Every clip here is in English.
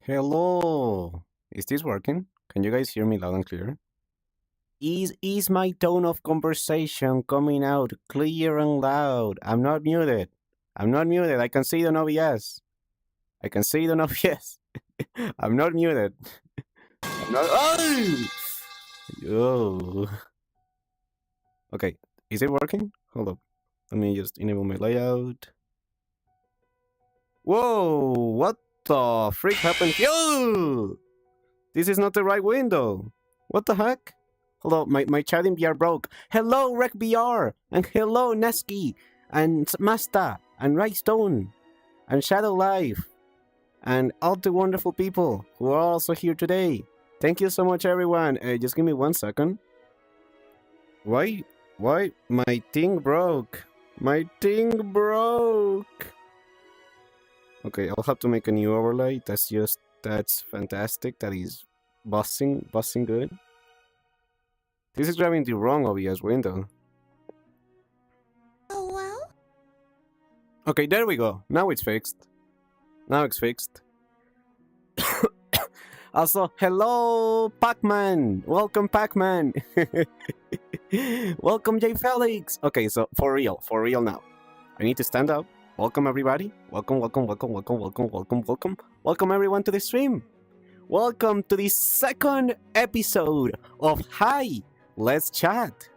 Hello. Is this working? Can you guys hear me loud and clear? Is my tone of conversation coming out clear and loud? I'm not muted. I'm not muted. I can see it on OBS. I can see it on OBS. I'm not muted. I'm not. Oh! Yo. Okay. Is it working? Hold up. Let me just enable my layout. Whoa! What the freak happened? Yo! This is not the right window. What the heck? Hold on, my chat in VR broke. Hello, Rec VR, and hello, Neski, and Masta, and Rightstone, and Shadow Life, and all the wonderful people who are also here today. Thank you so much, everyone. Just give me 1 second. Why my thing broke? My thing broke. Okay, I'll have to make a new overlay. That's fantastic. That is busting good. This is grabbing the wrong OBS window. Oh well? Okay, there we go. Now it's fixed. Now it's fixed. Also, hello, Pac-Man! Welcome, Pac-Man! Welcome, J. Felix! Okay, so for real now. I need to stand up. Welcome, everybody. Welcome everyone to the stream. Welcome to the second episode of Hi, Let's Chat.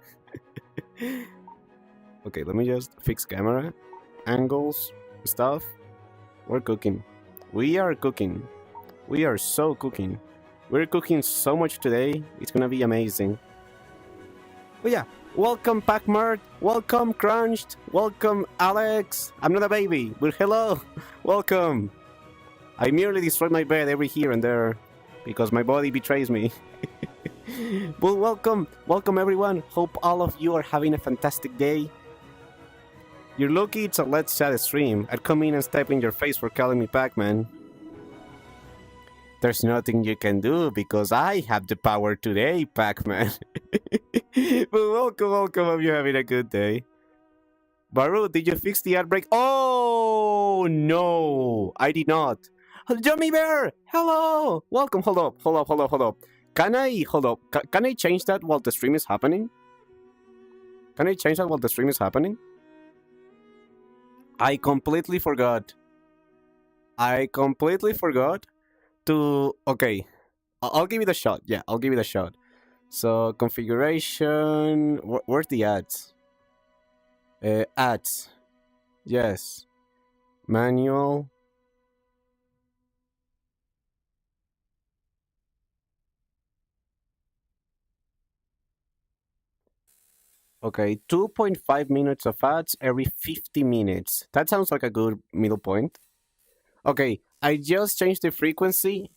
Okay, let me just fix camera, angles, stuff. We're cooking. We are cooking. We are so cooking. We're cooking so much today. It's gonna be amazing. But yeah, welcome Pac-Mart. Welcome Crunched. Welcome Alex. I'm not a baby, but hello. Welcome. I merely destroy my bed every here and there because my body betrays me. But welcome everyone. Hope all of you are having a fantastic day. You're lucky it's a Let's Chat stream. I'd come in and step in your face for calling me Pac-Man. There's nothing you can do because I have the power today, Pac-Man. But welcome. Hope you're having a good day. Varoo, did you fix the ad break? Oh no, I did not. Jummy Bear, hello. Welcome. Hold up. Can I change that while the stream is happening? I completely forgot to... Okay, I'll give it a shot. Yeah, I'll give it a shot. So, configuration... Where's the ads? Ads. Yes. Manual. Okay, 2.5 minutes of ads every 50 minutes. That sounds like a good middle point. Okay, I just changed the frequency.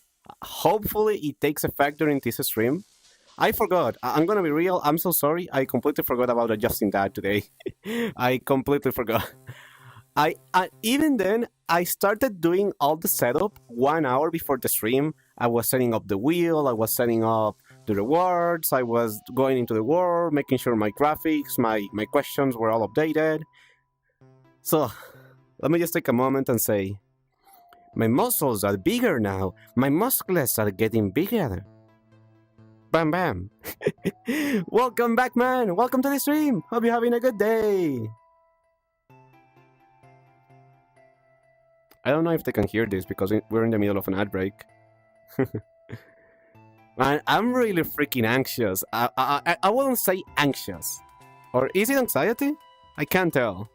Hopefully it takes effect during this stream. I forgot. I'm gonna be real. I'm so sorry. I completely forgot about adjusting that today. I completely forgot. I even then, I started doing all the setup 1 hour before the stream. I was setting up the wheel. I was setting up the rewards. I was going into the world, making sure my graphics, my questions were all updated. So, let me just take a moment and say, my muscles are bigger now. My muscles are getting bigger. Bam bam. Welcome back, man. Welcome to the stream. Hope you're having a good day. I don't know if they can hear this because we're in the middle of an ad break. Man, I'm really freaking anxious. I wouldn't say anxious. Or is it anxiety? I can't tell.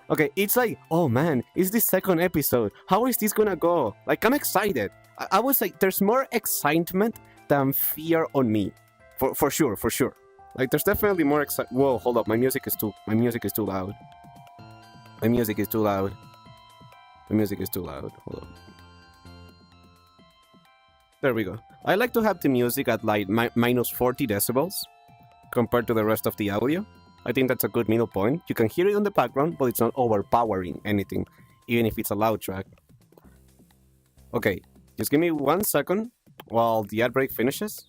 Okay, it's like, oh man, it's the second episode. How is this gonna go? Like, I'm excited. I would say there's more excitement than fear on me. For sure. Like, there's definitely more excitement. Whoa, hold up. My music is too loud. Hold up. There we go. I like to have the music at like minus 40 decibels compared to the rest of the audio. I think that's a good middle point. You can hear it on the background, but it's not overpowering anything, even if it's a loud track. Okay, just give me 1 second while the ad break finishes.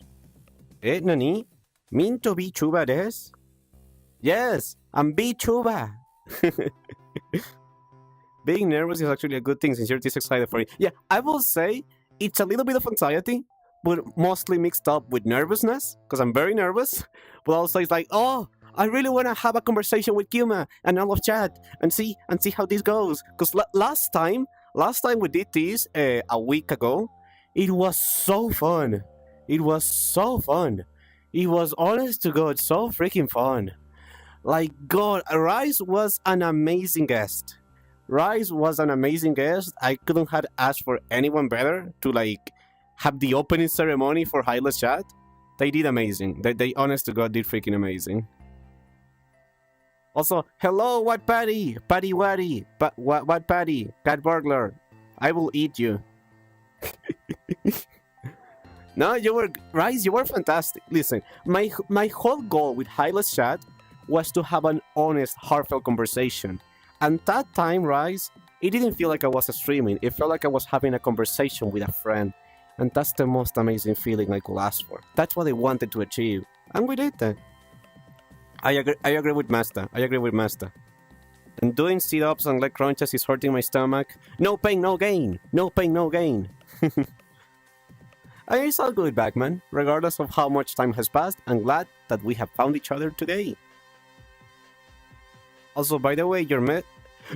Nani? Minto B-Chuba des? Yes, I'm B-Chuba. Being nervous is actually a good thing since you're this excited for it. Yeah, I will say it's a little bit of anxiety, but mostly mixed up with nervousness because I'm very nervous. But also it's like, oh, I really want to have a conversation with Kuma and all of chat and see how this goes. Because last time we did this a week ago, it was so fun. It was so fun. It was honest to God so freaking fun. Like God, Rice was an amazing guest. Rice was an amazing guest. I couldn't have asked for anyone better to like have the opening ceremony for Hyla's chat. They did amazing. They honest to God did freaking amazing. Also, hello, what Patty? Patty Waddy. What Patty? Cat Burglar. I will eat you. No, you were Rice, you were fantastic. Listen, my whole goal with Hyla's chat was to have an honest, heartfelt conversation. And that time, Rice, it didn't feel like I was streaming. It felt like I was having a conversation with a friend. And that's the most amazing feeling I could ask for. That's what I wanted to achieve. And we did that. I agree with Master. I agree with Master. And doing sit-ups and leg crunches is hurting my stomach. No pain, no gain. No pain, no gain. And it's all good, Backman. Regardless of how much time has passed, I'm glad that we have found each other today. Also, by the way, you're met.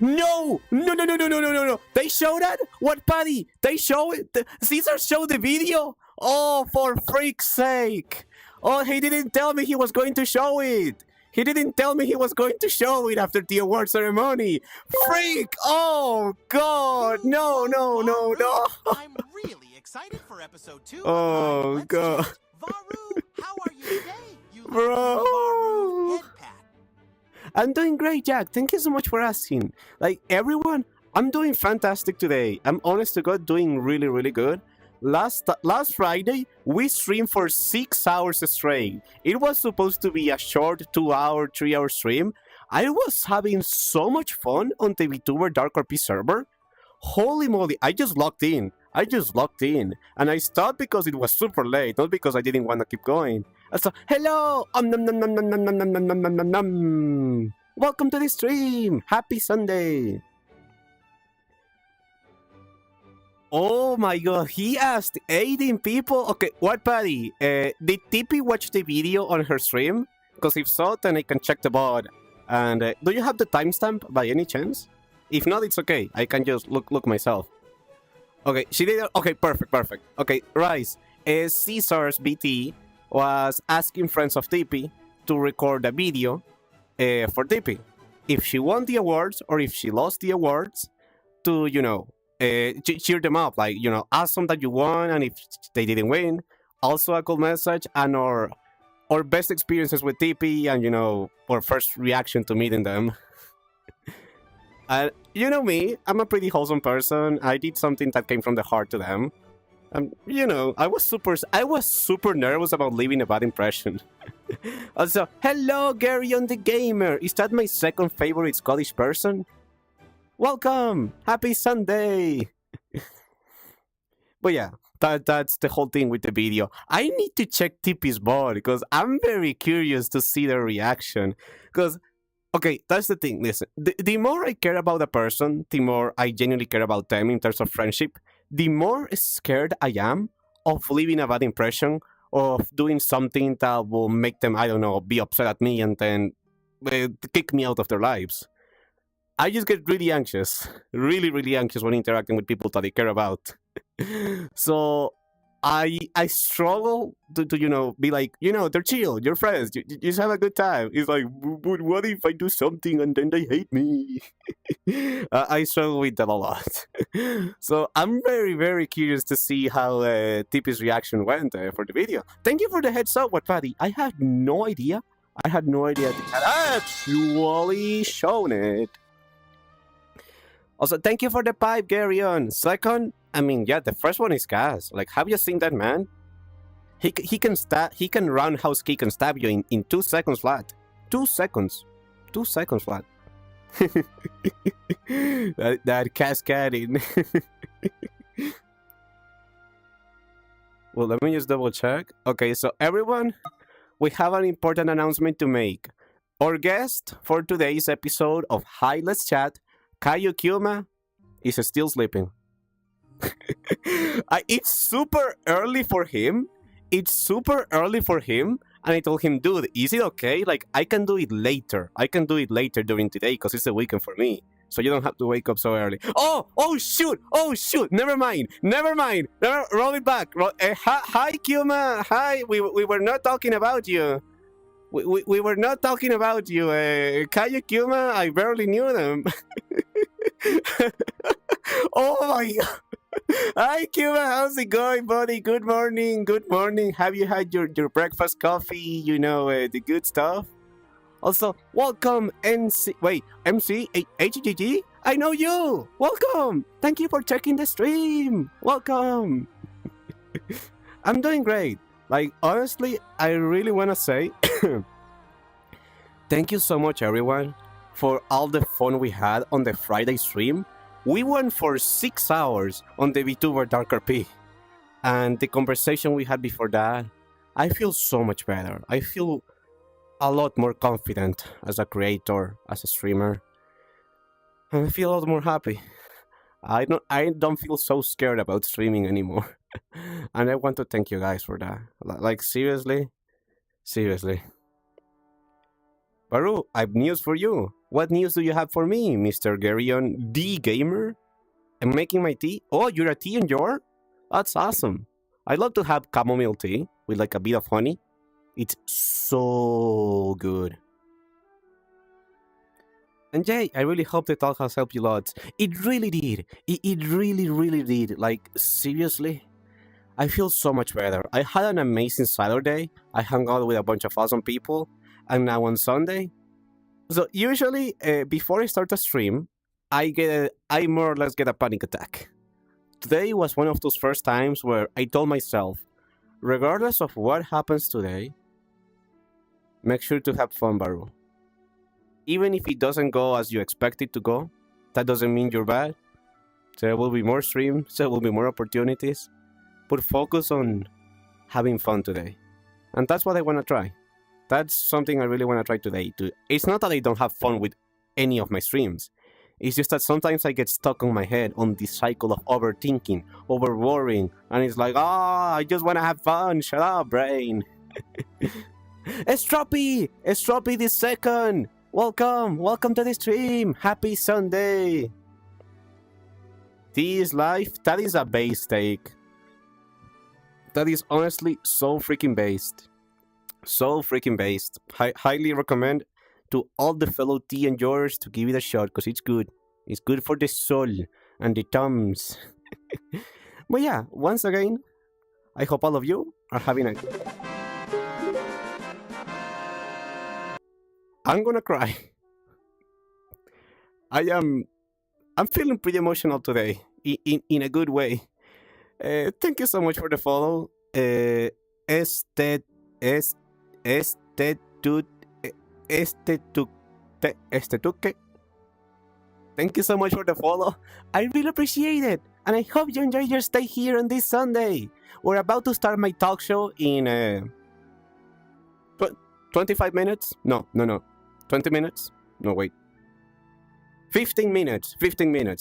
No! No, no, no, no, no, no, no, no! They show that? What, Paddy? They show it? Caesar showed the video? Oh, for freak's sake! Oh, he didn't tell me he was going to show it! He didn't tell me he was going to show it after the award ceremony! Freak! Oh, God! No, no, no, no! I'm really excited for episode 2. Oh, God. Varoo, how are you today? You Bro! Varoo head pat. I'm doing great, Jack. Thank you so much for asking. Like, everyone, I'm doing fantastic today. I'm honest to God doing really, really good. Last Friday, we streamed for 6 hours straight. It was supposed to be a short 2-hour, 3-hour stream. I was having so much fun on the VTuber Dark RP server. Holy moly, I just logged in. And I stopped because it was super late, not because I didn't want to keep going. So, hello! Nom, nom, nom, nom, nom, nom, nom, nom, nom, nom, nom. Welcome to the stream! Happy Sunday! Oh my god, he asked 18 people? Okay, what, Patty? Did TP watch the video on her stream? Because if so, then I can check the bot. And do you have the timestamp by any chance? If not, it's okay. I can just look myself. Okay, she did. Okay, perfect. Okay, Rice. Caesar's BT was asking friends of TP to record a video for TP. If she won the awards or if she lost the awards, to, cheer them up. Like, awesome that you won, and if they didn't win, also a cool message, and our best experiences with TP, and, our first reaction to meeting them. You know me, I'm a pretty wholesome person. I did something that came from the heart to them. I was super nervous about leaving a bad impression. Also, hello, Gary on the Gamer. Is that my second favorite Scottish person? Welcome! Happy Sunday! But yeah, that's the whole thing with the video. I need to check TP's bot because I'm very curious to see their reaction. Because, okay, that's the thing. Listen, the more I care about a person, the more I genuinely care about them in terms of friendship, the more scared I am of leaving a bad impression, of doing something that will make them, I don't know, be upset at me and then kick me out of their lives. I just get really anxious, really, really anxious when interacting with people that I care about. So I struggle to be like, they're chill, you're friends, you just have a good time. It's like, but what if I do something and then they hate me? I struggle with that a lot. So I'm very, very curious to see how TP's reaction went for the video. Thank you for the heads up, what Patty. I had no idea. They had actually shown it. Also, thank you for the pipe, Garyon. Second, the first one is gas. Like, have you seen that man? He can roundhouse kick and stab you in 2 seconds flat. 2 seconds. 2 seconds flat. that cascading. Well, let me just double check. Okay, so everyone, we have an important announcement to make. Our guest for today's episode of Hi Let's Chat, Kaiyuu Kuma, is still sleeping. It's super early for him. It's super early for him. And I told him, dude, is it okay? Like, I can do it later. I can do it later during today because it's a weekend for me. So you don't have to wake up so early. Oh, shoot. Oh, shoot. Never mind. Roll it back. Hi, Kuma. Hi. We were not talking about you. We were not talking about you. Kaiyuu, Kuma, I barely knew them. Oh, my God. Hi, Cuba. How's it going, buddy? Good morning. Good morning. Have you had your breakfast coffee? You know, the good stuff? Also, welcome, MC. Wait, MC? HGG? I know you. Welcome. Thank you for checking the stream. Welcome. I'm doing great. Like, honestly, I really want to say thank you so much, everyone, for all the fun we had on the Friday stream. We went for 6 hours on the VTuber Dark RP. And the conversation we had before that, I feel so much better. I feel a lot more confident as a creator, as a streamer. And I feel a lot more happy. I don't feel so scared about streaming anymore. And I want to thank you guys for that. Like, seriously. Varoo, I have news for you. What news do you have for me, Mr. Garyon D Gamer? I'm making my tea. Oh, you're a tea enjoyer? That's awesome. I love to have chamomile tea with like a bit of honey. It's so good. And Jay, I really hope the talk has helped you lots. It really did. It really, really did. Like, seriously? I feel so much better. I had an amazing Saturday. I hung out with a bunch of awesome people. And now on Sunday. So usually, before I start a stream, I more or less get a panic attack. Today was one of those first times where I told myself, regardless of what happens today, make sure to have fun, Varoo. Even if it doesn't go as you expect it to go, that doesn't mean you're bad. There will be more streams, there will be more opportunities. But focus on having fun today. And that's what I want to try. That's something I really want to try today. It's not that I don't have fun with any of my streams. It's just that sometimes I get stuck on my head on this cycle of overthinking, over-worrying, and it's like, I just want to have fun. Shut up, brain. Estropi the second. Welcome to the stream. Happy Sunday. This life, that is a base take. That is honestly so freaking based. Highly recommend to all the fellow tea enjoyers to give it a shot because it's good. It's good for the soul and the thumbs. But yeah, once again, I hope all of you are having a... I'm gonna cry. I'm feeling pretty emotional today, in a good way. Thank you so much for the follow. Thank you so much for the follow. I really appreciate it. And I hope you enjoy your stay here on this Sunday. We're about to start my talk show in 25 minutes? No. 20 minutes? No, wait. 15 minutes,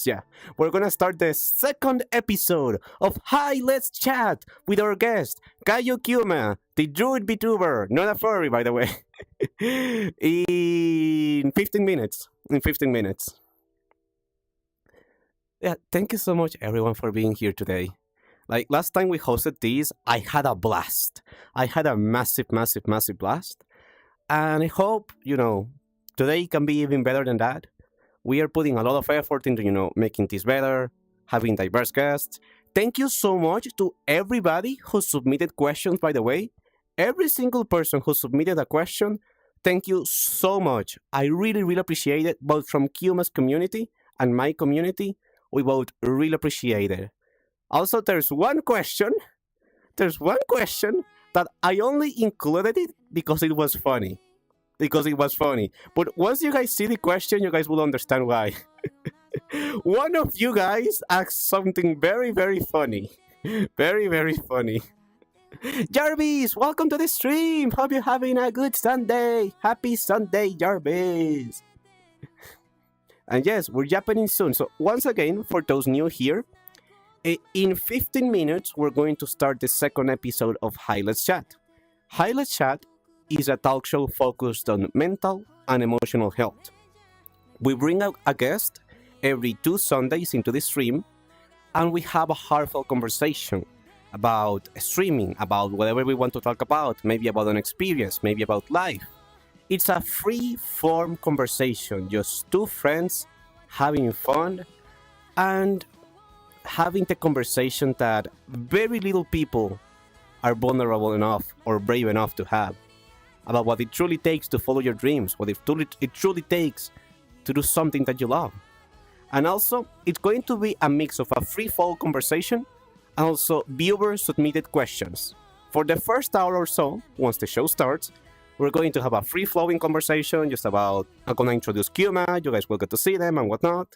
yeah. We're gonna start the second episode of Hi, Let's Chat with our guest, Kaiyuu Kuma, the druid VTuber, not a furry, by the way. In 15 minutes. Yeah, thank you so much, everyone, for being here today. Like, last time we hosted these, I had a blast. I had a massive blast. And I hope, today can be even better than that. We are putting a lot of effort into, making this better, having diverse guests. Thank you so much to everybody who submitted questions, by the way. Every single person who submitted a question, thank you so much. I really, really appreciate it, both from Kuma's community and my community. We both really appreciate it. Also, there's one question that I only included it because it was funny. But once you guys see the question, you guys will understand why. One of you guys asked something very, very funny. Very, very funny. Jarvis, welcome to the stream. Hope you're having a good Sunday. Happy Sunday, Jarvis. And yes, we're Japanese soon. So once again, for those new here, In 15 minutes, we're going to start the second episode of Hi Let's Chat. Hi Let's Chat is a talk show focused on mental and emotional health. We bring out a guest every 2 Sundays into the stream, and we have a heartfelt conversation about streaming, about whatever we want to talk about, maybe about an experience, maybe about life. It's a free form conversation, just two friends having fun and having the conversation that very little people are vulnerable enough or brave enough to have about what it truly takes to follow your dreams, what it truly takes to do something that you love. And also, it's going to be a mix of a free-fall conversation and also viewer-submitted questions. For the first hour or so, once the show starts, we're going to have a free-flowing conversation just about, I'm going to introduce Kuma, you guys will get to see them and whatnot.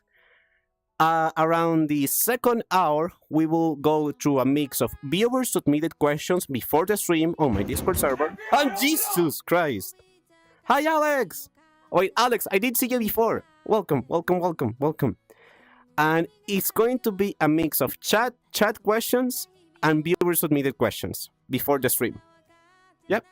Around the second hour, we will go through a mix of viewer-submitted questions before the stream on my Discord server. And Jesus Christ! Hi, Alex! Wait, Alex, I did see you before. Welcome. And it's going to be a mix of chat questions and viewer-submitted questions before the stream. Yep.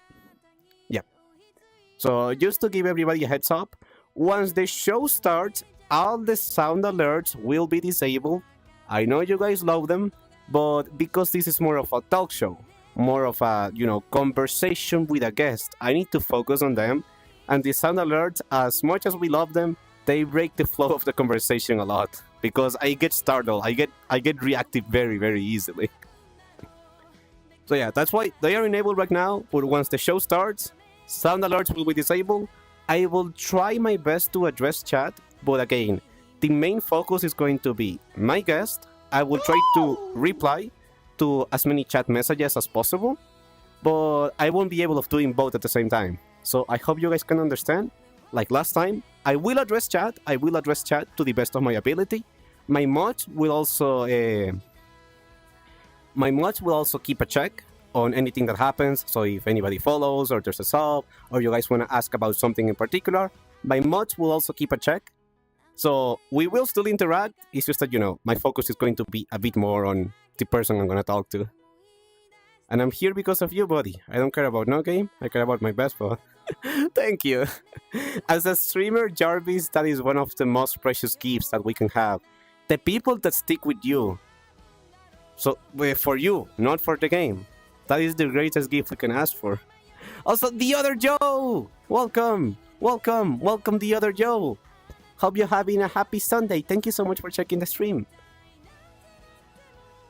So just to give everybody a heads up, once the show starts, all the sound alerts will be disabled. I know you guys love them, but because this is more of a talk show, more of a, conversation with a guest, I need to focus on them. And the sound alerts, as much as we love them, they break the flow of the conversation a lot because I get startled. I get reactive very, very easily. So yeah, that's why they are enabled right now, but once the show starts, sound alerts will be disabled. I will try my best to address chat, but again, the main focus is going to be my guest. I will try to reply to as many chat messages as possible, but I won't be able of doing both at the same time. So I hope you guys can understand. Like last time, I will address chat. I will address chat to the best of my ability. My mod will also keep a check on anything that happens. So if anybody follows or there's a sub or you guys want to ask about something in particular, my mods will also keep a check. So we will still interact. It's just that, my focus is going to be a bit more on the person I'm going to talk to. And I'm here because of you, buddy. I don't care about no game. I care about my best bud. Thank you. As a streamer, Jarvis, that is one of the most precious gifts that we can have. The people that stick with you. So, for you, not for the game. That is the greatest gift we can ask for. Also, the other Joe! Welcome, the other Joe. Hope you're having a happy Sunday. Thank you so much for checking the stream.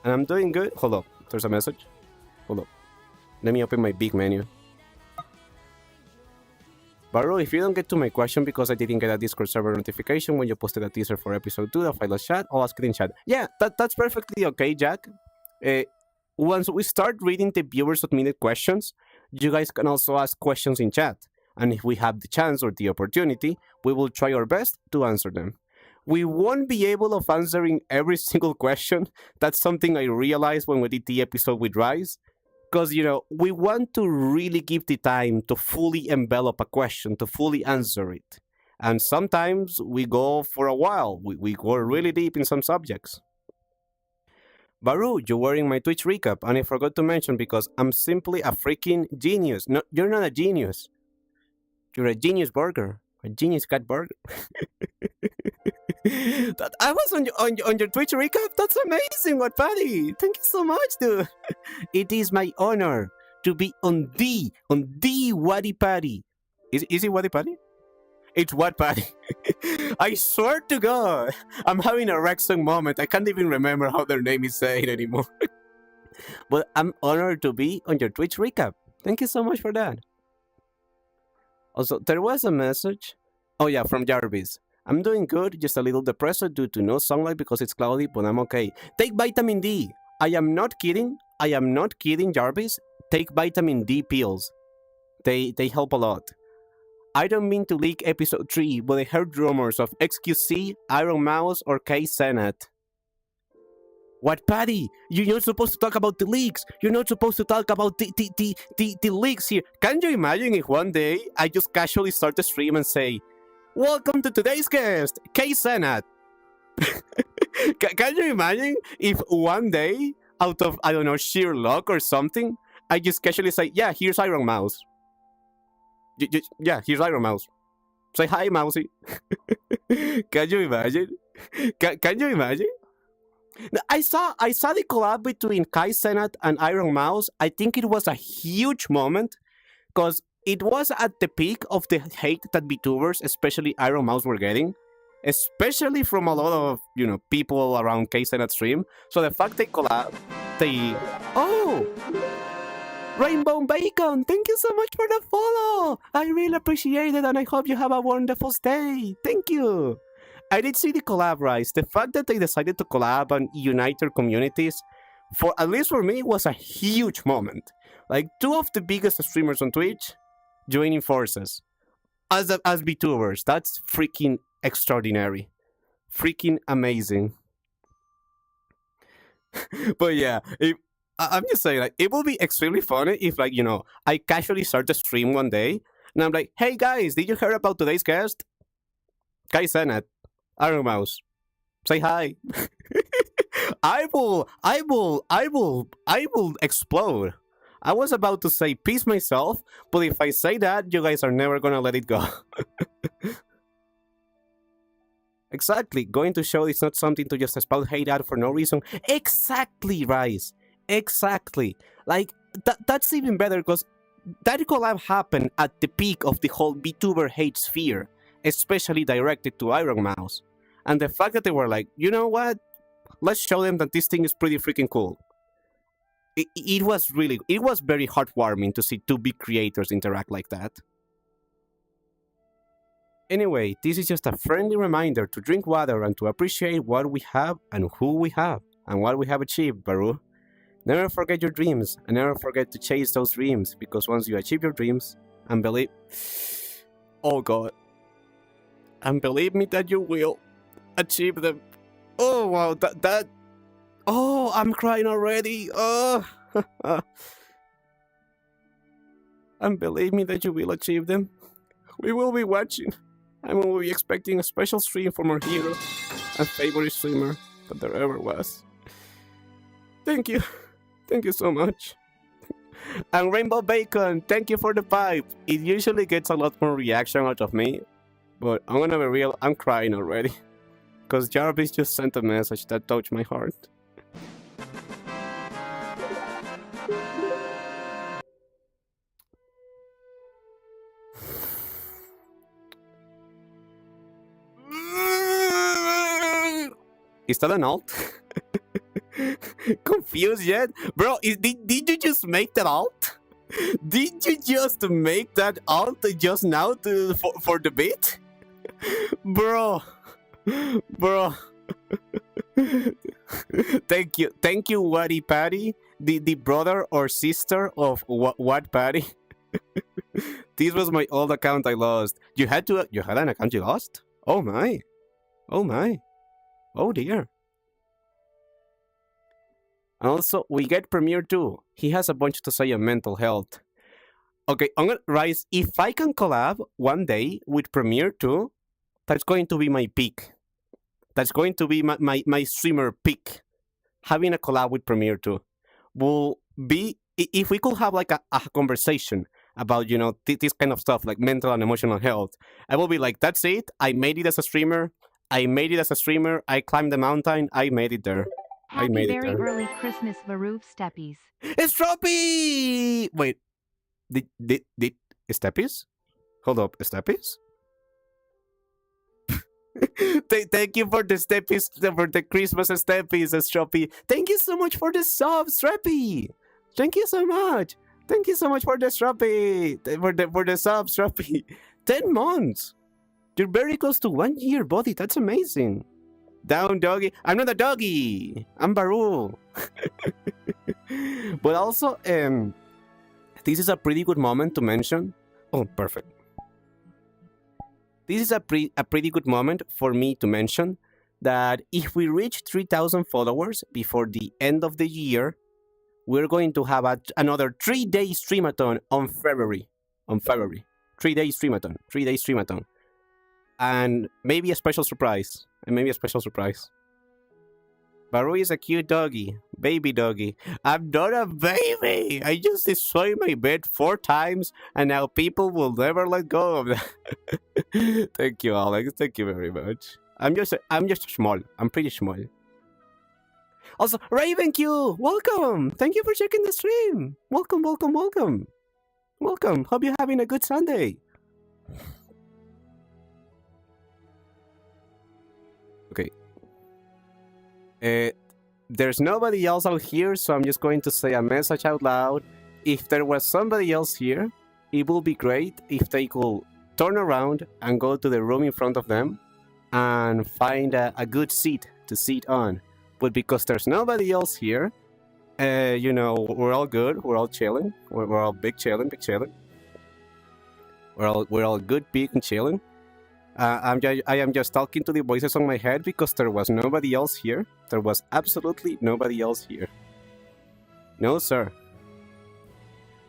And I'm doing good. Hold up, there's a message. Hold up. Let me open my big menu. Varoo, if you don't get to my question because I didn't get a Discord server notification when you posted a teaser for episode 2 of Hi Let's Chat, I'll ask it in chat. Yeah, that's perfectly okay, Jack. Once we start reading the viewer-submitted questions, you guys can also ask questions in chat. And if we have the chance or the opportunity, we will try our best to answer them. We won't be able of answering every single question. That's something I realized when we did the episode with Rise. Because, we want to really give the time to fully envelop a question, to fully answer it. And sometimes we go for a while. We go really deep in some subjects. Varoo, you're wearing my Twitch recap, and I forgot to mention because I'm simply a freaking genius. No, you're not a genius. You're a genius burger. A genius cat burger. I was on your Twitch recap. That's amazing, what Patty. Thank you so much, dude. It is my honor to be on the Waddy Patty. Is it Waddy Patty? It's what Patty. I swear to God, I'm having a Rexon moment. I can't even remember how their name is said anymore. But I'm honored to be on your Twitch recap. Thank you so much for that. Also, there was a message. Oh yeah, from Jarvis. I'm doing good, just a little depressed due to no sunlight because it's cloudy, but I'm okay. Take vitamin D. I am not kidding, Jarvis. Take vitamin D pills. They help a lot. I don't mean to leak episode 3, but I heard rumors of XQC, Iron Mouse, or K Senate. What, Patty? You're not supposed to talk about the leaks. You're not supposed to talk about the leaks here. Can you imagine if one day I just casually start the stream and say, welcome to today's guest, K Senate. Can you imagine if one day, out of, I don't know, sheer luck or something, I just casually say, yeah, here's Iron Mouse. Yeah, here's Iron Mouse. Say hi, Mousy. Can you imagine? Can you imagine? I saw the collab between Kai Cenat and Iron Mouse. I think it was a huge moment because it was at the peak of the hate that VTubers, especially Iron Mouse, were getting, especially from a lot of people around Kai Cenat stream. So the fact they collab, they oh, Rainbow Bacon, thank you so much for the follow. I really appreciate it, and I hope you have a wonderful stay. Thank you. I did see the collab rise. The fact that they decided to collab and unite their communities, for at least for me, was a huge moment. Like two of the biggest streamers on Twitch joining forces as VTubers. That's freaking extraordinary, freaking amazing. But yeah, I'm just saying, like, it will be extremely funny if, like, I casually start the stream one day and I'm like, hey guys, did you hear about today's guest? Kai Cenat, Iron Mouse. Say hi. I will explode. I was about to say peace myself, but if I say that, you guys are never gonna let it go. Exactly. Going to show it's not something to just spout hate out for no reason. Exactly, Rice. Exactly. Like, that's even better because that collab happened at the peak of the whole VTuber hate sphere, especially directed to Iron Mouse. And the fact that they were like, you know what? Let's show them that this thing is pretty freaking cool. It was very heartwarming to see two big creators interact like that. Anyway, this is just a friendly reminder to drink water and to appreciate what we have and who we have and what we have achieved, Varoo. Never forget your dreams and never forget to chase those dreams, because once you achieve your dreams, and believe... Oh god. And believe me that you will achieve them. Oh wow, that... Oh, I'm crying already. Oh. And believe me that you will achieve them. We will be watching, and we will be expecting a special stream from our hero and favorite streamer that there ever was. Thank you. Thank you so much. And Rainbow Bacon, thank you for the pipe. It usually gets a lot more reaction out of me, but I'm gonna be real, I'm crying already. Because Jarvis just sent a message that touched my heart. Is that an alt? Confused yet? Bro, did you just make that alt? Did you just make that alt just now for the bit? Bro. Thank you, Waddy Patty, the brother or sister of What Patty. This was my old account I lost. You had an account you lost? Oh my. Oh dear. Also, we get Premiere too. He has a bunch to say on mental health. Okay, I'm gonna Rise. If I can collab one day with Premiere too, that's going to be my peak. That's going to be my streamer peak. Having a collab with Premiere too will be, if we could have like a conversation about this kind of stuff like mental and emotional health. I will be like, that's it. I made it as a streamer. I climbed the mountain. I made it there. Happy very early Christmas, Varoo Steppies. It's Stroppy! Wait, did Steppies? Hold up, Steppies? Thank you for the Steppies, for the Christmas Steppies, Stroppy. Thank you so much for the sub, Strappy. Thank you so much. Thank you so much for the Strappy, for the sub, Strappy. 10 months. You're very close to 1 year, buddy. That's amazing. Down, doggy. I'm not a doggy. I'm Varoo. But also, this is a pretty good moment to mention. Oh, perfect. This is a pretty good moment for me to mention that if we reach 3,000 followers before the end of the year, we're going to have another 3-day streamathon on February. 3-day streamathon. And maybe a special surprise. Baru is a cute doggy. Baby doggy. I'm not a baby! I just destroyed my bed 4 times, and now people will never let go of that. Thank you, Alex. Thank you very much. I'm just small. I'm pretty small. Also, Raven Q, welcome. Thank you for checking the stream. Welcome, welcome, welcome. Welcome. Hope you're having a good Sunday. Okay. There's nobody else out here, so I'm just going to say a message out loud. If there was somebody else here, it would be great if they could turn around and go to the room in front of them and find a good seat to sit on. But because there's nobody else here, we're all good. We're all chilling. We're all big chilling. We're all good, big and chilling. I am just talking to the voices on my head because there was nobody else here. There was absolutely nobody else here. No, sir.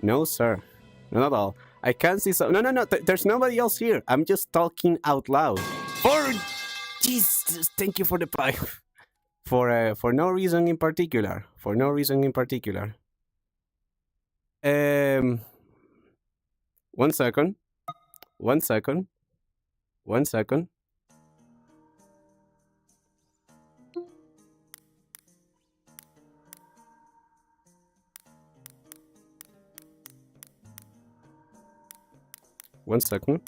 No, sir. Not at all. I can't see so. No. There's nobody else here. I'm just talking out loud. For Jesus, thank you for the pie. For no reason in particular. For no reason in particular. 1 second. 1 second. 1 second. One second.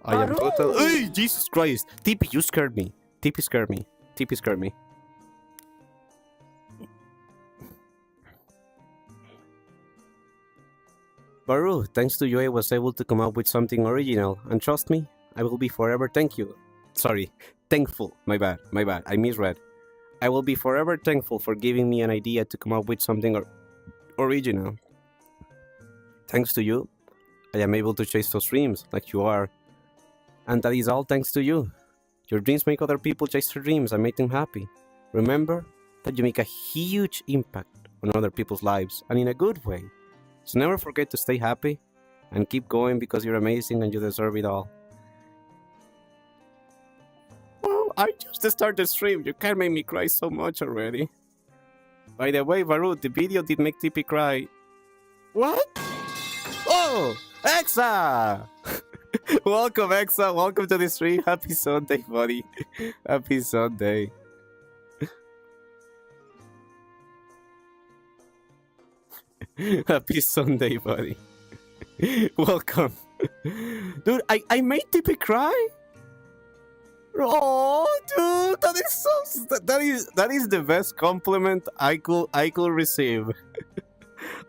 I am total. Hey, Jesus Christ! TP, you scared me. TP scared me. TP scared me. Baru, thanks to you, I was able to come up with something original, and trust me, I will be forever thankful. My bad. I misread. I will be forever thankful for giving me an idea to come up with something original. Thanks to you, I am able to chase those dreams like you are. And that is all thanks to you. Your dreams make other people chase their dreams and make them happy. Remember that you make a huge impact on other people's lives, and in a good way. So never forget to stay happy and keep going because you're amazing and you deserve it all. Well, I just started the stream. You can't make me cry so much already. By the way, Varu, the video did make TP cry. What? Oh! Exa! Welcome, Exa. Welcome to the stream. Happy Sunday, buddy. Happy Sunday. Happy Sunday, buddy. Welcome. Dude, I made TP cry? Oh, dude, that is so... That is the best compliment I could receive.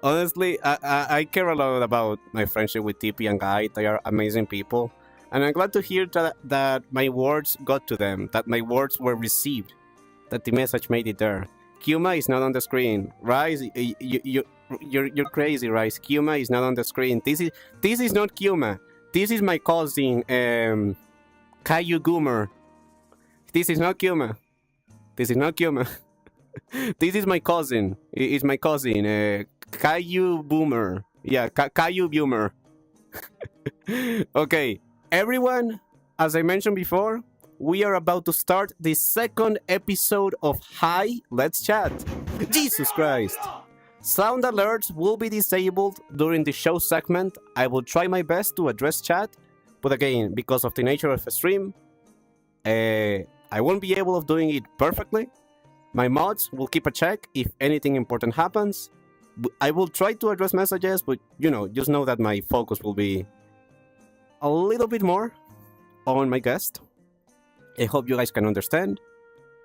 Honestly, I care a lot about my friendship with TP and Guy. They are amazing people. And I'm glad to hear that my words got to them, that my words were received, that the message made it there. Kuma is not on the screen. Rice, you're crazy, Rice. Kuma is not on the screen. This is not Kuma. This is my cousin, Kaiyuu Goomer. This is not Kuma. This is not Kuma. This is my cousin. It's my cousin, Kaiyuu Boomer. Yeah, Kaiyuu Boomer. Okay, everyone, as I mentioned before, we are about to start the second episode of Hi, Let's Chat. Jesus Christ. Sound alerts will be disabled during the show segment. I will try my best to address chat, but again, because of the nature of the stream, I won't be able of doing it perfectly. My mods will keep a check if anything important happens. I will try to address messages, but just know that my focus will be a little bit more on my guest. I hope you guys can understand.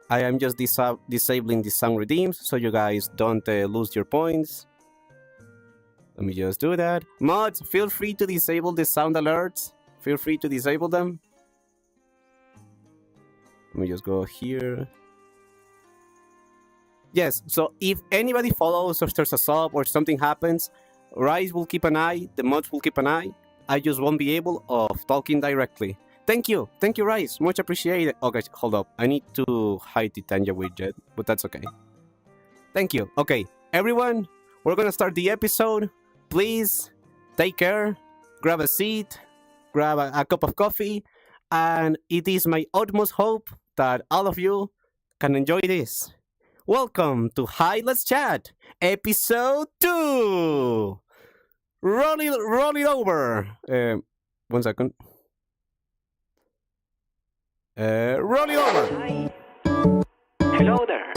I am just disabling the sound redeems so you guys don't lose your points. Let me just do that. Mods, feel free to disable the sound alerts. Feel free to disable them. Let me just go here. Yes, so if anybody follows or there's a sub or something happens, Rice will keep an eye, the mods will keep an eye. I just won't be able of talking directly. Thank you, Rice, much appreciated. Okay, hold up, I need to hide the Tanya widget, but that's okay. Thank you. Okay, everyone, we're gonna start the episode. Please take care, grab a seat, grab a cup of coffee, and it is my utmost hope that all of you can enjoy this. Welcome to Hi, Let's Chat, episode 2. Roll it over. 1 second. Roll it over. Hi. Hello there.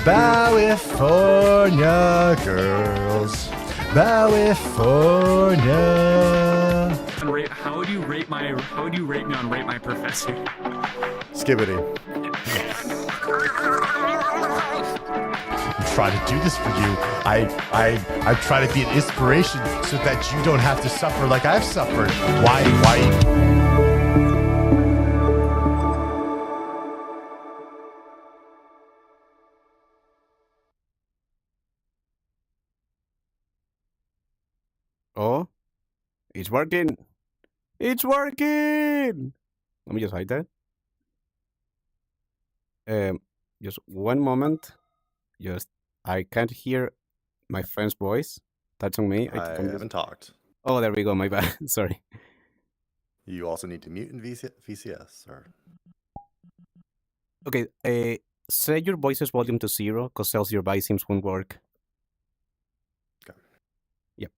California girls, California. How would you rate me on Rate My Professor? Skibbity. I'm trying to do this for you. I'm trying to be an inspiration so that you don't have to suffer like I've suffered. Why? Oh, it's working. It's working. Let me just hide that. Just one moment. I can't hear my friend's voice. That's on me. I haven't talked. Oh, there we go. My bad. Sorry. You also need to mute in VCS. Or... Okay. Set your voice's volume to 0 because else your voice seems won't work. Okay. Yep.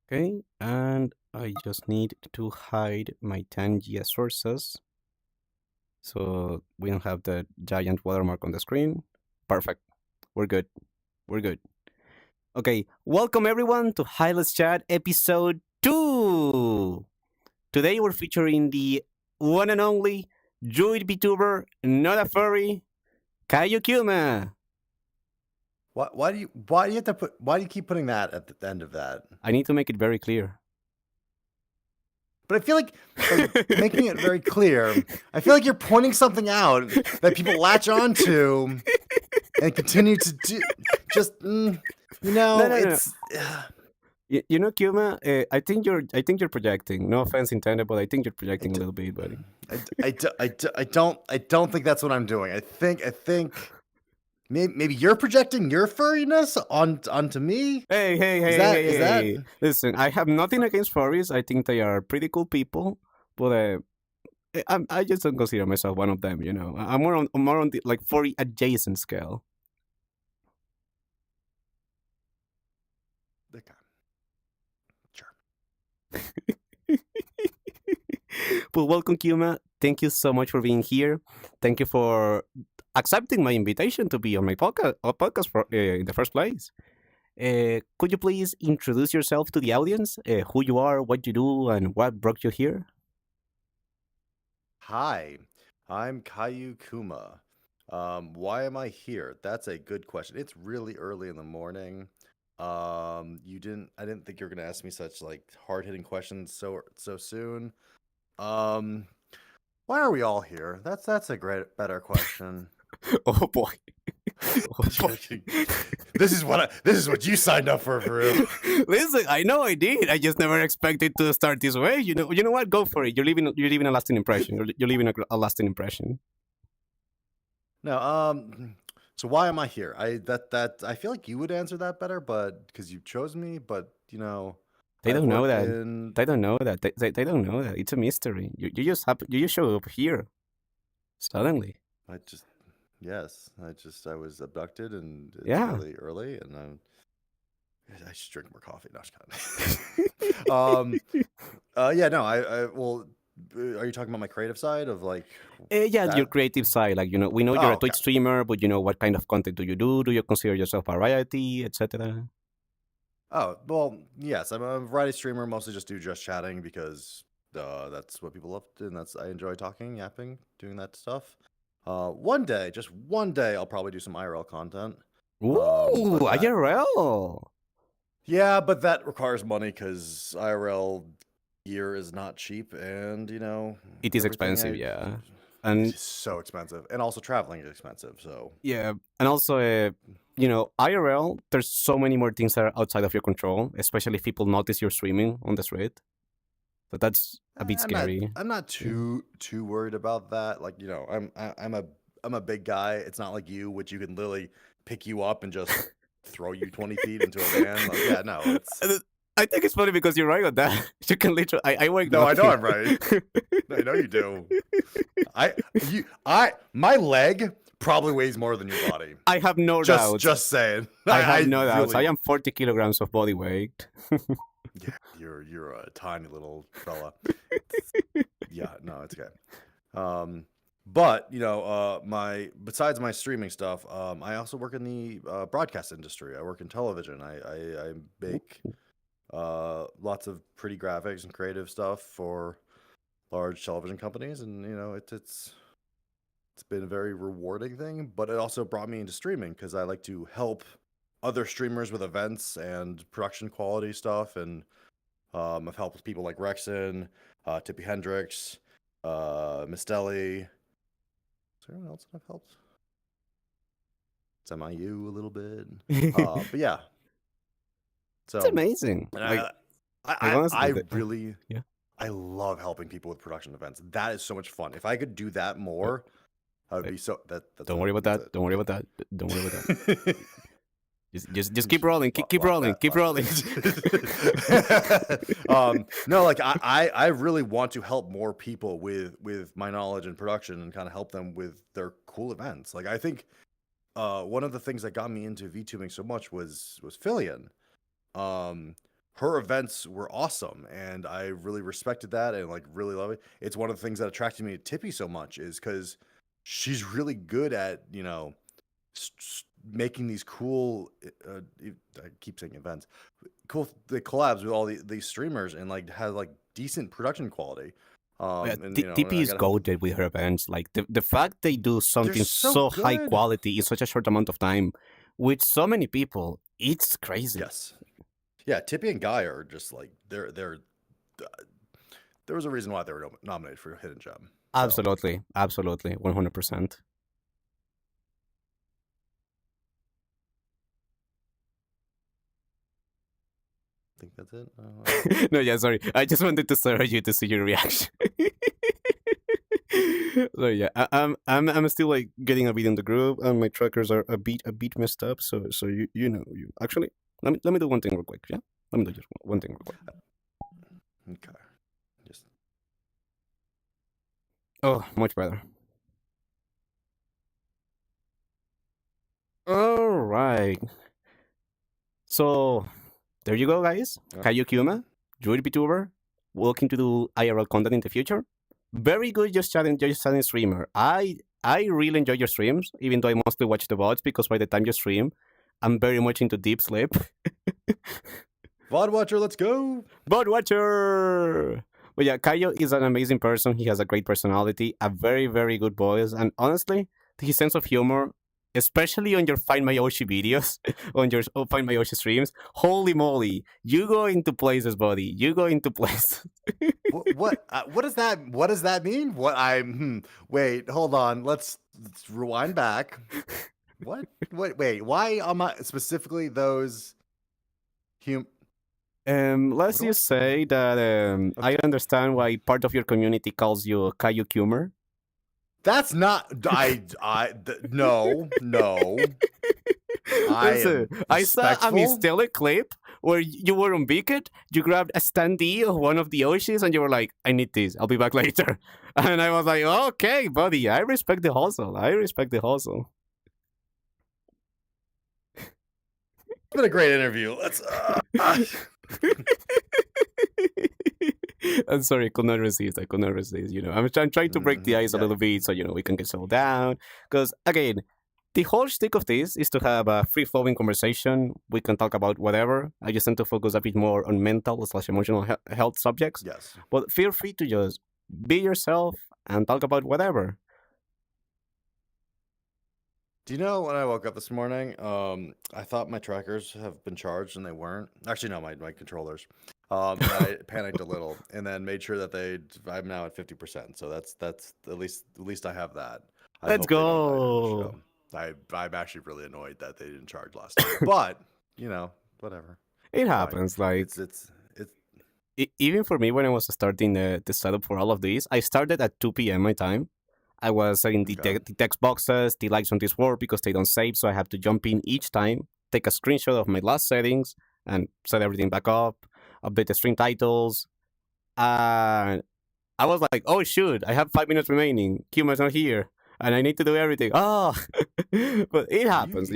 Okay, and I just need to hide my Tangia sources so we don't have the giant watermark on the screen. Perfect. We're good. We're good. Okay, welcome everyone to Hi, Let's Chat episode 2. Today we're featuring the one and only Druid VTuber, not a furry, Kaiyuu Kuma. Why do you keep putting that at the end of that? I need to make it very clear. But I feel like making it very clear, I feel like you're pointing something out that people latch onto and continue to do. Just it's. You know, Kuma, I think you're projecting. No offense intended, but I think you're projecting a little bit, buddy. I don't think that's what I'm doing. I think maybe you're projecting your furriness onto me. Hey! Is that... Listen, I have nothing against furries. I think they are pretty cool people, but I just don't consider myself one of them. You know, I'm more on the like furry adjacent scale. Okay. Sure. Well, welcome, Kuma. Thank you so much for being here. Thank you for accepting my invitation to be on my podcast in the first place. Could you please introduce yourself to the audience? Who you are, what you do, and what brought you here? Hi, I'm Kaiyuu Kuma. Why am I here? That's a good question. It's really early in the morning. I didn't think you were gonna ask me such like hard-hitting questions so soon. Why are we all here? That's a better question. Oh boy. This is what you signed up for, Varoo. Listen, I know I did. I just never expected to start this way. You know what? Go for it. You're leaving a lasting impression. You're leaving a lasting impression. No, so why am I here? I feel like you would answer that better, but because you chose me, but they don't know that. They don't know that. They don't know that. It's a mystery. You just show up here suddenly. I was abducted, and it's really early, and I should drink more coffee. No, I'm just kidding. are you talking about my creative side of like Yeah, your that? creative side. Like, we know you're Oh, a okay. Twitch streamer, but what kind of content do you do? Do you consider yourself variety, etc.? Oh, well, yes, I'm a variety streamer. Mostly just do just chatting because that's what people love, and I enjoy talking, yapping, doing that stuff. One day, just one day, I'll probably do some IRL content. Ooh, But that, IRL. yeah, but that requires money because IRL gear is not cheap, and It is everything expensive, yeah. it And is so expensive, and also traveling is expensive. So yeah, and also, IRL, there's so many more things that are outside of your control, especially if people notice you're streaming on the street. So that's a bit scary. I'm not too worried about that. Like I'm a big guy. It's not like you, which you can literally pick you up and just throw you 20 feet into a van. Like, yeah, no, it's I think it's funny because you're right on that. You can literally. I work no, I know nothing. I'm right. I know you do. My leg probably weighs more than your body. I have no doubts. Just saying. I have no doubts. really- I am 40 kilograms of body weight. Yeah, you're a tiny little fella. Yeah, no, it's okay. But besides my streaming stuff, I also work in the broadcast industry. I work in television. I make lots of pretty graphics and creative stuff for large television companies, and it's been a very rewarding thing. But it also brought me into streaming because I like to help other streamers with events and production quality stuff, and I've helped people like Rexon, Tippy Hendrix, Miss Deli. Is there anyone else that I've helped? SemiU a little bit. But yeah. So It's amazing. I really yeah. I love helping people with production events. That is so much fun. If I could do that more, I would be so that's Don't worry about that. it. Don't worry about that. Don't worry about that. Just keep rolling. Keep rolling. Keep rolling. No, like I really want to help more people with my knowledge and production and kind of help them with their cool events. Like I think one of the things that got me into VTubing so much was Fillion. Her events were awesome, and I really respected that and like really love it. It's one of the things that attracted me to Tippy so much is because she's really good at making these cool I keep saying events, cool the collabs with all these streamers and like has like decent production quality. TP is goated with her events. Like the fact they do something so high good. quality in such a short amount of time with so many people, it's crazy. Yes. Yeah, Tippy and Guy are just like they're there was a reason why they were nominated for Hidden Gem. Absolutely, absolutely, 100%. I think that's it. No, yeah, sorry. I just wanted to stare at you to see your reaction. So yeah, I'm still like getting a bit in the groove, and my trackers are a bit messed up. So you actually let me do one thing real quick. Yeah, let me do just one thing real quick. Okay. Just much better. All right. So there you go, guys. Kaiyuu Kuma, Druid VTuber, looking to do IRL content in the future. Very good just chatting streamer. I really enjoy your streams, even though I mostly watch the VODs because by the time you stream, I'm very much into deep sleep. VOD Watcher, let's go! VOD Watcher! But yeah, Kaiyuu is an amazing person. He has a great personality, a very, very good voice, and honestly, his sense of humor, especially on your Find My Yoshi videos, on your Find My Yoshi streams, holy moly, you go into places, buddy. You go into places. What does that mean? Wait, hold on. Let's rewind back. What? Wait, why am I specifically those Let's just say that I understand why part of your community calls you Kaiyuu Kummer. That's not no. I saw a Mistella clip where you were on Beacon, you grabbed a standee of one of the Yoshis, and you were like, I need this, I'll be back later. And I was like, okay, buddy, I respect the hustle. It's been a great interview. Let's I'm sorry, I could not resist. I could not resist. I'm trying to break the ice a Yeah. little bit so we can get settled down. Because again, the whole shtick of this is to have a free flowing conversation. We can talk about whatever. I just tend to focus a bit more on mental / emotional health subjects. Yes. But feel free to just be yourself and talk about whatever. Do you know when I woke up this morning, I thought my trackers have been charged and they weren't. Actually, no, my controllers. And I panicked a little and then made sure that I'm now at 50%. So that's at least I have that. I Let's hope they don't die during the go. show. I'm actually really annoyed that they didn't charge last night. But, whatever. It Fine. happens. Like It's even for me, when I was starting the setup for all of these, I started at 2 p.m. my time. I was setting the text boxes, the lights on this word because they don't save, so I have to jump in each time, take a screenshot of my last settings, and set everything back up, update the stream titles. And I was like, oh shoot, I have 5 minutes remaining. Kuma's not here, and I need to do everything. Oh, but it happens,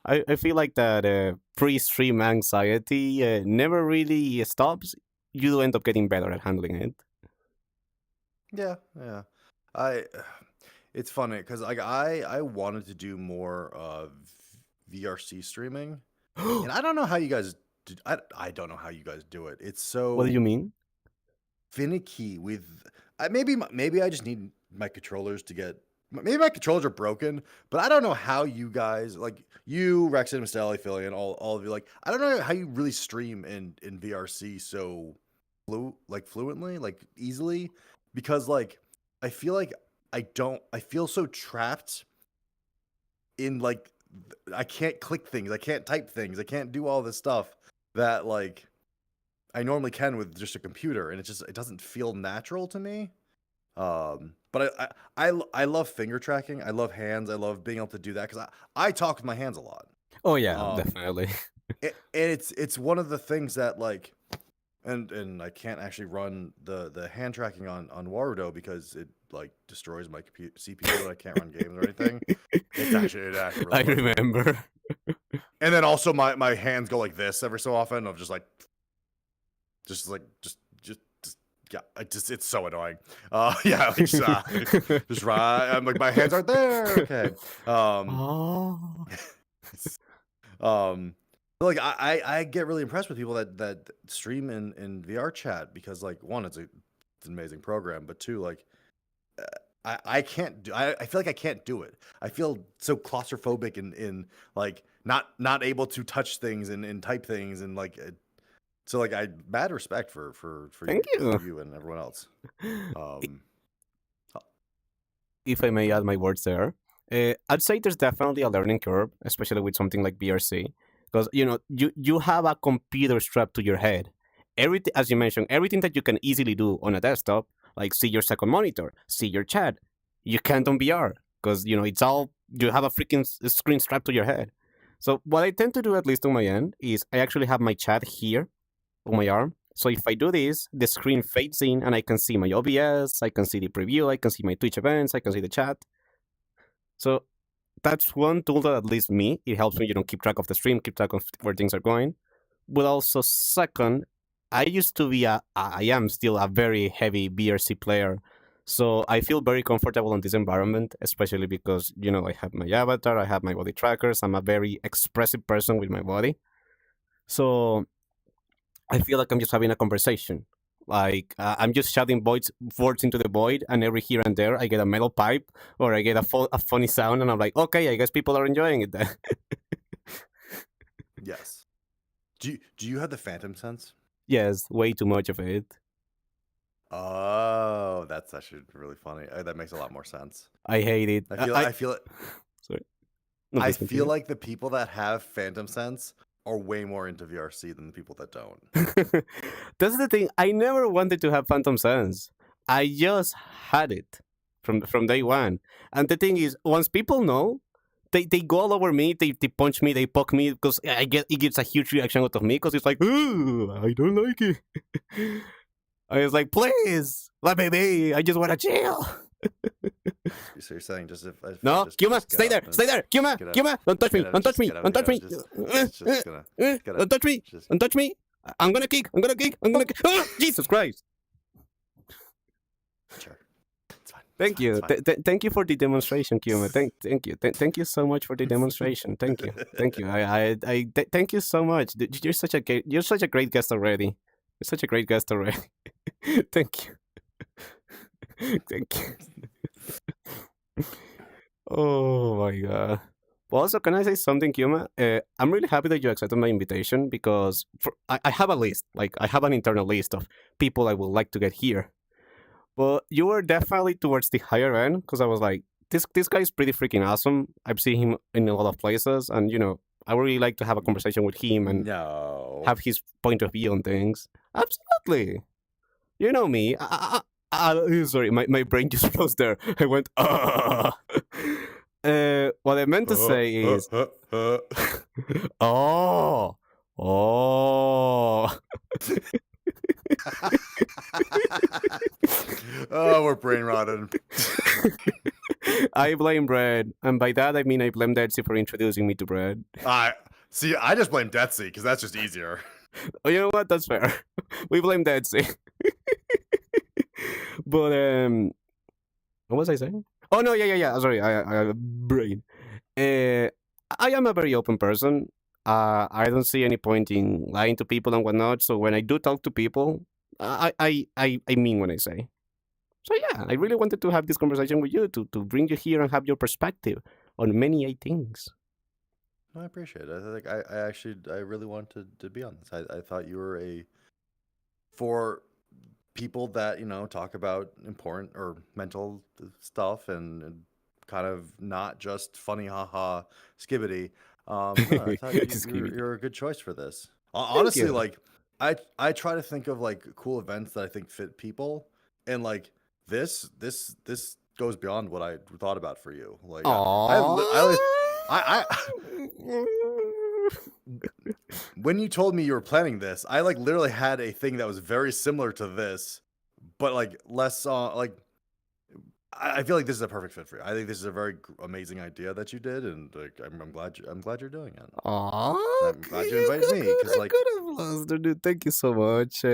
I feel like that pre-stream anxiety never really stops. You do end up getting better at handling it. Yeah. It's funny because like I wanted to do more VRC streaming, and I don't know how you guys do. I don't know how you guys do it. It's so What do you mean? finicky with. Maybe I just need my controllers to get. Maybe my controllers are broken, but I don't know how you guys like you, Rex and Mr. Philly, all of you like. I don't know how you really stream in VRC so fluently, like easily, because like I feel like I feel so trapped in like I can't click things, I can't type things, I can't do all this stuff that like I normally can with just a computer, and it doesn't feel natural to me. But I love finger tracking. I love hands. I love being able to do that because I talk with my hands a lot. Oh yeah, definitely. And it's one of the things that like, and I can't actually run the hand tracking on VarooVT because it like destroys my CPU and I can't run games or anything. It actually really I remember. And then also my hands go like this every so often of just yeah, it's so annoying. Yeah, just right. I'm like my hands aren't there. Okay. Like I get really impressed with people that stream in VR chat because like one, it's an amazing program, but two, like I can't do. I feel like I can't do it. I feel so claustrophobic in like not able to touch things and type things and like. So like I mad respect for Thank you. you and everyone else. If I may add my words there, I'd say there's definitely a learning curve, especially with something like BRC, because you have a computer strapped to your head. Everything, as you mentioned, everything that you can easily do on a desktop, like see your second monitor, see your chat, you can't on VR because it's all you have a freaking screen strapped to your head. So what I tend to do, at least on my end, is I actually have my chat here on my arm. So if I do this, the screen fades in and I can see my OBS, I can see the preview, I can see my Twitch events, I can see the chat. So that's one tool that at least me, it helps me, keep track of the stream, keep track of where things are going. But also second, I am still a very heavy BRC player. So I feel very comfortable in this environment, especially because, I have my avatar, I have my body trackers, I'm a very expressive person with my body. So I feel like I'm just having a conversation. Like I'm just shouting words into the void, and every here and there I get a metal pipe or I get a funny sound, and I'm like, okay, I guess people are enjoying it then. Yes. Do you have the phantom sense? Yes, way too much of it. Oh, that's actually really funny. That makes a lot more sense. I hate it. I feel it. Sorry. I feel like the people that have phantom sense are way more into VRC than the people that don't. That's the thing. I never wanted to have phantom sense. I just had it from day one. And the thing is, once people know, they go all over me. They punch me. They poke me because it gives a huge reaction out of me because it's like, ooh, I don't like it. I was like, please, let me be. I just want to chill. So you're saying just if no, Kuma, stay there, Kuma, don't touch me, don't touch me, don't touch me, don't touch me, don't touch me. I'm gonna kick. Oh, Jesus Christ! Sure. It's fine. Thank you. Thank you for the demonstration, Kuma. Thank you. Thank you so much for the demonstration. Thank you. Thank you. Thank you so much. You're such a great guest already. You're such a great guest already. Thank you. Thank you. Oh my god. Well, also, can I say something, Kuma? I'm really happy that you accepted my invitation because I have a list. Like, I have an internal list of people I would like to get here. But you were definitely towards the higher end because I was like, this guy is pretty freaking awesome. I've seen him in a lot of places, and I would really like to have a conversation with him and No. have his point of view on things. Absolutely. You know me. Sorry, my brain just froze there. I went, what I meant to say is, oh, Oh, we're brain rotted. I blame Brad, and by that I mean I blame Detsy for introducing me to Brad. I just blame Detsy because that's just easier. Oh, you know what? That's fair. We blame Detsy. But what was I saying? Oh no, yeah. Sorry, I brain. I am a very open person. I don't see any point in lying to people and whatnot. So when I do talk to people, I mean what I say. So yeah, I really wanted to have this conversation with you to bring you here and have your perspective on many things. I appreciate it. I think I really wanted to be on this. I thought you were for people that talk about important or mental stuff and kind of not just funny haha skibbity. No, I thought you're a good choice for this. Honestly, you. like I try to think of like cool events that I think fit people, and like this goes beyond what I thought about for you. Like I when you told me you were planning this, I like literally had a thing that was very similar to this, but like less like I feel like this is a perfect fit for you. I think this is a very amazing idea that you did, and like I'm glad you're doing it. I'm glad you invited me because like could have lost, dude. Thank you so much.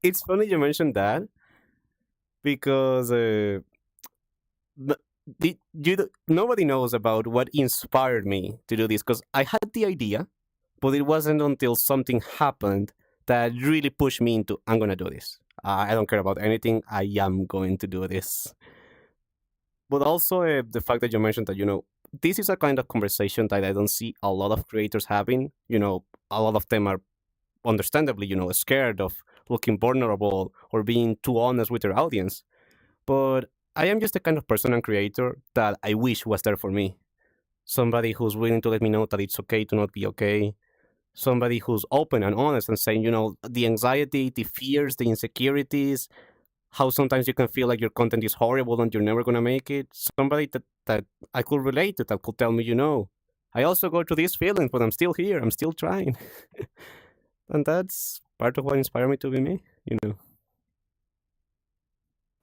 It's funny you mentioned that because nobody knows about what inspired me to do this because I had the idea, but it wasn't until something happened that really pushed me into I'm gonna do this. I don't care about anything. I am going to do this. But also the fact that you mentioned that this is a kind of conversation that I don't see a lot of creators having. A lot of them are understandably scared of looking vulnerable or being too honest with their audience. But I am just the kind of person and creator that I wish was there for me. Somebody who's willing to let me know that it's okay to not be okay. Somebody who's open and honest and saying, the anxiety, the fears, the insecurities, how sometimes you can feel like your content is horrible and you're never going to make it. Somebody that I could relate to, that could tell me, I also go through these feelings, but I'm still here. I'm still trying. And that's part of what inspired me to be me,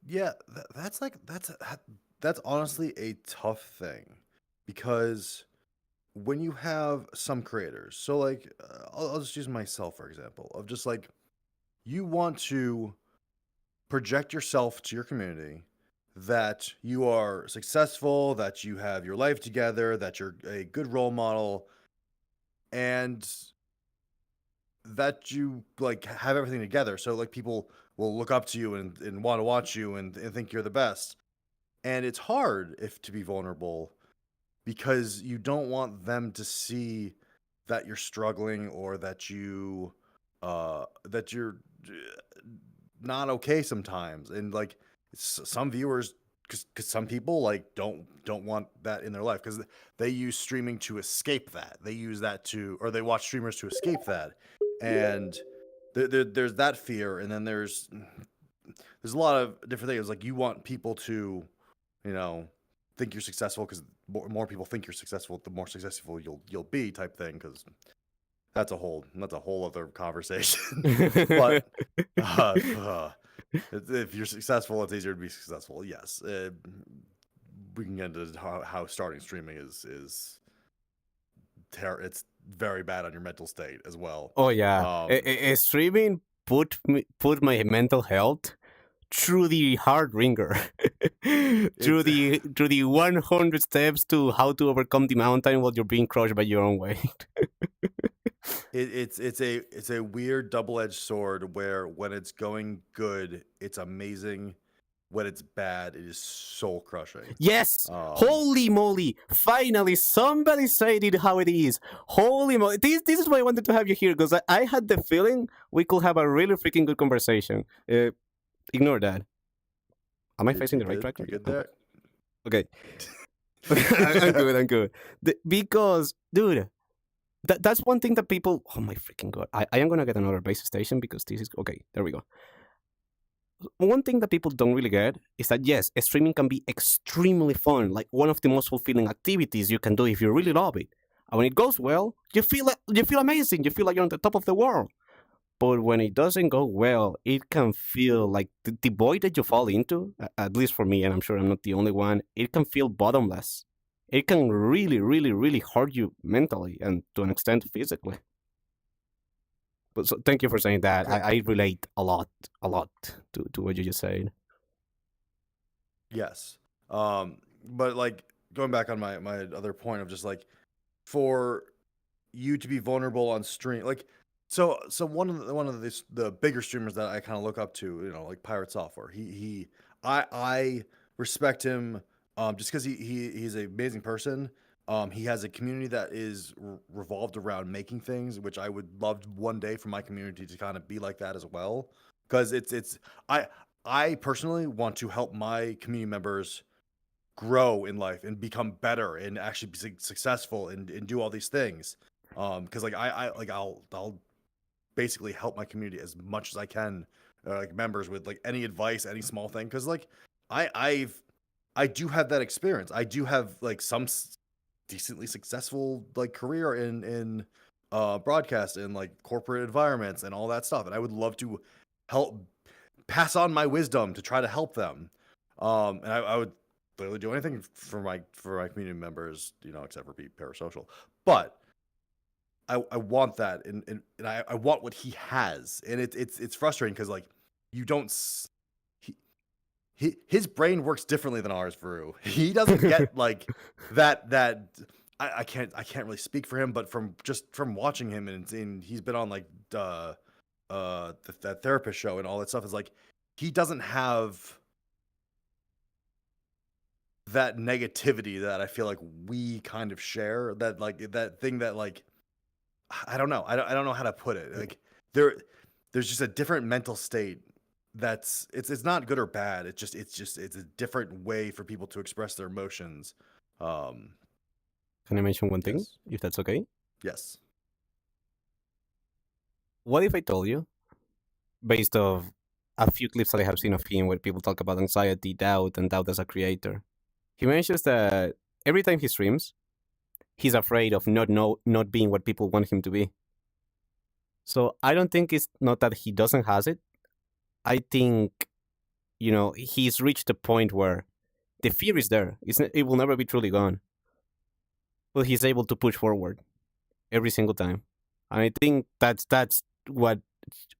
Yeah, that's honestly a tough thing because when you have some creators, so like I'll just use myself for example, of just like you want to project yourself to your community that you are successful, that you have your life together, that you're a good role model, and that you like have everything together. So like people will look up to you and want to watch you and think you're the best. And it's hard to be vulnerable because you don't want them to see that you're struggling or that you're not okay sometimes. And like some viewers, because some people like don't want that in their life because they use streaming to escape that. They use that or they watch streamers to escape that. And there's that fear, and then there's a lot of different things. Like you want people to, think you're successful because more people think you're successful, the more successful you'll be, type thing. Because that's a whole other conversation. But if you're successful, it's easier to be successful. Yes, we can get into how starting streaming is it's very bad on your mental state as well. Oh yeah, streaming put my mental health through the hard ringer, through the 100 steps to how to overcome the mountain while you're being crushed by your own weight. It's a weird double-edged sword where when it's going good, it's amazing. When it's bad, it is soul crushing. Yes! Holy moly! Finally, somebody said it how it is. Holy moly! This is why I wanted to have you here, because I had the feeling we could have a really freaking good conversation. Ignore that. Am I facing the right track? You good there? Okay. I'm good. Because, dude, that's one thing that people. Oh my freaking god! I am gonna get another base station because this is okay. There we go. One thing that people don't really get is that yes, streaming can be extremely fun, like one of the most fulfilling activities you can do if you really love it. And when it goes well, you feel amazing. You feel like you're on the top of the world. But when it doesn't go well, it can feel like the void that you fall into, at least for me, and I'm sure I'm not the only one, it can feel bottomless. It can really, really, really hurt you mentally and to an extent physically. But so, thank you for saying that. I relate a lot to what you just said. Yes. But like going back on my other point of just like for you to be vulnerable on stream, like so one of the bigger streamers that I kind of look up to, you know, like Pirate Software. I respect him just because he's an amazing person. He has a community that is revolved around making things, which I would love one day for my community to kind of be like that as well. Because I personally want to help my community members grow in life and become better and actually be successful and do all these things. Because like I'll basically help my community as much as I can, like members with like any advice, any small thing. Because like I do have that experience. I do have like some decently successful like career in broadcast and like corporate environments and all that stuff, and I would love to help pass on my wisdom to try to help them. And I would literally do anything for my community members, you know, except for be parasocial. But I want that, and I want what he has, and it's frustrating because like you don't. His brain works differently than ours, Varoo. He doesn't get like that. I can't really speak for him, but from watching him and he's been on like that therapist show and all that stuff, is like he doesn't have that negativity that I feel like we kind of share. That like that thing that like I don't know. I don't know how to put it. Like there's just a different mental state that's it's not good or bad. It's a different way for people to express their emotions. Can I mention one thing, Yes. if that's okay? Yes. What if I told you, based off a few clips that I have seen of him where people talk about anxiety, doubt, and doubt as a creator, he mentions that every time he streams, he's afraid of not being what people want him to be. So I don't think it's not that he doesn't has it. I think, you know, he's reached a point where the fear is there. It will never be truly gone. But he's able to push forward every single time. And I think that's what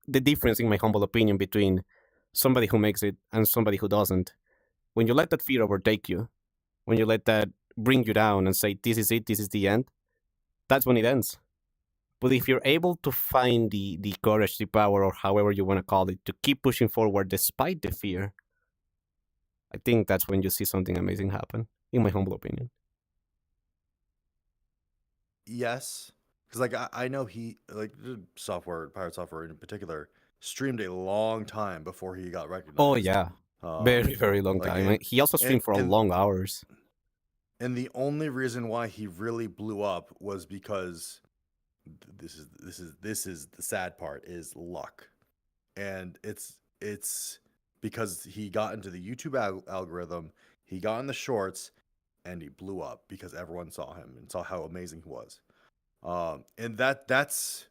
the difference, in my humble opinion, between somebody who makes it and somebody who doesn't. When you let that fear overtake you, when you let that bring you down and say, this is it, this is the end, that's when it ends. But if you're able to find the courage, the power, or however you want to call it, to keep pushing forward despite the fear, I think that's when you see something amazing happen, in my humble opinion. Yes. Because like I know he like Pirate Software in particular streamed a long time before he got recognized. Oh yeah, very, very long like, time. and- He also streamed for long hours. And the only reason why he really blew up was because this is the sad part, is luck. And it's because he got into the YouTube algorithm, he got in the shorts, and he blew up because everyone saw him and saw how amazing he was. And that's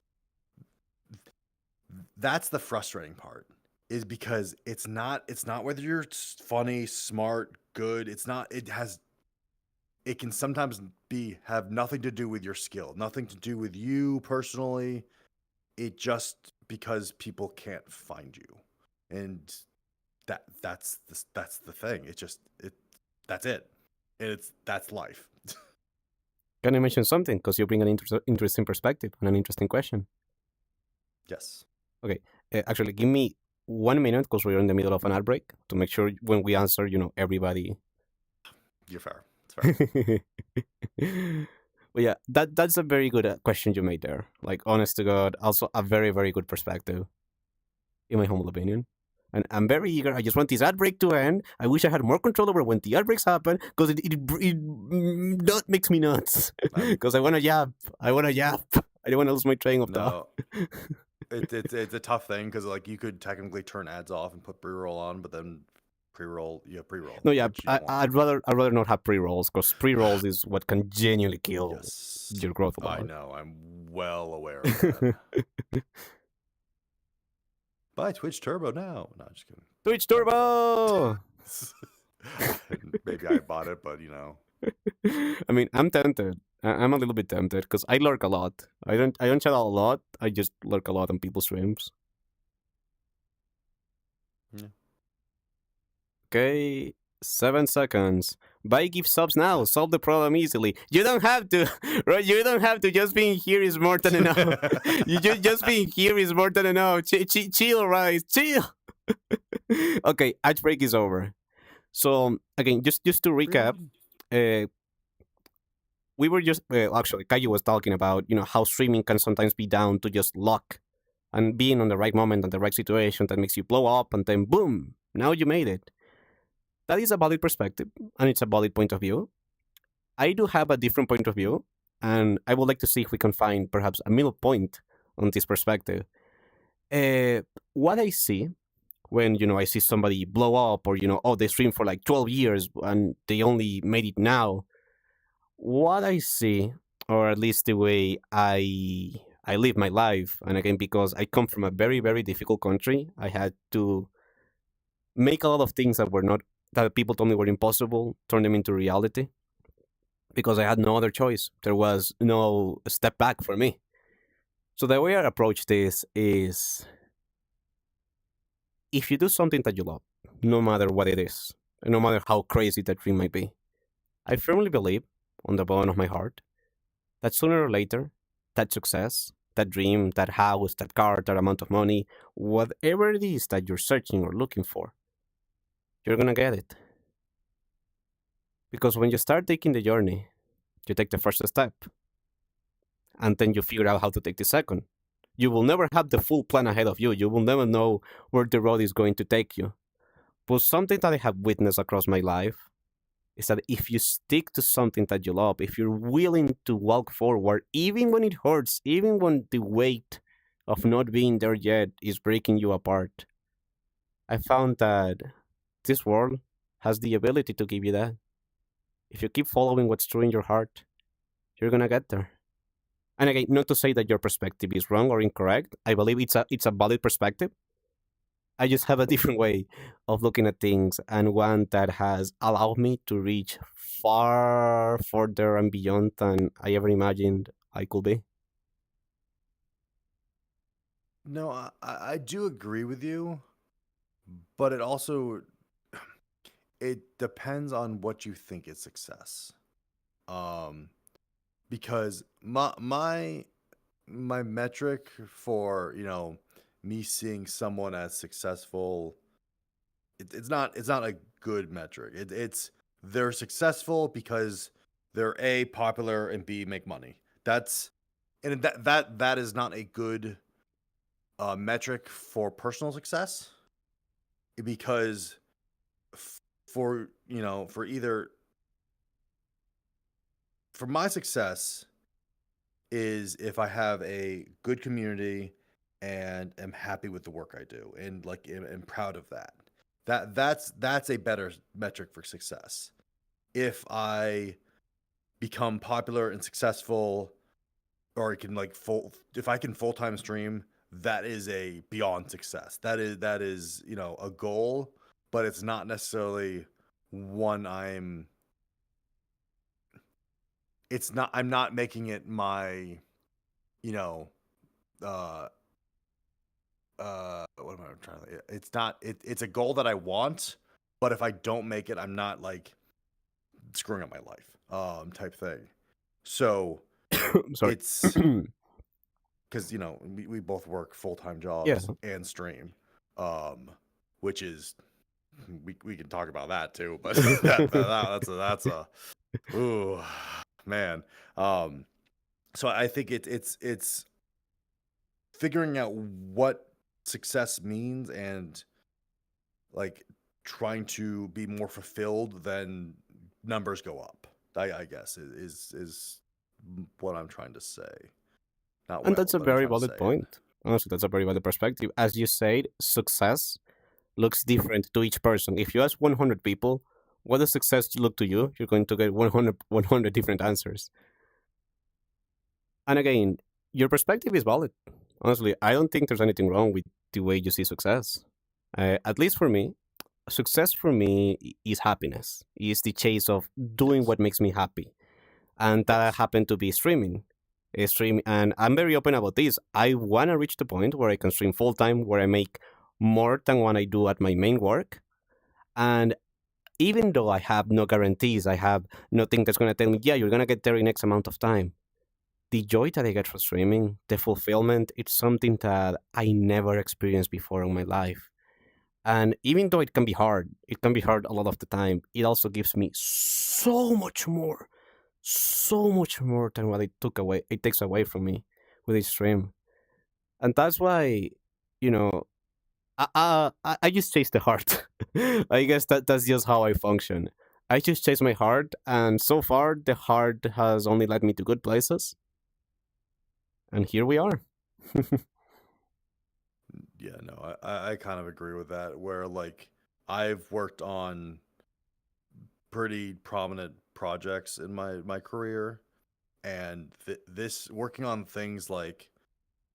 the frustrating part, is because it's not whether you're funny, smart, good. It can sometimes have nothing to do with your skill, nothing to do with you personally. It just because people can't find you. And that's the thing. That's it. That's life. Can I mention something? Because you bring an interesting perspective and an interesting question. Yes. Okay, actually, give me 1 minute because we're in the middle of an ad break to make sure when we answer, everybody. You're fair. It's fair. But yeah, that's a very good question you made there. Like, honest to God, also a very, very good perspective, in my humble opinion. And I'm very eager. I just want this ad break to end. I wish I had more control over when the ad breaks happen because that makes me nuts. Because I want to yap. I don't want to lose my train of thought. No, it's a tough thing because like you could technically turn ads off and put pre-roll on, but then you have pre-roll. No, yeah, which you don't want. I'd rather not have pre-rolls because pre-rolls is what can genuinely kill Yes, your growth I bar. know. I'm well aware of that. Buy Twitch Turbo now. No, just kidding. Twitch Turbo. Maybe I bought it, but I mean, I'm tempted. I'm a little bit tempted because I lurk a lot. I don't chat a lot. I just lurk a lot on people's streams. Yeah. Okay, 7 seconds. Buy gift subs now. Solve the problem easily. You don't have to, right? You don't have to. Just being here is more than enough. You just being here is more than enough. Chill, right? Chill. Okay, ad break is over. So again, just to recap, we were just actually Kaiyuu was talking about how streaming can sometimes be down to just luck and being on the right moment and the right situation that makes you blow up and then boom, now you made it. That is a valid perspective and it's a valid point of view. I do have a different point of view and I would like to see if we can find perhaps a middle point on this perspective. What I see when I see somebody blow up or they stream for like 12 years and they only made it now, what I see, or at least the way I live my life, and again because I come from a very, very difficult country, I had to make a lot of things that people told me were impossible, turn them into reality because I had no other choice. There was no step back for me. So the way I approach this is, if you do something that you love, no matter what it is, no matter how crazy that dream might be, I firmly believe, on the bottom of my heart, that sooner or later, that success, that dream, that house, that car, that amount of money, whatever it is that you're searching or looking for, you're gonna get it. Because when you start taking the journey, you take the first step, and then you figure out how to take the second. You will never have the full plan ahead of you. You will never know where the road is going to take you. But something that I have witnessed across my life is that if you stick to something that you love, if you're willing to walk forward, even when it hurts, even when the weight of not being there yet is breaking you apart, I found that this world has the ability to give you that. If you keep following what's true in your heart, you're gonna get there. And again, not to say that your perspective is wrong or incorrect. I believe it's a valid perspective. I just have a different way of looking at things and one that has allowed me to reach far further and beyond than I ever imagined I could be. No, I do agree with you, but it depends on what you think is success. Because my metric for me seeing someone as successful, it's not a good metric. It's they're successful because they're A, popular, and B, make money. That is not a good metric for personal success, because for my success is if I have a good community and am happy with the work I do and like am proud of that. That's a better metric for success. If I become popular and successful, or I can if I can full-time stream, that is a beyond success. That is a goal, but it's not necessarily one I'm not making it my uh what am I trying to? It's not. It's a goal that I want, but if I don't make it, I'm not like screwing up my life, type thing. So Sorry. it's because we both work full-time Yeah. jobs and stream, which is we can talk about that too, but that's a ooh man. So I think it's figuring out what success means and like trying to be more fulfilled than numbers go up. I guess is what I'm trying to say. Not And well, that's a but I'm very trying to valid say it. point. Honestly, that's a very valid perspective. As you said, success looks different to each person. If you ask 100 people, what does success look to you? You're going to get 100 different answers. And again, your perspective is valid. Honestly, I don't think there's anything wrong with the way you see success. At least for me, success for me is happiness. Is the chase of doing Yes. what makes me happy, and that Yes. happened to be streaming. And I'm very open about this. I want to reach the point where I can stream full time, where I make more than what I do at my main work. And even though I have no guarantees, I have nothing that's going to tell me, yeah, you're going to get there in X amount of time. The joy that I get from streaming, the fulfillment, it's something that I never experienced before in my life. And even though it can be hard a lot of the time, it also gives me so much more than what it takes away from me with this stream. And that's why, you know, I just chase the heart. I guess that's just how I function. I just chase my heart, and so far the heart has only led me to good places. And here we are. Yeah, no, I kind of agree with that. Where like I've worked on pretty prominent projects in my career, and this working on things like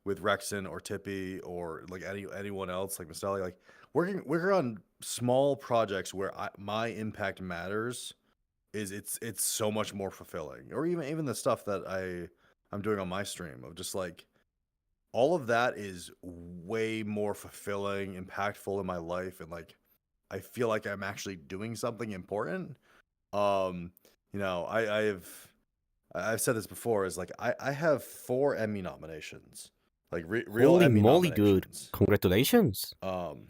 with Rexon or Tippy or like anyone else like Misteli, like working on small projects where my impact matters is it's so much more fulfilling. Or even the stuff that I'm doing on my stream of just like all of that is way more fulfilling, impactful in my life, and like I feel like I'm actually doing something important. Um, I've said this before is like I have 4 Emmy nominations, like real Holy Emmy moly, dude! nominations. Congratulations. Um,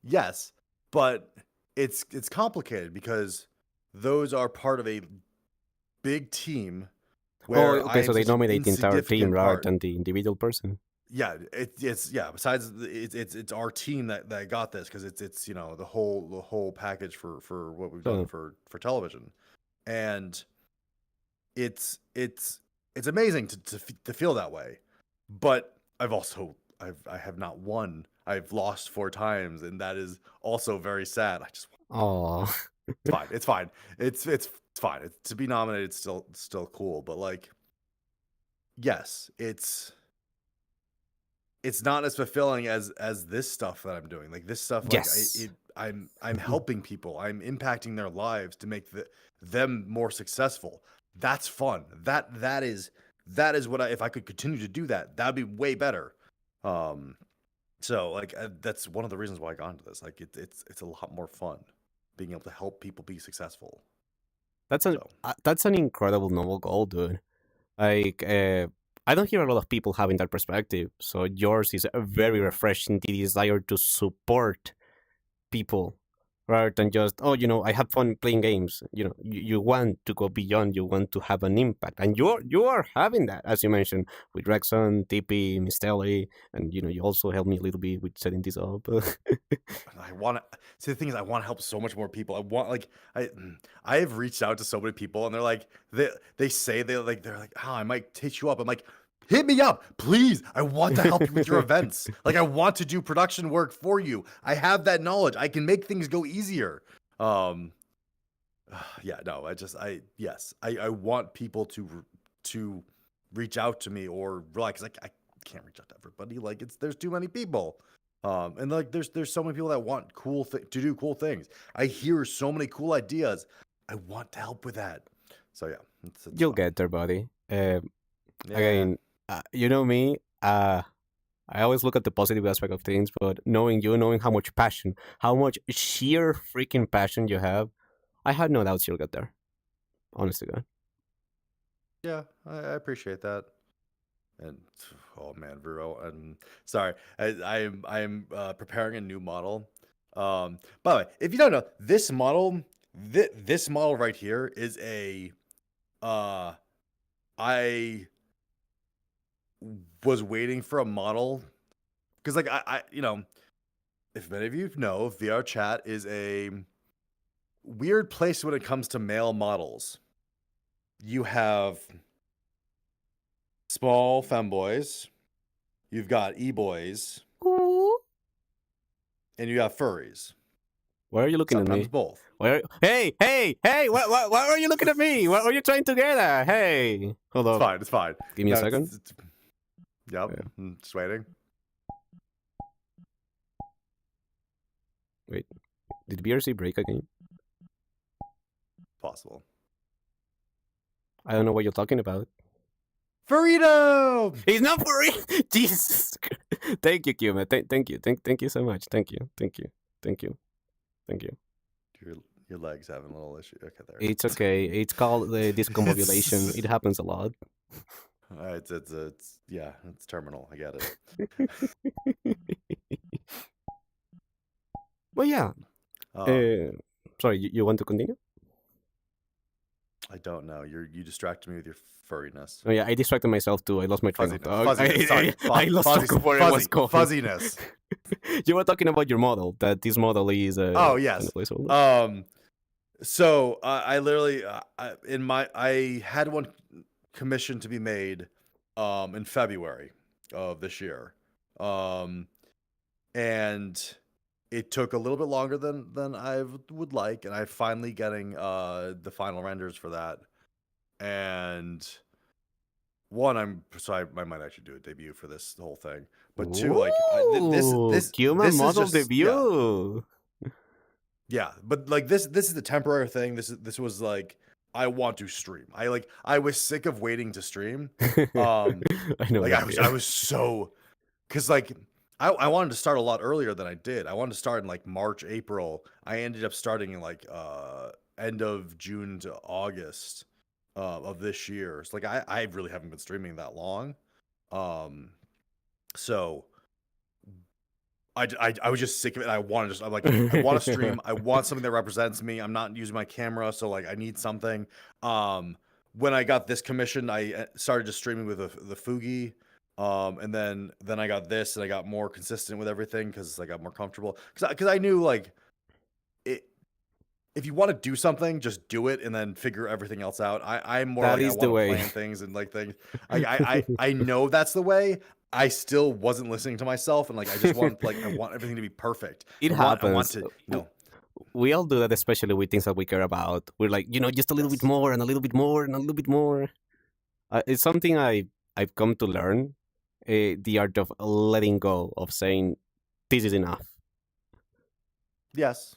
yes, but it's complicated because those are part of a big team Oh, where I okay. am So they such an nominate the entire team insignificant rather part. than the individual person. Yeah, it's yeah. Besides, it's our team that got this because it's the whole package for what we've done So, for television, and it's it's amazing to feel that way, but I have not won. I've lost 4 times, and that is also very sad. I just oh, it's fine. It's fine. It's fine. To be nominated still cool, but like yes, it's not as fulfilling as this stuff that I'm doing. Like this stuff, like yes. I'm helping people. I'm impacting their lives to make them more successful. That's fun. That is what if I could continue to do that, that'd be way better. So like that's one of the reasons why I got into this. Like it's a lot more fun being able to help people be successful. That's So that's an incredible noble goal, dude. Like, I don't hear a lot of people having that perspective. So yours is a very refreshing. The desire to support people rather than just, oh, I have fun playing games. You want to go beyond. You want to have an impact, and you are having that, as you mentioned, with Rexon, TP, Misteli, and you also helped me a little bit with setting this up. I want to see the thing is I want to help so much more people. I want like I have reached out to so many people and they're like they say they're like oh, I might hit you up. I'm like, hit me up, please. I want to help you with your events. Like I want to do production work for you. I have that knowledge. I can make things go easier. Yeah, no, I want people to reach out to me or like I can't reach out to everybody. Like there's too many people. And like there's so many people that want to do cool things. I hear so many cool ideas. I want to help with that. So yeah, it's You'll fun. get there, buddy. Yeah. Again, you know me. I always look at the positive aspect of things, but knowing you, knowing how much passion, how much sheer freaking passion you have, I had no doubts you'll get there. Honestly, God. Yeah, I appreciate that. And oh man, Vero, and sorry, I'm preparing a new model. By the way, if you don't know, this model, this model right here is a I was waiting for a model because like if many of you know, VR chat is a weird place when it comes to male models. You have small femboys, you've got e-boys, and you have furries. Why are you looking Sometimes at me? both. Hey! Why are you looking at me? What are you trying to get at? Hey! Hold It's up. fine. It's fine. Give me a second. Yep. Yeah. Just waiting. Wait. Did BRC break again? Possible. I don't know what you're talking about. Furrito! He's not for real! Jesus! Thank you, Kuma. Thank you. Thank you so much. Thank you. Your leg's having a little issue. Okay, there. It's okay. It's called discombobulation. It happens a lot. It's yeah, it's terminal. I get it. Well, yeah. Sorry, you want to continue? I don't know. You distracted me with your furriness. Oh yeah, I distracted myself too. I lost my train of thought. Fuzziness. Sorry. I lost track of where I was going. Fuzziness. You were talking about your model. That this model is oh yes. Kind of So I literally I had one commission to be made in February of this year, and it took a little bit longer than I would like, and I'm finally getting the final renders for that. And one, I might actually do a debut for this whole thing. But two, like this Kuma this model is just, debut. Yeah, but like this is the temporary thing. This was like I want to stream. I was sick of waiting to stream. I know. Like I was so because like I wanted to start a lot earlier than I did. I wanted to start in like March, April. I ended up starting in like end of June to August of this year. So like I really haven't been streaming that long. So I was just sick of it. I'm like, I want to stream. I want something that represents me. I'm not using my camera, so like I need something. When I got this commission, I started just streaming with the Fugi. And then I got this, and I got more consistent with everything because I got more comfortable. Because I knew like it. If you want to do something, just do it, and then figure everything else out. I'm more That like is I the want to way. plan things and like things. I know that's the way. I still wasn't listening to myself, and like I just want I want everything to be perfect. It I happens. want to, We all do that, especially with things that we care about. We're like, just a little bit more and a little bit more and a little bit more. It's something I've come to learn. The art of letting go, of saying, this is enough. Yes.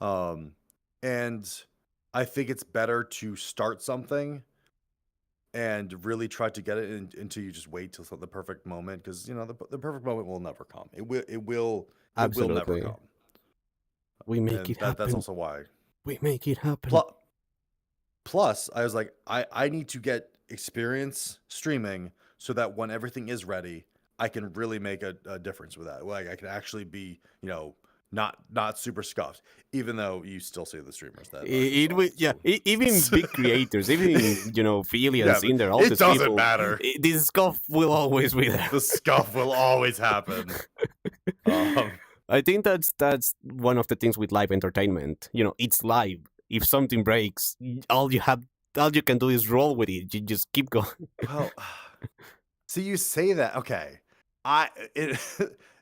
And I think it's better to start something and really try to get it until you just wait till the perfect moment, because the perfect moment will never come. It will never come. We make it happen. That's also why we make it happen. Plus, I was like, I need to get experience streaming so that when everything is ready, I can really make a difference with that. Like I can actually be, not super scuffed, even though you still see the streamers that even big creators, even affiliates in there, all it these doesn't people, matter. This scuff will always be there. The scuff will always happen. I think that's one of the things with live entertainment. It's live. If something breaks, all you can do is roll with it. You just keep going. Well, so you say that, okay?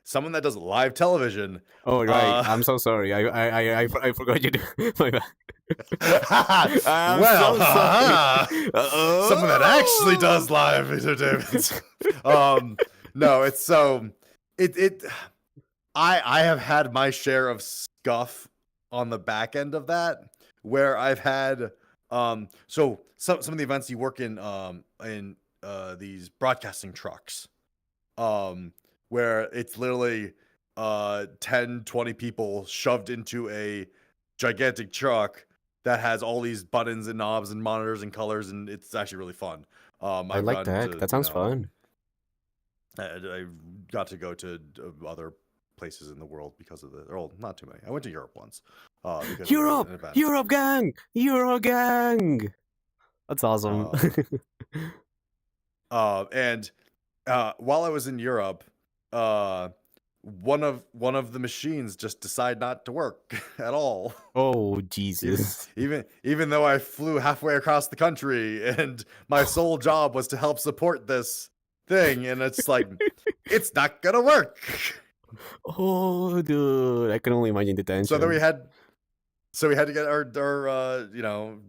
Someone that does live television. Oh right, I'm so sorry. I forgot you. My bad. Well, so sorry. Someone that actually does live entertainment. No, it's so it. I have had my share of scuff on the back end of that, where I've had so some of the events you work in these broadcasting trucks. where it's literally 10, 20 people shoved into a gigantic truck that has all these buttons and knobs and monitors and colors, and it's actually really fun. I I've like gotten that. to, That sounds fun. I got to go to other places in the world because of well, not too many. I went to Europe once. Because Europe, of an event. Europe gang, Euro gang. That's awesome. And while I was in Europe, one of the machines just decided not to work at all. Oh Jesus! Even though I flew halfway across the country, and my sole job was to help support this thing, and it's like, it's not gonna work. Oh, dude, I can only imagine the tension. So then we had to get our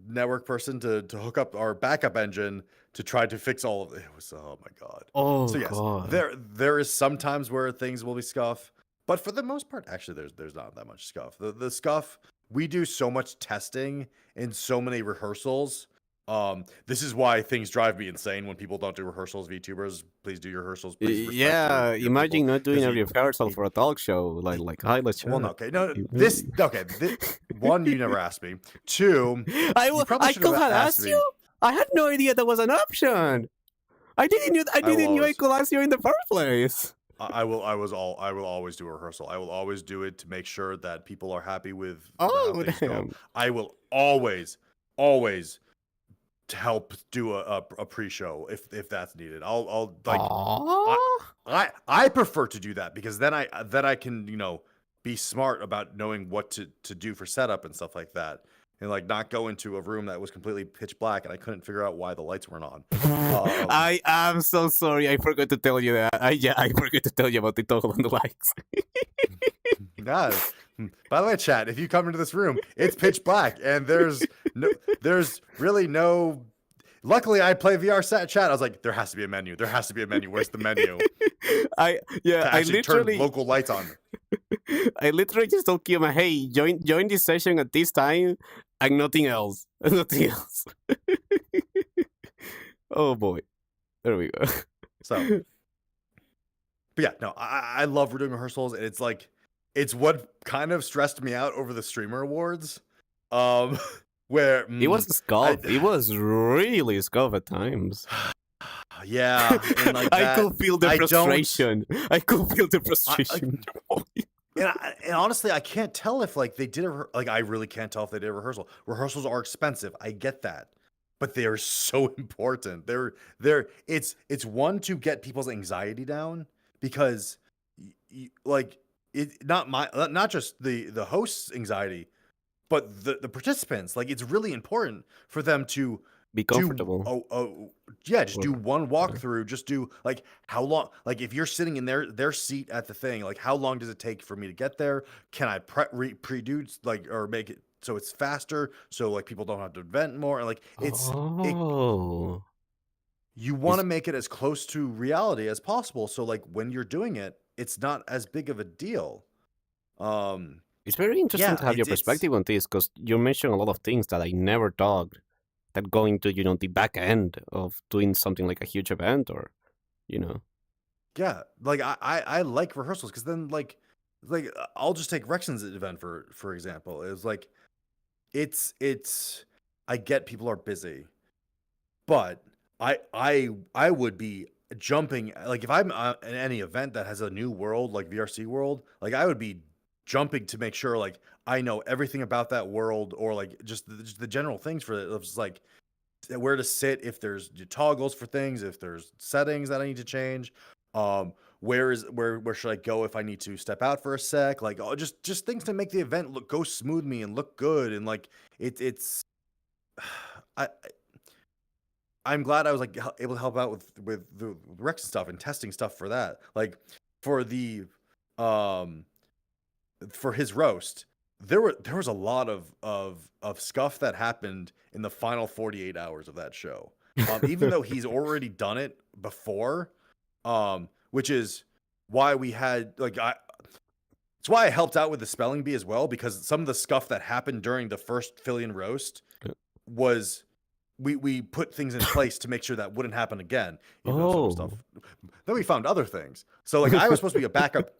network person to hook up our backup engine to try to fix all of it. It was, oh my god. Oh So yes, god. there is sometimes where things will be scuff, but for the most part, actually, there's not that much scuff. The scuff, we do so much testing and so many rehearsals. This is why things drive me insane when people don't do rehearsals. VTubers, please do your rehearsals. Please respect your imagine people, not doing 'cause a rehearsal for a talk show. Like, hi, let's chat. well, no, okay, no, one, you never asked me. Two, I probably should have could have asked asked me. you. I had no idea that was an option. I didn't know I could ask you in the first place. I will always do a rehearsal. I will always do it to make sure that people are happy with Oh, how things go. damn. I will always to help do a pre-show if that's needed. I'll like Aww. I prefer to do that because then I can, be smart about knowing what to do for setup and stuff like that. And like not go into a room that was completely pitch black and I couldn't figure out why the lights weren't on. I am so sorry. I forgot to tell you that. I forgot to tell you about the toggle on the lights. Yeah. By the way, chat, if you come into this room, it's pitch black and there's really no. Luckily, I play VR chat. I was like, there has to be a menu. There has to be a menu. Where's the menu? I Actually turn local lights on. I literally just told Kuma, hey, join this session at this time and nothing else. Nothing else. Oh boy. There we go. So, but yeah, no, I love doing rehearsals, and it's like, it's what kind of stressed me out over the streamer awards, where It was scuff. It was really scuff at times. Yeah, and like I could feel the frustration. I could feel the frustration. And honestly, I can't tell if like they did I really can't tell if they did a rehearsal. Rehearsals are expensive. I get that. But they are so important. It's one to get people's anxiety down because like not just the host's anxiety, but the participants. Like it's really important for them to be comfortable. Just do one walkthrough. Just do like how long, like if you're sitting in their seat at the thing, like how long does it take for me to get there? Can I pre-do like or make it so it's faster so like people don't have to vent more? And like you want to make it as close to reality as possible. So like when you're doing it, it's not as big of a deal. It's very interesting to have your perspective on this because you mentioned a lot of things that I never thought that going to the back end of doing something like a huge event or yeah, like I like rehearsals because then like I'll just take Rexon's event for example. It's like it's I get people are busy, but I would be jumping, like if I'm in any event that has a new world like VRC World, like I would be jumping to make sure like I know everything about that world, or like just the general things for it. It's like where to sit, if there's toggles for things, if there's settings that I need to change, where should I go if I need to step out for a sec, like just things to make the event go smoothly and look good. And like it's I'm glad I was like able to help out with the Rex stuff and testing stuff for that, like for the for his roast. There was a lot of scuff that happened in the final 48 hours of that show. Even though he's already done it before, which is why we had it's why I helped out with the spelling bee as well, because some of the scuff that happened during the first Fillion roast was we put things in place to make sure that wouldn't happen again. Even though some stuff. Then we found other things. So like I was supposed to be a backup.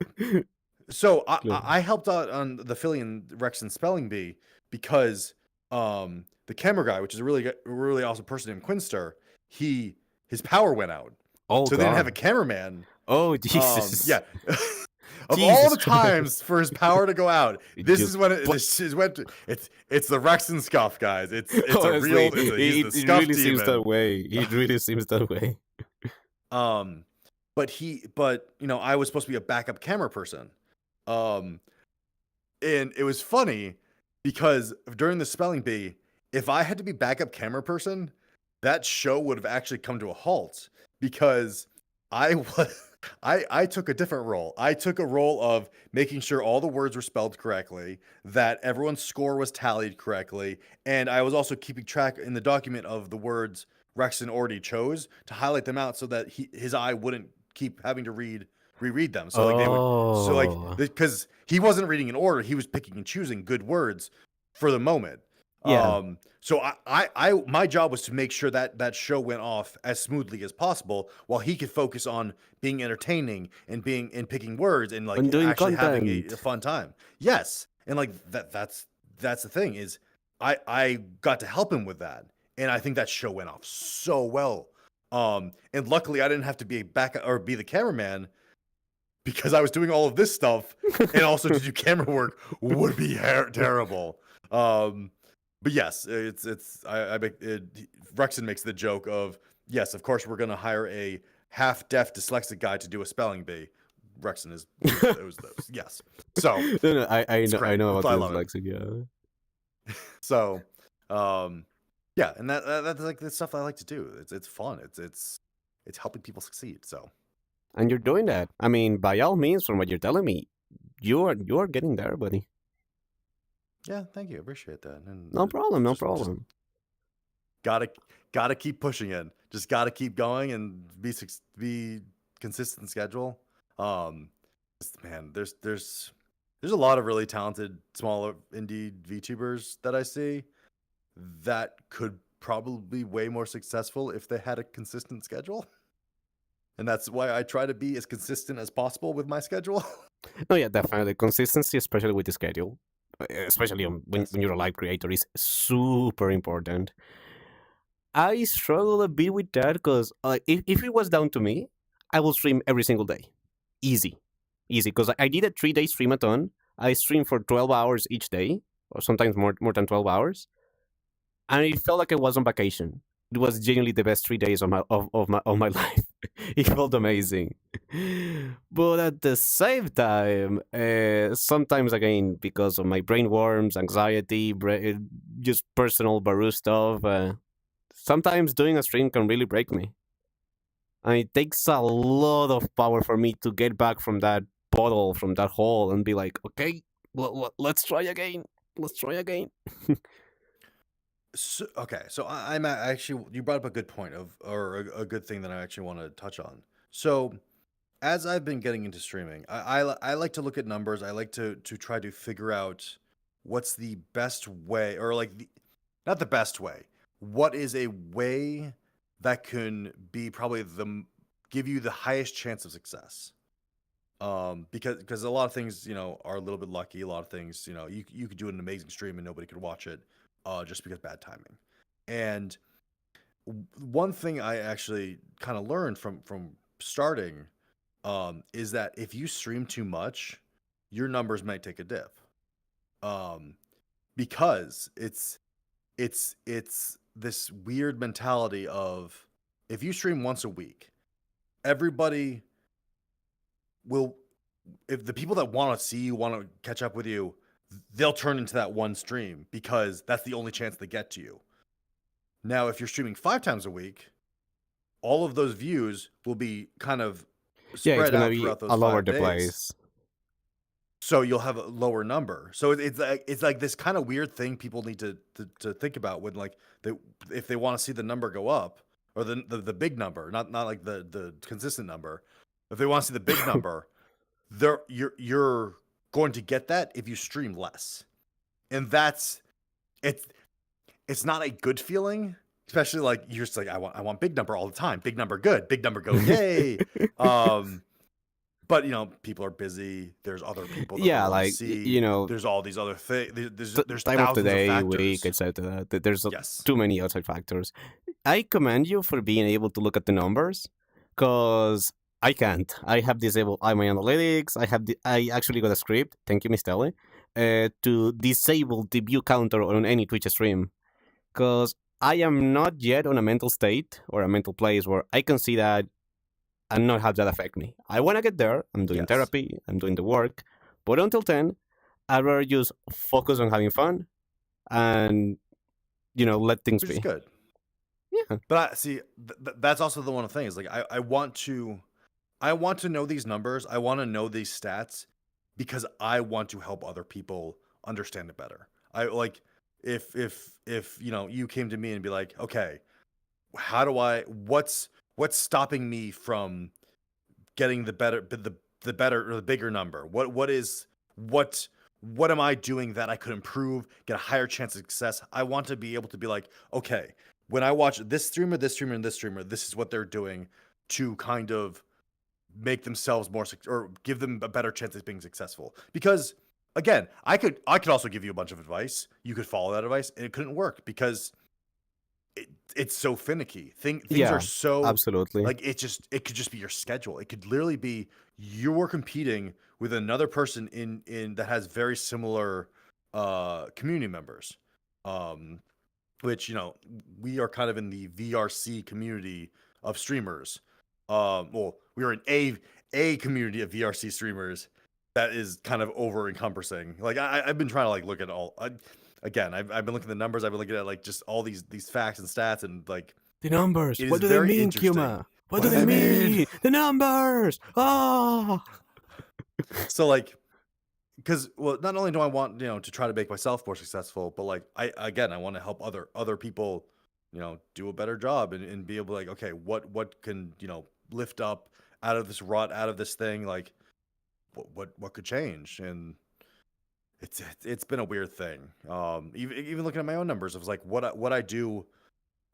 So I helped out on the Philly and Rexon spelling bee because the camera guy, which is a really awesome person named Quinster, his power went out. Oh, so they didn't have a cameraman. Oh, Jesus. Yeah. Of Jesus all the Christ. times for his power to go out, this is when it's the Rexon scuff, guys. It's Honestly, a real. He's the it scuff really seems demon. that way. It really seems that way. But I was supposed to be a backup camera person. And it was funny because during the spelling bee, if I had to be backup camera person, that show would have actually come to a halt because I took a different role. I took a role of making sure all the words were spelled correctly, that everyone's score was tallied correctly, and I was also keeping track in the document of the words Rexon already chose to highlight them out so that his eye wouldn't keep having to reread them. So because he wasn't reading in order, he was picking and choosing good words for the moment. Yeah. So I my job was to make sure that show went off as smoothly as possible while he could focus on being entertaining and picking words and like And doing actually having content. a fun time. Yes. And like that's the thing is I got to help him with that. And I think that show went off so well. And luckily I didn't have to be be the cameraman because I was doing all of this stuff and also to do camera work would be terrible. But yes, Rexon makes the joke of, yes, of course we're going to hire a half-deaf dyslexic guy to do a spelling bee. Rexon is those. Yes. So No, I know about I this, love it. Lexi, yeah. So, yeah, and that's like the stuff I like to do. It's fun. It's helping people succeed. So, And you're doing that. I mean, by all means, from what you're telling me, you are getting there, buddy. yeah, thank you. I appreciate that. And No problem, no just problem. gotta keep pushing it. Just gotta keep going and be consistent schedule. Man, there's a lot of really talented smaller indie VTubers that I see that could probably be way more successful if they had a consistent schedule. And that's why I try to be as consistent as possible with my schedule. No, yeah, definitely. Consistency, especially with the schedule, especially when you're a live creator, is super important. I struggle a bit with that because if it was down to me, I will stream every single day. Easy. Because I did a 3-day streamathon. I streamed for 12 hours each day, or sometimes more than 12 hours. And it felt like I was on vacation. It was genuinely the best 3 days of my life. It felt amazing. But at the same time, sometimes again, because of my brain worms, anxiety, just personal Varoo stuff, sometimes doing a stream can really break me. And it takes a lot of power for me to get back from that puddle, from that hole, and be like, okay, let's try again. Let's try again. So, okay, so I'm actually, you brought up a good point or a good thing that I actually want to touch on. So as I've been getting into streaming, I like to look at numbers. I like to try to figure out what's the best way, or like not the best way. What is a way that can be probably give you the highest chance of success? Because a lot of things, are a little bit lucky. A lot of things, you could do an amazing stream and nobody could watch it, just because bad timing. And one thing I actually kind of learned from starting, is that if you stream too much, your numbers might take a dip. Because it's this weird mentality of, if you stream once a week, everybody will, if the people that want to see you, want to catch up with you, they'll turn into that one stream because that's the only chance they get to you. Now, if you're streaming 5 times a week, all of those views will be kind of Yeah, it's spread gonna out be throughout those all over 5 the days. place. So you'll have a lower number. So it's like this kind of weird thing people need to think about when, like, if they want to see the number go up, or the big number, not like the consistent number. If they want to see the big number, you're going to get that if you stream less. And it's not a good feeling, especially like you're just like I want big number all the time, big number good, big number go yay. But people are busy. There's other people that they Yeah, want to like see. There's all these other things. There's time of the thousands of day, week, factors. etc. There's Yes. too many outside factors. I commend you for being able to look at the numbers, because I can't. I have disabled my analytics. I actually got a script. Thank you, Miss Telly, to disable the view counter on any Twitch stream, because I am not yet on a mental state or a mental place where I can see that and not have that affect me. I want to get there. I'm doing Yes. therapy. I'm doing the work. But until then, I'd rather just focus on having fun and, let things Which be. is good. Yeah. But see, that's also the one thing is like I want to know these numbers. I want to know these stats because I want to help other people understand it better. I like if you came to me and be like, okay, how do what's stopping me from getting the better or the bigger number? What am I doing that I could improve, get a higher chance of success? I want to be able to be like, okay, when I watch this streamer, and this streamer, this is what they're doing to kind of make themselves more or give them a better chance of being successful. Because again, I could also give you a bunch of advice. You could follow that advice, and it couldn't work because it's so finicky. Things are so absolutely. like it could just be your schedule. It could literally be you're competing with another person in that has very similar community members. Which we are kind of in the VRC community of streamers. Well, we are in a community of VRC streamers that is kind of over encompassing. Like I've been trying to like look at all. Again, I've been looking at the numbers. I've been looking at like just all these facts and stats and like the numbers. it What is do they very mean, interesting. Kuma? What do they mean? The numbers. Oh. So like, because not only do I want to try to make myself more successful, but like I want to help other people do a better job and be able to like, okay, what can lift up out of this rut, out of this thing, like what could change. And it's been a weird thing. Even looking at my own numbers, it was like what I do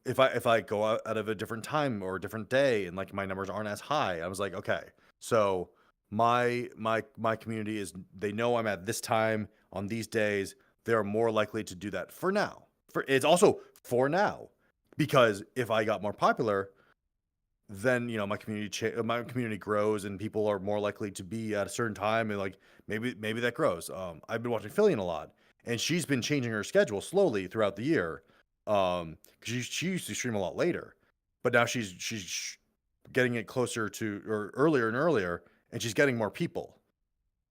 if I go out of a different time or a different day and like my numbers aren't as high. I was like, okay, so my community is, they know I'm at this time on these days. They're more likely to do that for now. It's also for now, because if I got more popular, then my community grows and people are more likely to be at a certain time, and like maybe that grows. I've been watching Fillion a lot, and she's been changing her schedule slowly throughout the year. Because she used to stream a lot later, but now she's getting it closer to or earlier and earlier, and she's getting more people.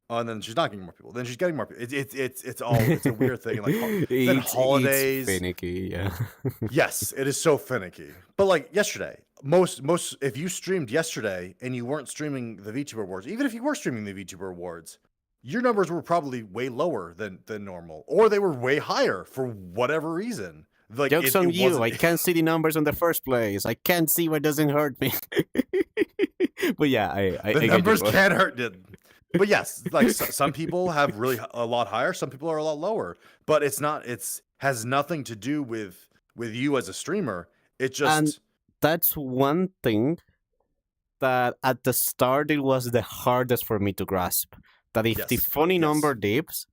And then she's not getting more people. Then she's getting more people. It's a weird thing. Like then holidays, it's finicky, yeah. Yes, it is so finicky. But like yesterday, most if you streamed yesterday and you weren't streaming the VTuber Awards, even if you were streaming the VTuber Awards, your numbers were probably way lower than normal, or they were way higher for whatever reason. Like Joke's on you. I can't see the numbers in the first place. I can't see what doesn't hurt me. But yeah, the numbers can't hurt. But yes, like some people have really a lot higher. Some people are a lot lower. But it's not. Has nothing to do with you as a streamer. It just. And that's one thing that at the start it was the hardest for me to grasp. That if the funny number dips,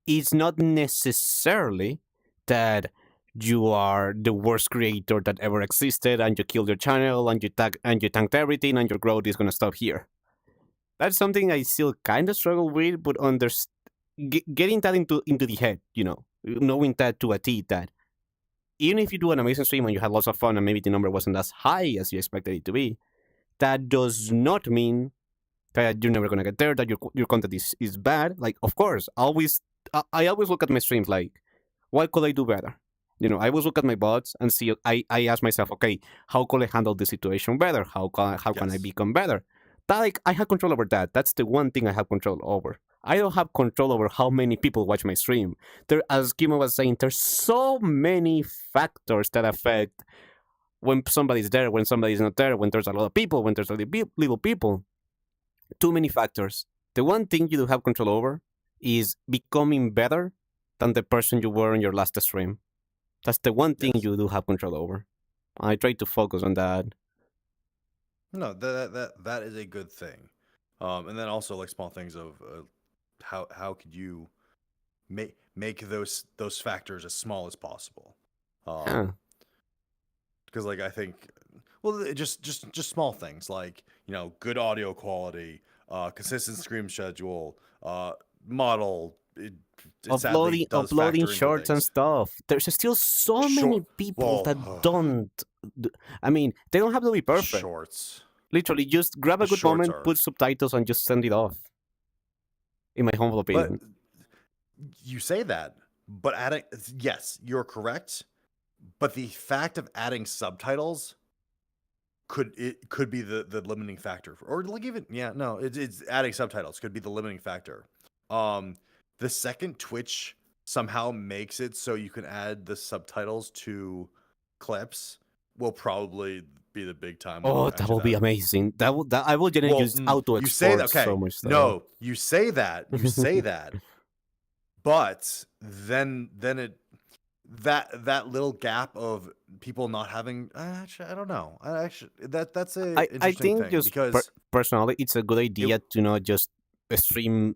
it's not necessarily that you are the worst creator that ever existed and you killed your channel and you tanked everything and your growth is gonna stop here. That's something I still kind of struggle with, but getting that into the head, knowing that to a T, that even if you do an amazing stream and you had lots of fun and maybe the number wasn't as high as you expected it to be, that does not mean that you're never gonna get there, that your content is bad. Like, of course, I always look at my streams like, what could I do better? I always look at my bots and see. I ask myself, okay, how could I handle the situation better? How can I become better? That, like, I have control over that. That's the one thing I have control over. I don't have control over how many people watch my stream. As Kuma was saying, there's so many factors that affect when somebody's there, when somebody's not there, when there's a lot of people, when there's little people. Too many factors. The one thing you do have control over is becoming better than the person you were in your last stream. That's the one thing you do have control over. I try to focus on that. No, that is a good thing. And then also like small things of how could you make those factors as small as possible. Yeah. Because like I think, well, just small things like good audio quality, consistent stream schedule, model. It sadly does Uploading factor into shorts and things. stuff. There's still so many Short, people well, that don't. I mean, they don't have to be perfect. shorts. Literally, just grab a The good shorts moment, are, put subtitles, and just send it off. In my humble but opinion. you say that, but adding, yes, you're correct. But the fact of adding subtitles could be the limiting factor, or like even no, it's adding subtitles could be the limiting factor. The second Twitch somehow makes it so you can add the subtitles to clips will probably be the big time. Oh, that will be amazing. That I will generally Well, use auto you say that, export okay? so much stuff. No, you say that, but then it that little gap of people not having actually I don't know. That's a I interesting think thing just because personally, it's a good idea to not just stream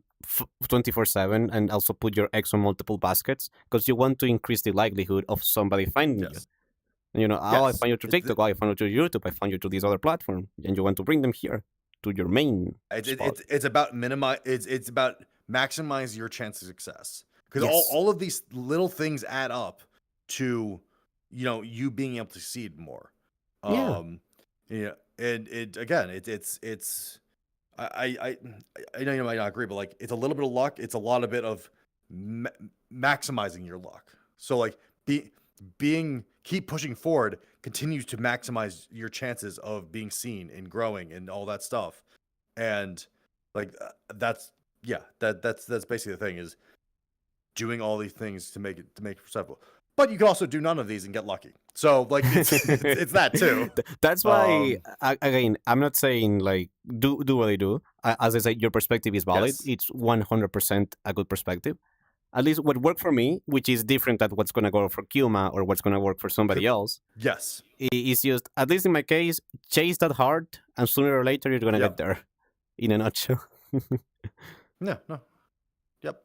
24/7 and also put your eggs on multiple baskets because you want to increase the likelihood of somebody finding you. yes, Oh, I yes, found you through TikTok. Oh, I found you through YouTube. I found you through this other platform, and you want to bring them here to your main spot. it's about minimize. It's about maximize your chance of success because Yes. all of these little things add up to you being able to succeed more. Yeah. Yeah, and it again, it's I I know you might not agree, but like it's a little bit of luck. It's a lot of bit of maximizing your luck. So like being keep pushing forward continues to maximize your chances of being seen and growing and all that stuff. And like that's that's basically the thing is doing all these things to make it successful. But you can also do none of these and get lucky. So like it's that too. That's why again, I'm not saying like do what I do. As I say, your perspective is valid. Yes. It's 100% a good perspective. At least what worked for me, which is different than what's gonna go for Kuma or what's gonna work for somebody else. Yes. Is just at least in my case, chase that hard, and sooner or later you're gonna get there. In a nutshell. No. Yep.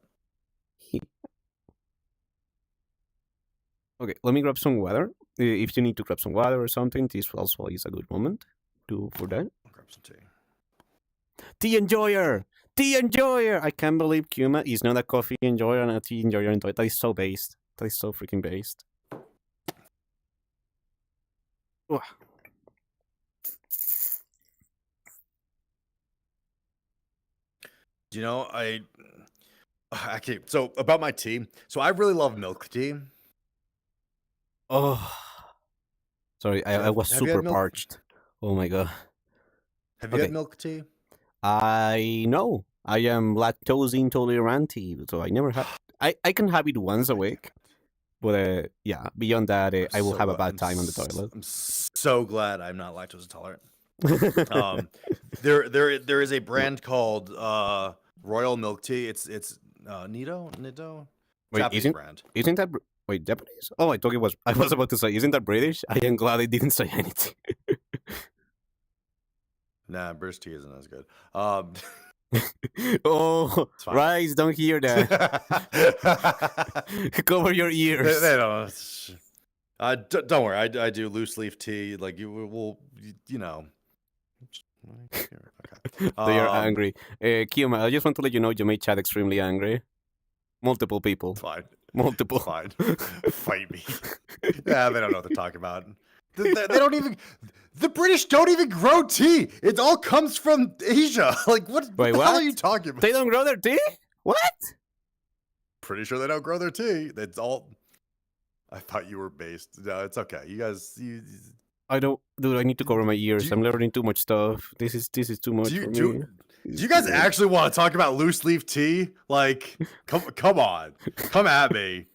Okay, let me grab some water. If you need to grab some water or something, this also is a good moment for that. I'll grab some tea. Tea enjoyer! Tea enjoyer! I can't believe Kuma is not a coffee enjoyer and a tea enjoyer. That is so based. That is so freaking based. Ugh. You know, so about my tea. So I really love milk tea. Oh. Sorry, I was super parched. Oh my god. Have you had milk tea? I know. I am lactose intolerant, so I never have. I can have it once a week, but yeah, beyond that, I will have a bad time on the toilet. I'm so glad I'm not lactose intolerant. There is a brand called Royal Milk Tea. It's Nido. Wait, Japanese brand. Isn't that wait Japanese? Oh, I thought it was. I was about to say, isn't that British? I am glad I didn't say anything. Nah, British tea isn't as good. Oh, Rice, don't hear that. Cover your ears. They don't. Don't worry. I do loose leaf tea. Like you will, you know. Okay. They are angry. Kuma, I just want to let you know you made chat extremely angry. Multiple people. Fine. Multiple. Fine. Fight me. Yeah, they don't know what they're talking about. They don't even. The British don't even grow tea. It all comes from Asia. Like what? Wait, what the what? hell are you talking about? They don't grow their tea? What? Pretty sure they don't grow their tea. It's all. I thought you were based. No, it's okay. You guys. I don't, dude. I need to cover my ears. I'm learning too much stuff. This is too much for me. Do you guys actually want to talk about loose leaf tea? Like, come on, come at me.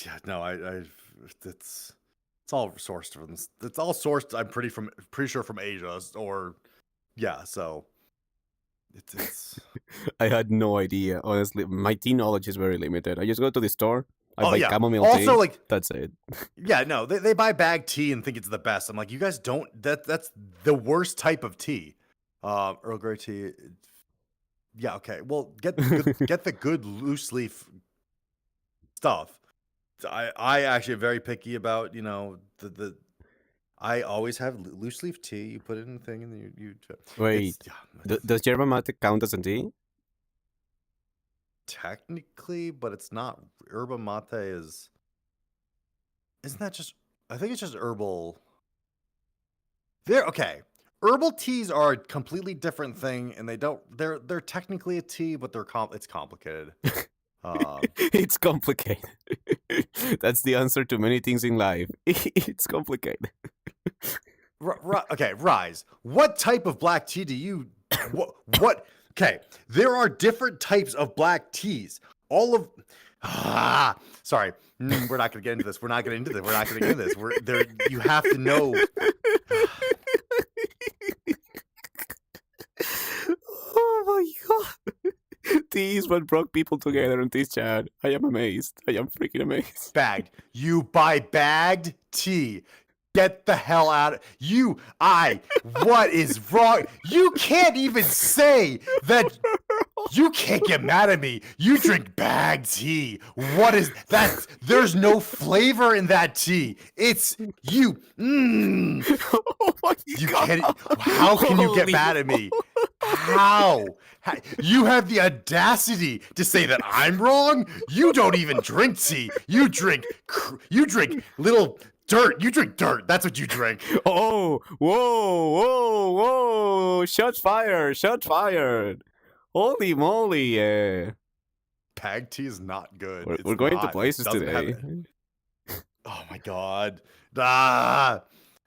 Yeah, no, it's all sourced from. It's all sourced. I'm pretty sure from Asia or yeah. So It's I had no idea. Honestly, my tea knowledge is very limited. I just go to the store. I Oh buy yeah. chamomile Also, tea. like, That's it. yeah, no, they buy bag tea and think it's the best. I'm like, you guys don't. That's the worst type of tea. Earl Grey tea. Yeah, okay. Well, get the good loose leaf stuff. I actually am very picky about the. I always have loose leaf tea. You put it in the thing and then you Wait, it's, yeah, does yerba mate count as a tea? technically, but it's not. Yerba mate isn't that just? I think it's just herbal. Okay. Herbal teas are a completely different thing, and they're technically a tea, but it's complicated. It's complicated. That's the answer to many things in life. It's complicated. Okay, Rise. What type of black tea do you? What? Okay, there are different types of black teas. All of. Sorry, we're not gonna get into this. We're not gonna get into this. We're there. You have to know. Oh my god. Tea is what brought people together on this chat. I am amazed. I am freaking amazed. Bagged. You buy bagged tea. Get the hell out of what is wrong? You can't even say that. You can't get mad at me. You drink bagged tea. What is that? There's no flavor in that tea. It's you. Oh my god. How can you get Holy mad at me? How? You have the audacity to say that I'm wrong? You don't even drink tea. You drink little dirt. You drink dirt. That's what you drink. Oh, whoa. Shots fired. Holy moly, yeah. Pag tea is not good. We're going to places today. Oh my god.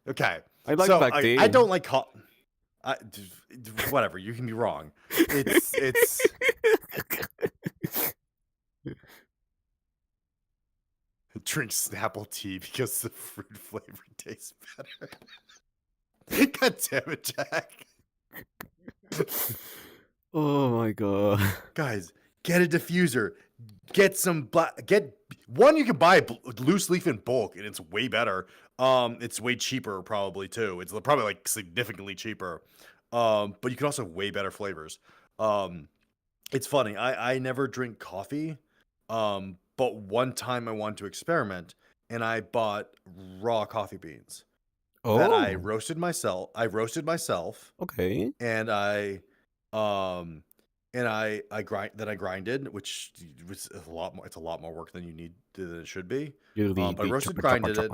Okay. I like black tea. I don't like whatever. You can be wrong. It's. Drink Snapple tea because the fruit flavor tastes better. God damn it, Jack. Oh my god. Guys, get a diffuser. Get some one you can buy loose leaf in bulk and it's way better. It's way cheaper probably too. It's probably like significantly cheaper. But you can also have way better flavors. It's funny. I never drink coffee. But one time I wanted to experiment and I bought raw coffee beans. Oh. That I roasted myself. Okay. And I grinded, which was a lot more. It's a lot more work than it should be. But I grinded it,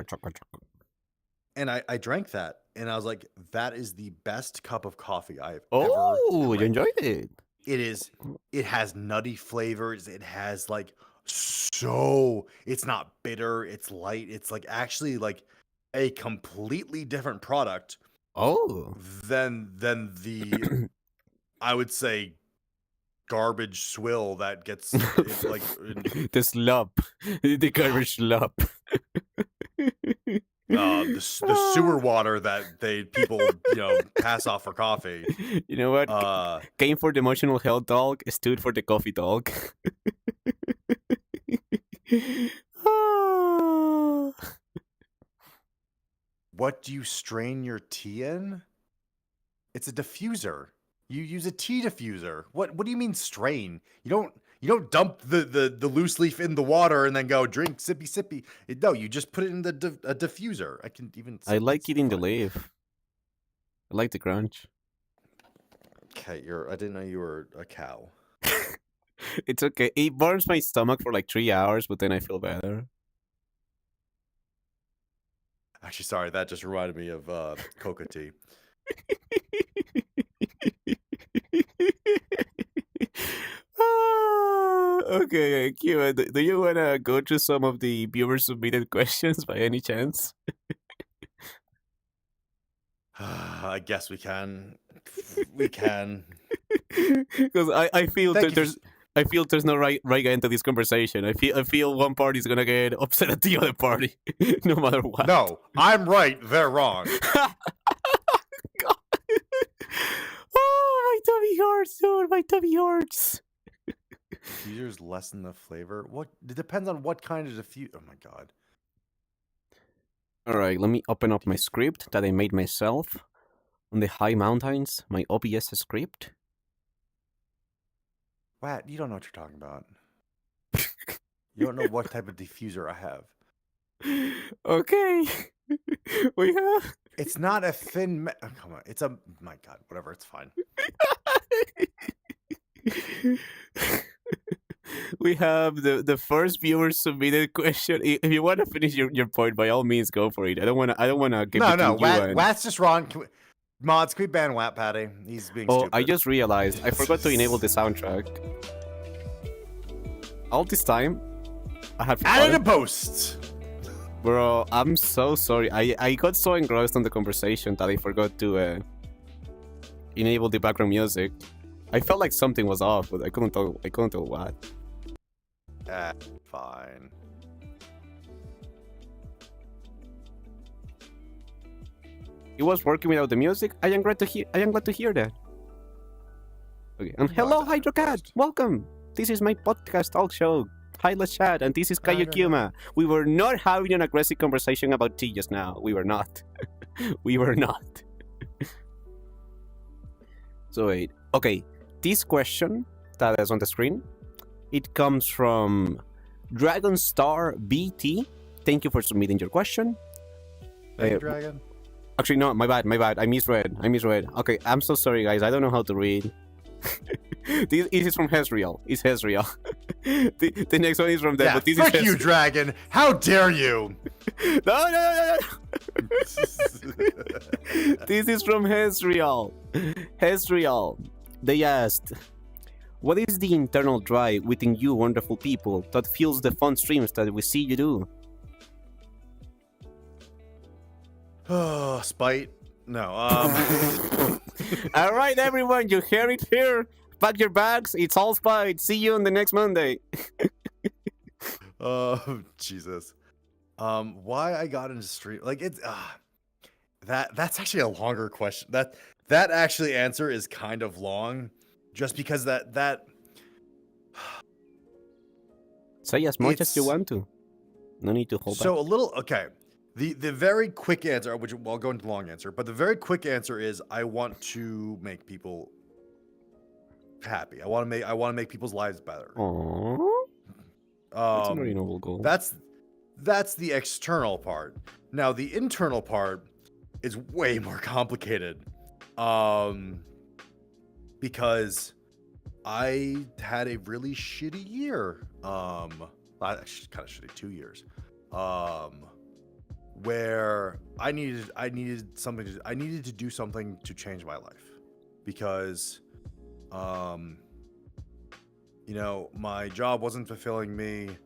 and I drank that, and I was like, that is the best cup of coffee I've ever drank. You enjoyed it. It has nutty flavors. It has like it's not bitter. It's light. It's like actually like a completely different product. Than the I would say garbage swill that gets like the slop, the garbage slop. The sewer water that people pass off for coffee. You know what? Came for the emotional health dog, stood for the coffee dog. What do you strain your tea in? It's a diffuser. You use a tea diffuser. What do you mean strain? You don't dump the loose leaf in the water and then go drink sippy. No, you just put it in a diffuser. I like eating the leaf. I like the crunch. Okay, I didn't know you were a cow. It's okay. It burns my stomach for like 3 hours, but then I feel better. Actually, sorry, that just reminded me of coca tea. Okay, Q, do you want to go through some of the viewer submitted questions by any chance? I guess we can. We can. Because I feel there's no right guy into this conversation. I feel one party is gonna get upset at the other party, no matter what. No, I'm right. They're wrong. God. Oh, my tummy hurts, dude. My tummy hurts. Diffusers lessen the flavor. What? It depends on what kind of diffuse. Oh my god. All right, let me open up my script that I made myself on the high mountains. My OBS script. Wat, you don't know what you're talking about. You don't know what type of diffuser I have. Okay. We have. It's not a thin. Oh, come on. It's a. My god. Whatever. It's fine. We have the first viewer submitted question. If you want to finish your point, by all means, go for it. I don't want to give No. you and... Wat's just wrong. Mods, can we ban Wat, Patty? He's being Oh, stupid. I just realized I forgot to enable the soundtrack. All this time, I had Added a forgotten. post. Bro, I'm so sorry. I got so engrossed in the conversation that I forgot to enable the background music. I felt like something was off, but I couldn't tell what. Fine. It was working without the music. I am glad to hear that. Okay. And hello, Hydrocat. Welcome. This is my podcast Talkshow. Hi, let's chat. And this is Kaiyuu Kuma. We were not having an aggressive conversation about tea just now. We were not. We were not. So wait. Okay. This question that is on the screen, it comes from Dragonstar BT. Thank you for submitting your question. Hey, Dragon. Actually, no, my bad. I misread. Okay, I'm so sorry, guys. I don't know how to read. This is from Hezriel. It's Hezriel. The next one is from them, Yeah, but this frick is you, Dragon. How dare you? No. This is from Hezriel. Hezriel. They asked, what is the internal drive within you wonderful people that fuels the fun streams that we see you do? Oh, spite. No. All right, everyone, you hear it here. Pack your bags. It's all spite. See you on the next Monday. Oh, Jesus. Why I got into stream? Like it's that's actually a longer question. That actually answer is kind of long, just because that. Say as much as you want to. No need to hold back. So a little okay. The very quick answer, which I'll go into the long answer, but the very quick answer is I want to make people happy. I want to make people's lives better. Aww. That's a very noble goal. That's the external part. Now the internal part is way more complicated. Because I had a really shitty year. Kind of shitty 2 years. Where I needed to do something to change my life, because my job wasn't fulfilling me.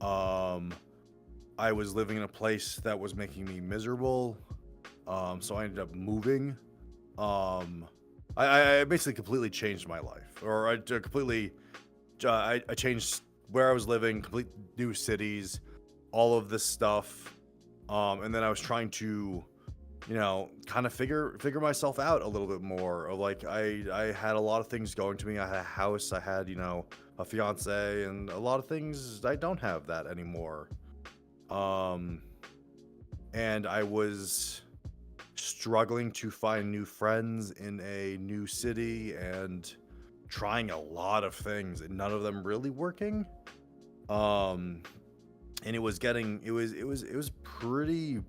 I was living in a place that was making me miserable, so I ended up moving. I basically completely changed my life, or I changed where I was living, complete new cities, all of this stuff. And then I was trying to, kind of figure myself out a little bit more. Like I had a lot of things going to me. I had a house, I had, a fiance, and a lot of things I don't have that anymore. And I was struggling to find new friends in a new city and trying a lot of things, and none of them really working. And it was pretty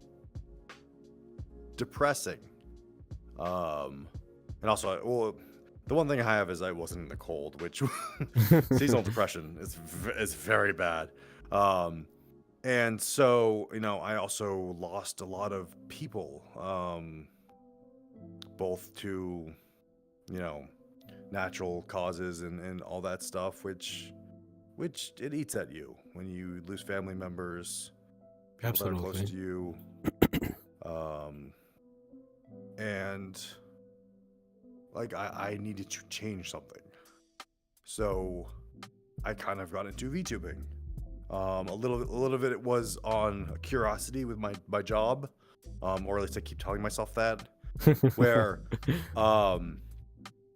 depressing. And also, the one thing I have is I wasn't in the cold, which seasonal depression is very bad. And so, I also lost a lot of people, both to, natural causes and all that stuff, which it eats at you when you lose family members, people that are close to you. And like I needed to change something. So I kind of got into VTubing. A little bit it was on curiosity with my job, or at least I keep telling myself that, where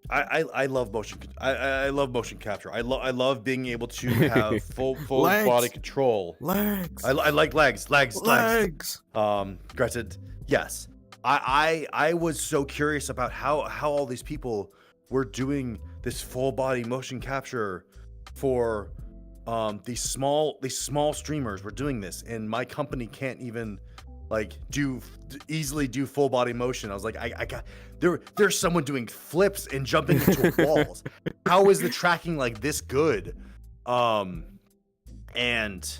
I love motion. I love motion capture. I love being able to have full Legs. body control. Legs. I like legs. Legs. Granted, yes. I was so curious about how all these people were doing this full body motion capture for these small streamers were doing this, and my company can't even like easily do full body motion. I was like, I got there's someone doing flips and jumping into walls. How is the tracking like this good? And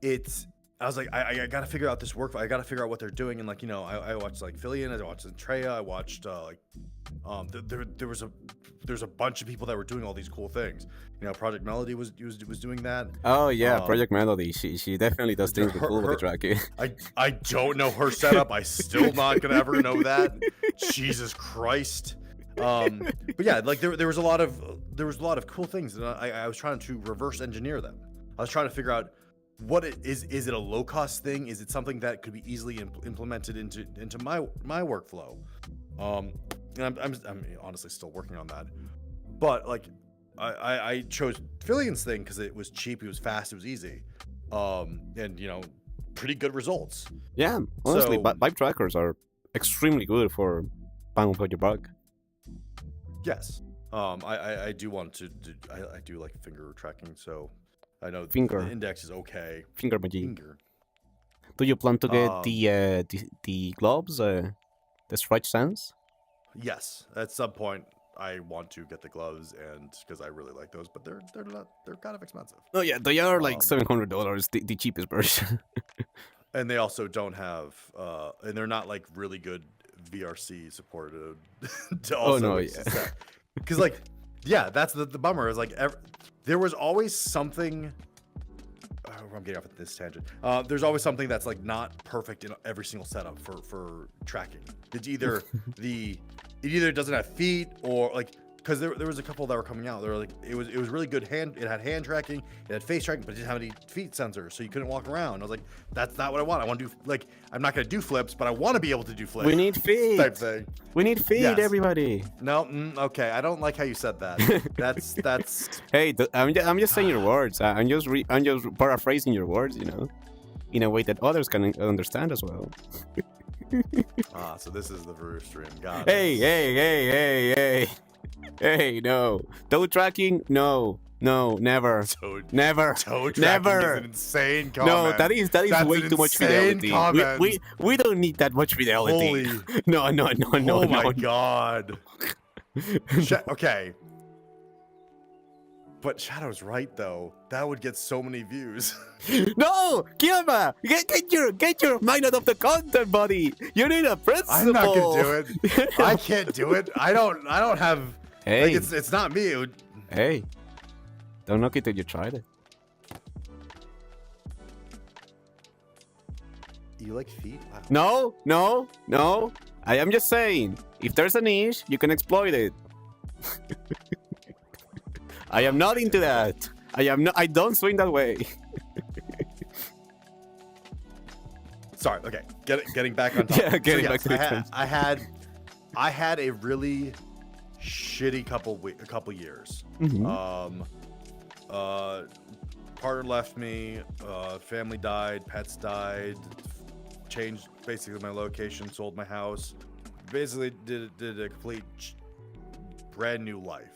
it's I was like, I gotta figure out this workflow. I gotta figure out what they're doing. And like, you know, I watched like Fillion, I watched Treya, I watched there's a bunch of people that were doing all these cool things. You know, Project Melody was doing that. Oh yeah, Project Melody. She definitely does things cool with the tracking. I don't know her setup. I still not gonna ever know that. Jesus Christ. But yeah, like there was a lot of cool things, and I was trying to reverse engineer them. I was trying to figure out what it is. Is it a low cost thing? Is it something that could be easily implemented into my workflow? And I'm honestly still working on that. But like I chose Fillion's thing because it was cheap, it was fast, it was easy, and you know, pretty good results. Yeah, honestly, So- vibe trackers are extremely good for bang for your buck. Yes. I do want to do, I do like finger tracking, so I know Finger. the index is okay. Finger magic. Finger. Do you plan to get Um, the gloves, the stretch sense? Yes, at some point I want to get the gloves, and because I really like those, but they're kind of expensive, Oh yeah, they are like Um, $700, the cheapest version. and they also don't have and they're not like really good VRC supported. To also no, yeah. Because like yeah, that's the bummer is like there was always something. I'm getting off at this tangent. There's always something that's like not perfect in every single setup for tracking. It's either it either doesn't have feet or like because there was a couple that were coming out. They were like it was really good it had hand tracking, it had face tracking, but it didn't have any feet sensors, so you couldn't walk around. I was like, that's not what I want. I want to do like I'm not gonna do flips, but I want to be able to do flips. We need feet. Type thing. We need feet, Yes. everybody. No, okay. I don't like how you said that. That's Hey, I'm just saying your words. I'm just paraphrasing your words, you know, in a way that others can understand as well. so this is the Varoo stream. Got Hey, it. hey, no. Toe tracking? No, never. Toad, Never. toe tracking Never. is an insane comment. No, that is That's way an too much insane fidelity. comment. We don't need that much fidelity. Holy. No. Oh my god. Okay. But Shadow's right though. That would get so many views. No, Kuma, get your mind out of the content, buddy. You need a principle. I'm not gonna do it. I can't do it. I don't have. Hey, Like it's not me. It would, hey, don't knock it till you tried it. you like feet? Wow. No. I am just saying, if there's a niche, you can exploit it. I am not into that. I don't swing that way. Sorry. Okay. Getting back on topic. Yeah, getting back to the terms. I had a really shitty couple years. Mhm. Partner left me. Family died. Pets died. Changed basically my location. Sold my house. Basically did a complete brand new life.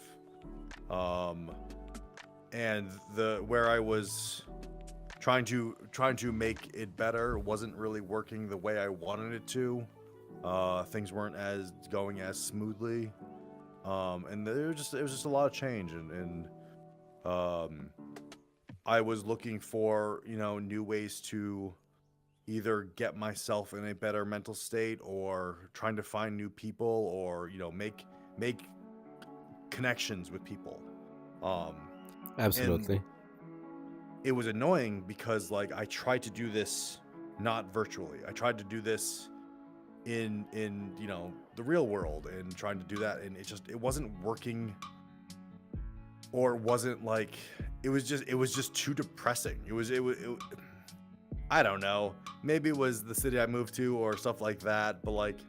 And where I was trying to make it better wasn't really working the way I wanted it to. Things weren't going as smoothly, and it was just a lot of change, and I was looking for new ways to either get myself in a better mental state, or trying to find new people, or make connections with people. Absolutely. And it was annoying because like I tried to do this not virtually. I tried to do this in the real world and trying to do that, and it wasn't working, or it wasn't like it was just too depressing. It was I don't know. Maybe it was the city I moved to or stuff like that, but like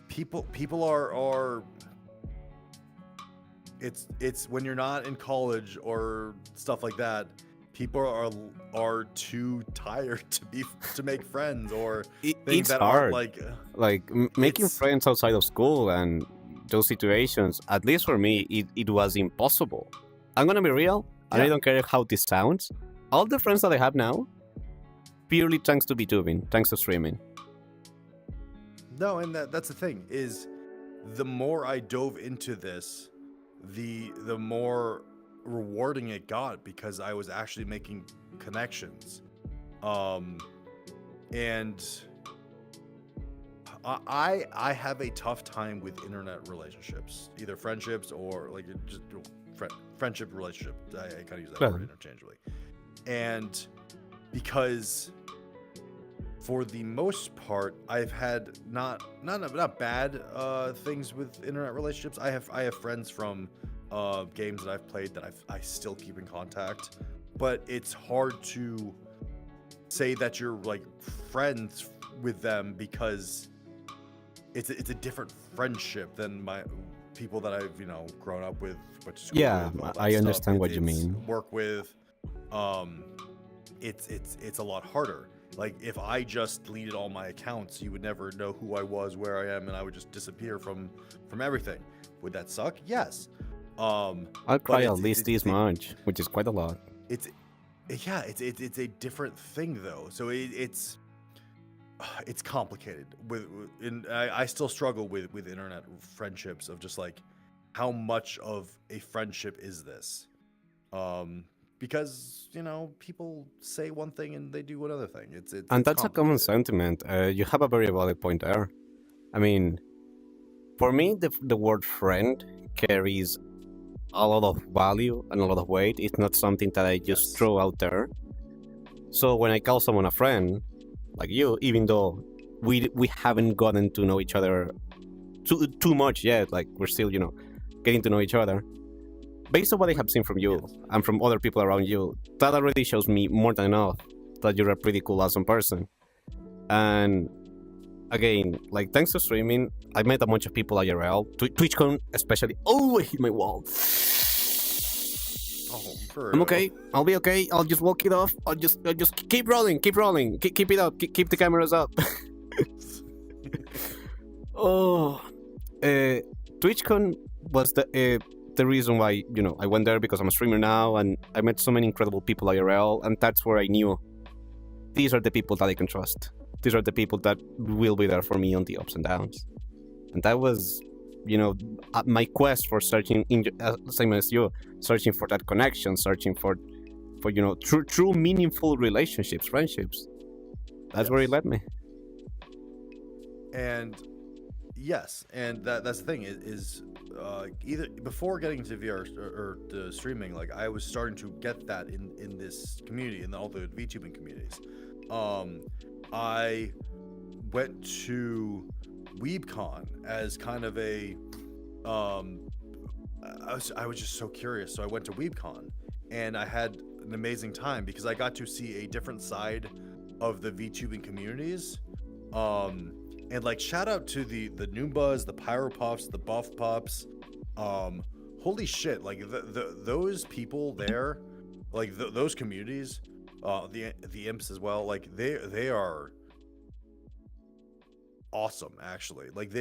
people are it's when you're not in college or stuff like that, people are too tired to make friends or things It's that hard. aren't Making it's- friends outside of school and those situations, at least for me, it was impossible. I'm gonna be real, and I Yeah. don't care how this sounds. All the friends that I have now, purely thanks to VTubing, thanks to streaming. No, and that's the thing is, the more I dove into this, the more rewarding it got because I was actually making connections, and I have a tough time with internet relationships, either friendships or like just friendship relationship. I kind of use that word interchangeably, and because for the most part, I've had not bad things with internet relationships. I have friends from games that I've played that I still keep in contact, but it's hard to say that you're like friends with them because it's a different friendship than my people that I've grown up with, went to school Yeah, with, all that I stuff. understand what you It's mean. work with. It's a lot harder. Like if I just deleted all my accounts, you would never know who I was, where I am, and I would just disappear from everything. Would that suck? Yes. I'll but cry it's- at least it's- this much, which is quite a lot. It's a different thing though. So it's complicated. And I still struggle with internet friendships of just like how much of a friendship is this? Because people say one thing and they do another thing. It's And that's a common complicated. sentiment. You have a very valid point there. I mean, for me, the word friend carries a lot of value and a lot of weight. It's not something that I just Yes. throw out there. So when I call someone a friend, like you, even though we haven't gotten to know each other too much yet, like we're still getting to know each other. Based on what I have seen from you Yes. and from other people around you, that already shows me more than enough that you're a pretty cool, awesome person. And again, like thanks to streaming, I met a bunch of people IRL, TwitchCon especially. Oh, I hit my wall. Oh, for I'm real. okay. I'll be okay. I'll just walk it off. I'll just keep rolling, keep it up, keep the cameras up. Oh, TwitchCon was the reason why I went there because I'm a streamer now, and I met so many incredible people IRL, and that's where I knew these are the people that I can trust. These are the people that will be there for me on the ups and downs, and that was, my quest for searching same as you, searching for that connection, searching for true meaningful relationships, friendships. That's where it Yes. led me. And yes, and that's the thing is either before getting to VR or the streaming, like I was starting to get that in this community, in all the VTubing communities. I went to WeebCon as kind of a I was just so curious, so I went to WeebCon and I had an amazing time because I got to see a different side of the VTubing communities. And like shout out to the Noombas, the Pyro Puffs, the Buff Pups. Holy shit, like those people there, like those communities, the imps as well, like they are awesome actually. Like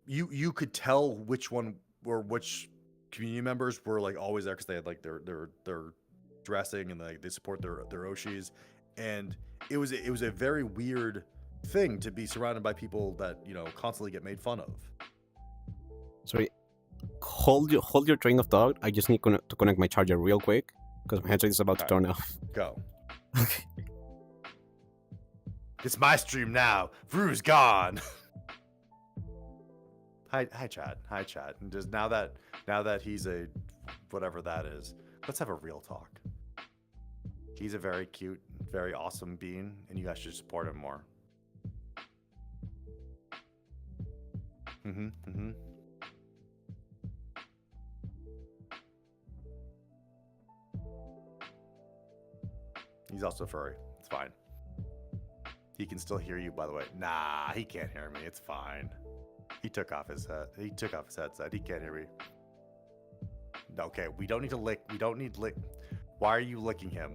you could tell which one or which community members were like always there because they had like their dressing and like they support their Oshis, and it was a very weird thing to be surrounded by people that constantly get made fun of. Sorry, hold your train of thought. I just need to connect my charger real quick because my headset is about to Okay. turn off. Go. Okay. It's my stream now. Vroo's gone. Hi Chad. Hi Chad. And just now that he's a whatever that is, let's have a real talk. He's a very cute, very awesome being, and you guys should support him more. Mm-hmm. He's also furry. It's fine. He can still hear you, by the way. Nah, he can't hear me. It's fine. He took off his headset. He can't hear me. Okay, we don't need to lick. We don't need lick. Why are you licking him?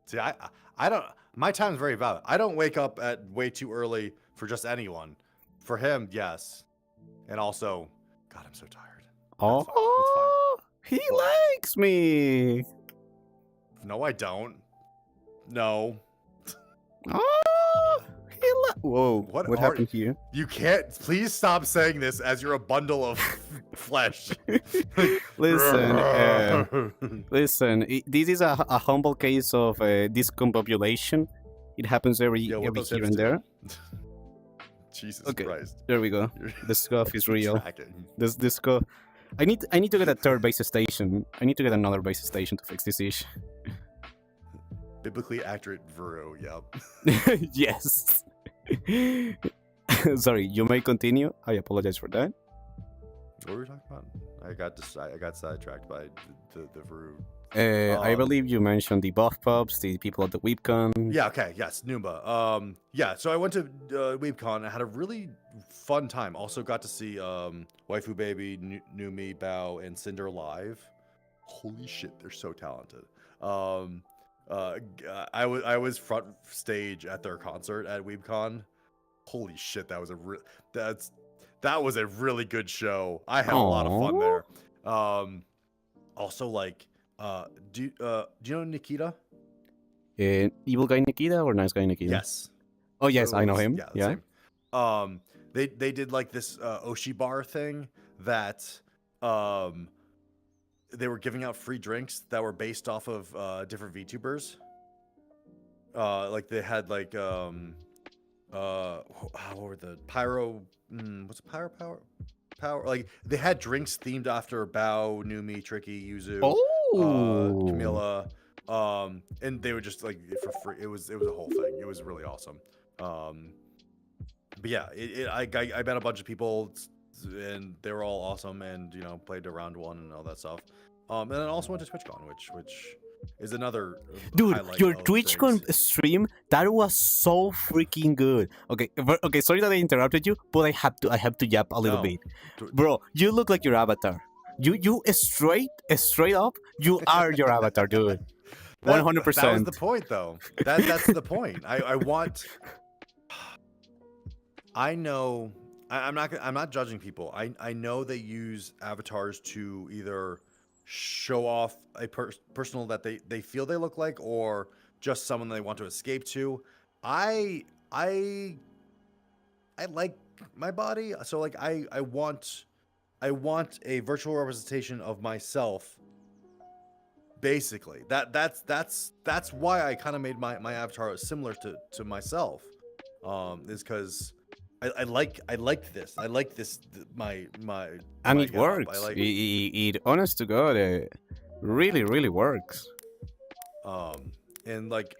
See, I don't. My time's very valid. I don't wake up at way too early for just anyone. For him, yes. And also, God, I'm so tired. Oh, he likes me. No, I don't. No. Oh, whoa! What What happened here? You can't. Please stop saying this as you're a bundle of flesh. Listen, this is a humble case of discombobulation. It happens every Yo, what every those here hips and do? there. Jesus Okay. Christ. There we go. The scuff is real. Tracking. This scuff. I need to get a third base station. I need to get another base station to fix this issue. Biblically accurate Vero, yep. Yes. Sorry, you may continue. I apologize for that. What were we talking about? I got sidetracked by the Vero. I believe you mentioned the buff pups, the people at the WeebCon. Yeah, okay, yes, Noomba. Yeah, so I went to WeebCon. I had a really fun time. Also got to see Waifu Baby, Numi, Bao, and Cinder live. Holy shit, they're so talented. I was front stage at their concert at WeebCon. Holy shit, that was a really good show. I had a lot of fun there. Also, like, do you know Nikita? Evil guy Nikita or nice guy Nikita? Yes. Oh yes, I know him. Yeah. Same. They did like this Oshi bar thing that they were giving out free drinks that were based off of different VTubers. Like they had like what were the pyro? What's it, pyro power? Like they had drinks themed after Bao, Numi, Tricky, Yuzu, Camilla. And they would just like for free. It was a whole thing. It was really awesome. But yeah, I met a bunch of people, and they were all awesome, and played to round one and all that stuff. And then I also went to TwitchCon, which is another dude. highlight Your of TwitchCon things. stream, that was so freaking good. Okay, sorry that I interrupted you, but I have to yap a little bit, bro. You look like your avatar. You straight up, you are your avatar, dude. 100%. That was the point, though. That's the point. I want. I know. I'm not judging people. I know they use avatars to either show off a personal that they feel they look like, or just someone they want to escape to. I like my body, so like I want a virtual representation of myself. Basically, that's why I kind of made my avatar similar to myself. Is because I like this. I like this. And it works. It honest to God, really works. And like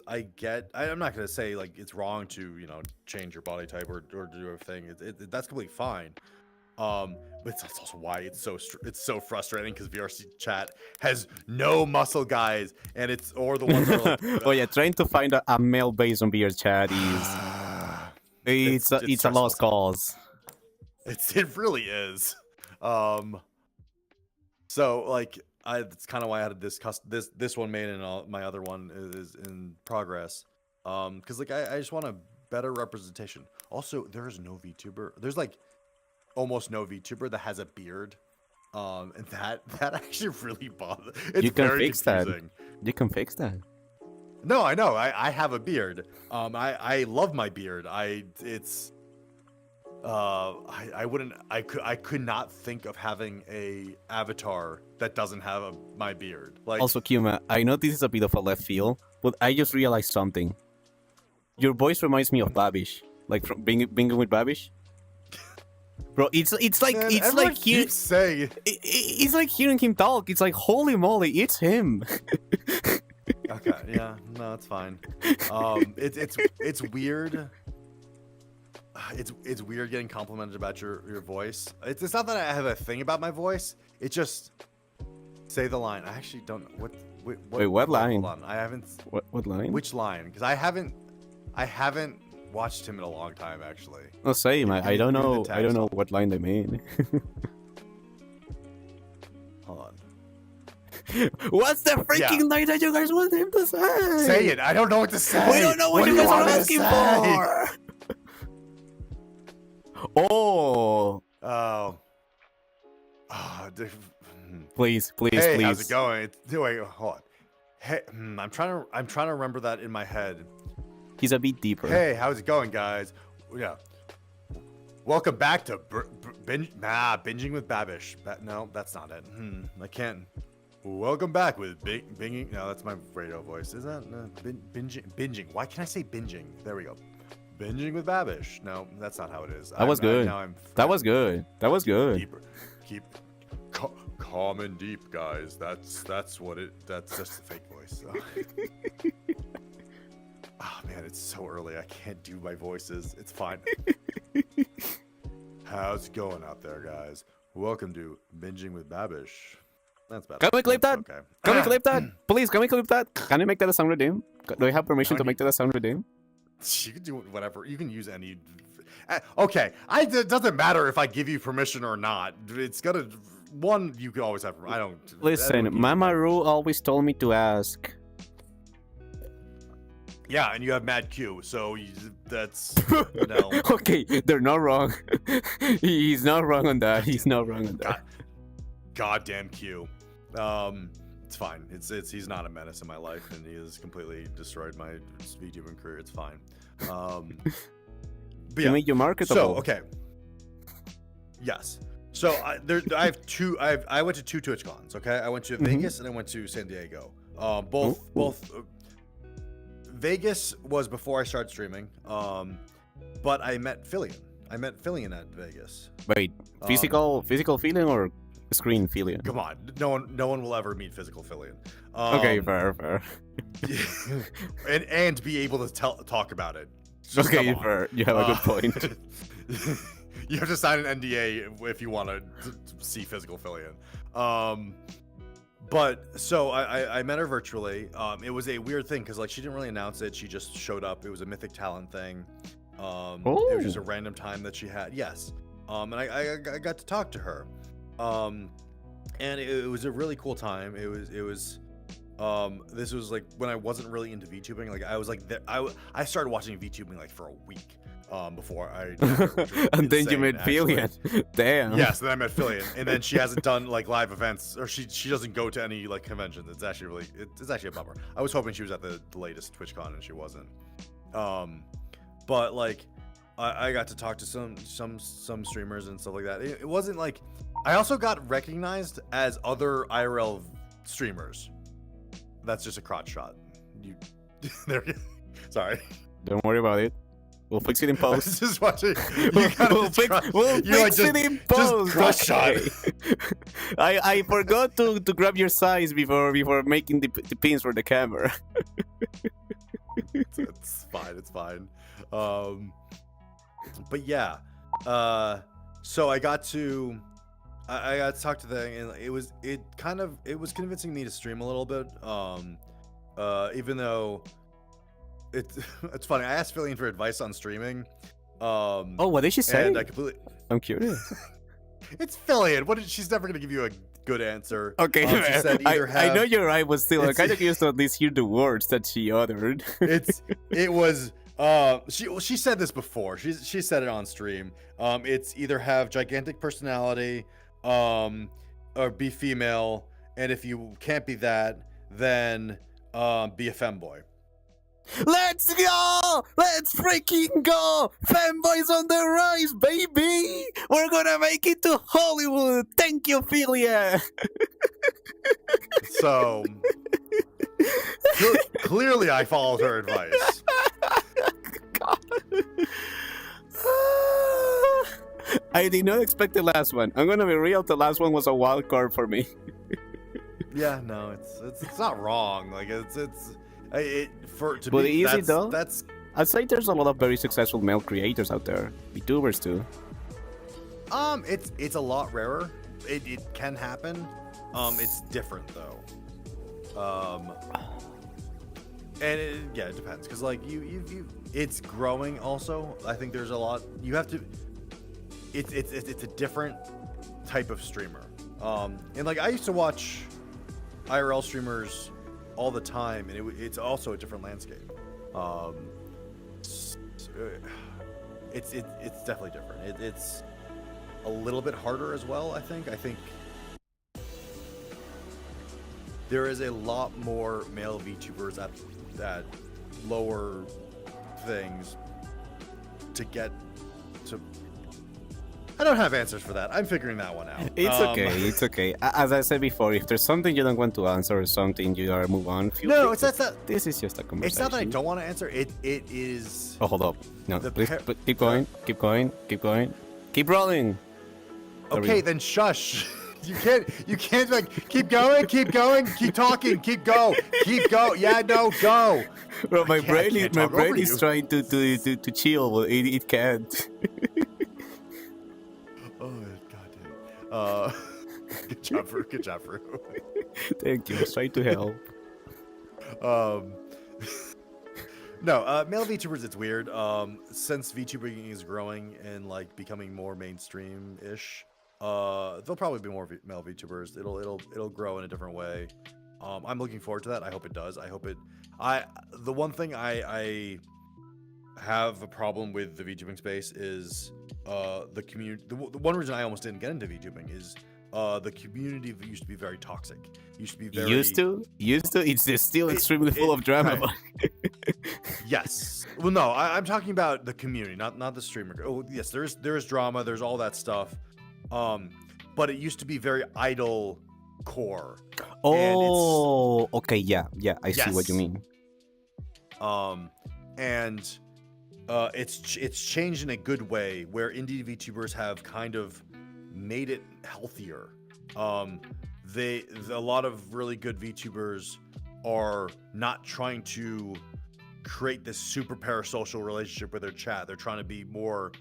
I'm not gonna say like it's wrong to change your body type or do everything. That's completely fine. But that's also why it's so frustrating, because VRC chat has no muscle guys, and the ones that are like, oh yeah, trying to find a male base on VR chat is it's a lost cause. It really is. So like that's kind of why I had this one made, and my other one is in progress. Because like I just want a better representation. Also, there is no VTuber. There's like almost no VTuber that has a beard. And that actually really bothers. It's you can very fix confusing. that. You can fix that. No, I know. I have a beard. I love my beard. I could not think of having a avatar that doesn't have my beard. Like, also, Kuma, I know this is a bit of a left field, but I just realized something. Your voice reminds me of Babish, like from Bingo with Babish. Bro, it's like man, it's like it's like hearing him talk. It's like, holy moly, it's him. Okay, yeah, no, it's fine. It's weird. It's weird getting complimented about your voice. It's not that I have a thing about my voice. It just Say the line. I actually don't know Wait, what line? Hold on. I haven't. What line? Which line? Because I haven't watched him in a long time, actually. Oh, same. I don't give me the know. I don't text. know what line they mean. Hold on. What's the freaking line that you guys want him to say? Say it. I don't know what to say. We don't know what do you guys want are me to asking say? for. Oh, please, hey, please. how's it going? Wait, hold on. Hey, I'm trying to remember that in my head. He's a bit deeper. Hey, how's it going, guys? Yeah. Welcome back to Binging with Babish. No, that's not it. I can't. Welcome back with Binging. No, that's my radio voice. Is that binging? Why can't I say binging? There we go. Binging with Babish. No, that's not how it is. That was good. That was good. That was good. Deeper. Keep calm and deep, guys. That's what it. That's just the fake voice. So. Oh man, it's so early. I can't do my voices. It's fine. How's it going out there, guys? Welcome to Binging with Babish. That's better. Can we clip that? Okay. Can we clip that? Please, can we clip that? Can we make that a sound redeem? Do we have permission to make that a sound redeem? You can do whatever. You can use any. Okay, it doesn't matter if I give you permission or not. It's gonna. One, you can always have. I don't. Listen, Mama Ru always told me to ask. Yeah, and you have Mad Q, so that's no. Okay, they're not wrong. He's not wrong on that. He's not wrong on that. Goddamn Q. It's fine. He's not a menace in my life, and he has completely destroyed my VTubing career. It's fine. But yeah. You make you marketable. So okay. Yes. So I have two. I went to two TwitchCons. Okay, I went to Vegas and I went to San Diego. Both. Vegas was before I started streaming. But I met Fillion. I met Fillion at Vegas. Wait, physical feeling or screen feeling? Come on, no one will ever meet physical Fillion. Okay, fair. and be able to talk about it. Just okay, fair. You have a good point. You have to sign an NDA if you want to see physical Fillion. But so I met her virtually. It was a weird thing because like she didn't really announce it. She just showed up. It was a Mythic Talent thing. It was just a random time that she had. Yes. And I got to talk to her. And it was a really cool time. It was this was like when I wasn't really into VTubing. Like I was like I started watching VTubing like for a week. Before I and then you met Fillion. Damn. Yes, then I met Fillion, and then she hasn't done like live events, or she doesn't go to any like conventions. It's actually a bummer. I was hoping she was at the latest TwitchCon, and she wasn't. But like I got to talk to some streamers and stuff like that. It wasn't like I also got recognized as other IRL streamers. That's just a crotch shot. There. Sorry. Don't worry about it. We'll fix it in post. Just watching. We'll fix it in post. Just crush shot. I forgot to grab your size before making the pins for the camera. It's fine. It's fine. But yeah. So I got to talk to them, and it was convincing me to stream a little bit. Even though. It's funny. I asked Fillion for advice on streaming. What did she say? And I'm curious. It's Fillion. She's never gonna give you a good answer. Okay, she said I know you're right, but still, I'm kind of curious to at least hear the words that she uttered. She said this before. She said it on stream. It's either have gigantic personality, or be female, and if you can't be that, then be a femboy. Let's go! Let's freaking go! Fanboys on the rise, baby! We're gonna make it to Hollywood! Thank you, Philia! So, clearly I followed her advice. God. I did not expect the last one. I'm gonna be real, the last one was a wild card for me. Yeah, no, it's not wrong. Like that's I'd say there's a lot of very successful male creators out there, VTubers too. It's a lot rarer. It can happen, It's different though. And it depends because like it's growing. Also, I think there's a lot you have to. It's a different type of streamer. And like I used to watch IRL streamers all the time, and it's also a different landscape. It's definitely different. It's a little bit harder as well. I think there is a lot more male VTubers at lower things to get to. I don't have answers for that. I'm figuring that one out. It's okay. It's okay. As I said before, if there's something you don't want to answer or something you gotta move on, it's not. This is just a conversation. It's not that I don't want to answer. It is. Oh, hold up. No, please, keep going. Keep going. Keep going. Keep rolling. Okay, then shush. You can't like keep going, keep talking, keep go. Yeah, no, go. Bro, my brain is trying to chill, but it can't. Oh god damn. Good job, Varoo. Thank you. I was trying to help. No, male VTubers, it's weird. Since VTubing is growing and like becoming more mainstream-ish, there'll probably be more male VTubers. It'll grow in a different way. I'm looking forward to that. I hope it does. The one thing I have a problem with the VTubing space is the community. The one reason I almost didn't get into VTubing is the community used to be very toxic. Used to. It's still extremely full of drama. Right. Yes. Well, no, I'm talking about the community, not the streamer. Oh, yes, there's drama. There's all that stuff. But it used to be very idle core. Oh, okay, yeah, I see what you mean. And it's changed in a good way where indie VTubers have kind of made it healthier. A lot of really good VTubers are not trying to create this super parasocial relationship with their chat. They're trying to be more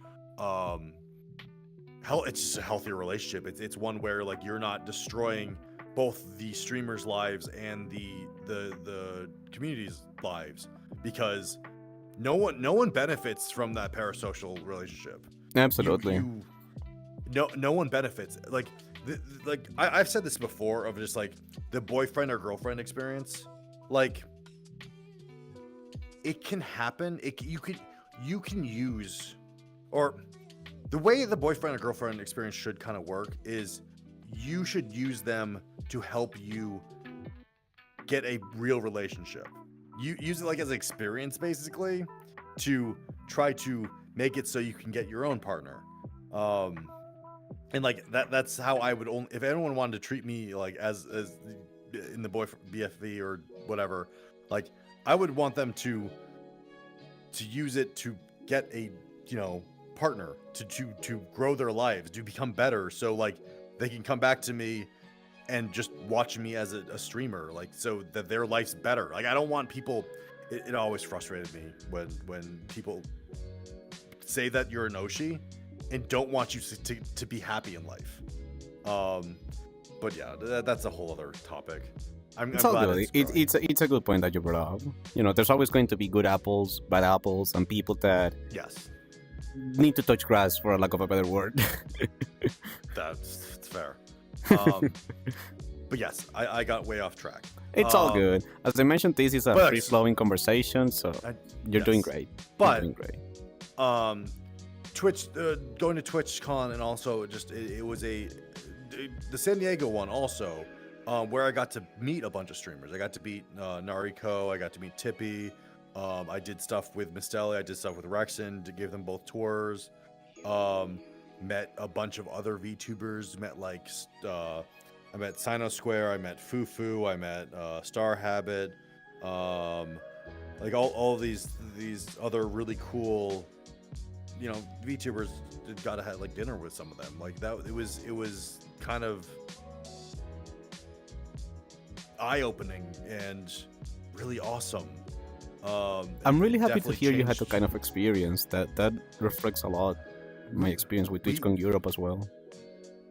it's just a healthier relationship. It's one where like you're not destroying both the streamers' lives and the community's lives, because no one benefits from that parasocial relationship. Absolutely. No one benefits. Like I've said this before of just like the boyfriend or girlfriend experience. Like it can happen. You can use, or the way the boyfriend or girlfriend experience should kind of work is you should use them to help you get a real relationship. You use it like as an experience basically to try to make it so you can get your own partner. And like that's how I would only, if anyone wanted to treat me like as in the boyfriend BFV or whatever, like I would want them to use it to get a partner to grow their lives, to become better, so like they can come back to me and just watch me as a streamer, like so that their life's better. Like I don't want people. It always frustrated me when people say that you're an Oshi and don't want you to be happy in life. But yeah, that's a whole other topic. It's all good. It's a good point that you brought up. There's always going to be good apples, bad apples, and people that need to touch grass, for lack of a better word. That's fair. But yes, I got way off track. It's all good. As I mentioned, this is a free-flowing conversation, so you're doing great. But you're doing great. Twitch, going to TwitchCon, and also just it was the San Diego one also, where I got to meet a bunch of streamers. I got to meet Nariko. I got to meet Tippy. I did stuff with Mistelli. I did stuff with Rexon to give them both tours. Met a bunch of other VTubers. I met Sino Square. I met Fufu. I met Star Habit. Like all these other really cool, VTubers. Got to have like dinner with some of them. Like that. It was kind of eye-opening and really awesome. I'm really happy to hear you had the kind of experience that reflects a lot my experience with TwitchCon Europe as well.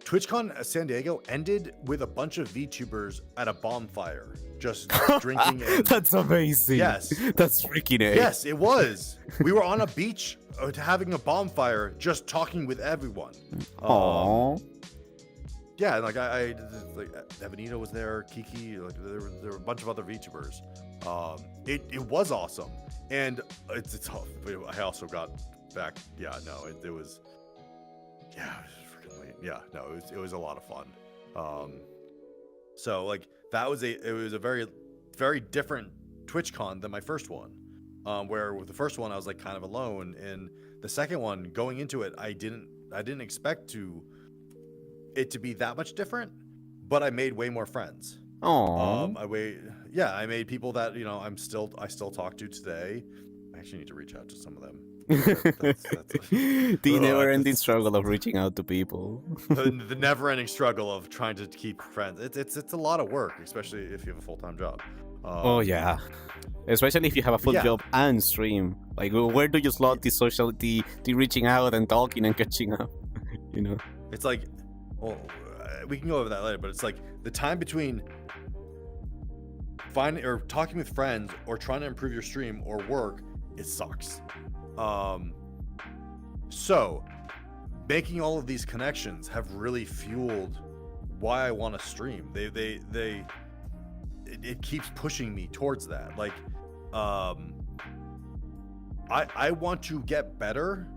TwitchCon San Diego ended with a bunch of VTubers at a bonfire, just drinking. And That's amazing. yes, That's freaking A. yes, it was. We were on a beach having a bonfire, just talking with everyone. Aww. Yeah, and like I like Evanita was there, Kiki, like there were a bunch of other VTubers. It was awesome, and it's tough. I also got back. Yeah, no, it was. Yeah, it was freaking late. Yeah, no, it was a lot of fun. So like it was a very very different TwitchCon than my first one. Where with the first one I was like kind of alone, and the second one going into it I didn't expect it to be that much different, but I made way more friends. Aww. I made people that I still talk to today. I actually need to reach out to some of them. The never-ending struggle of reaching out to people. the never-ending struggle of trying to keep friends. It's a lot of work, especially if you have a full-time job. Oh yeah, especially if you have a full job and stream. Like, where do you slot the reaching out and talking and catching up? It's like, well, we can go over that later, but it's like the time between finding or talking with friends or trying to improve your stream or work, it sucks. So making all of these connections have really fueled why I want to stream. It keeps pushing me towards that. Like, I want to get better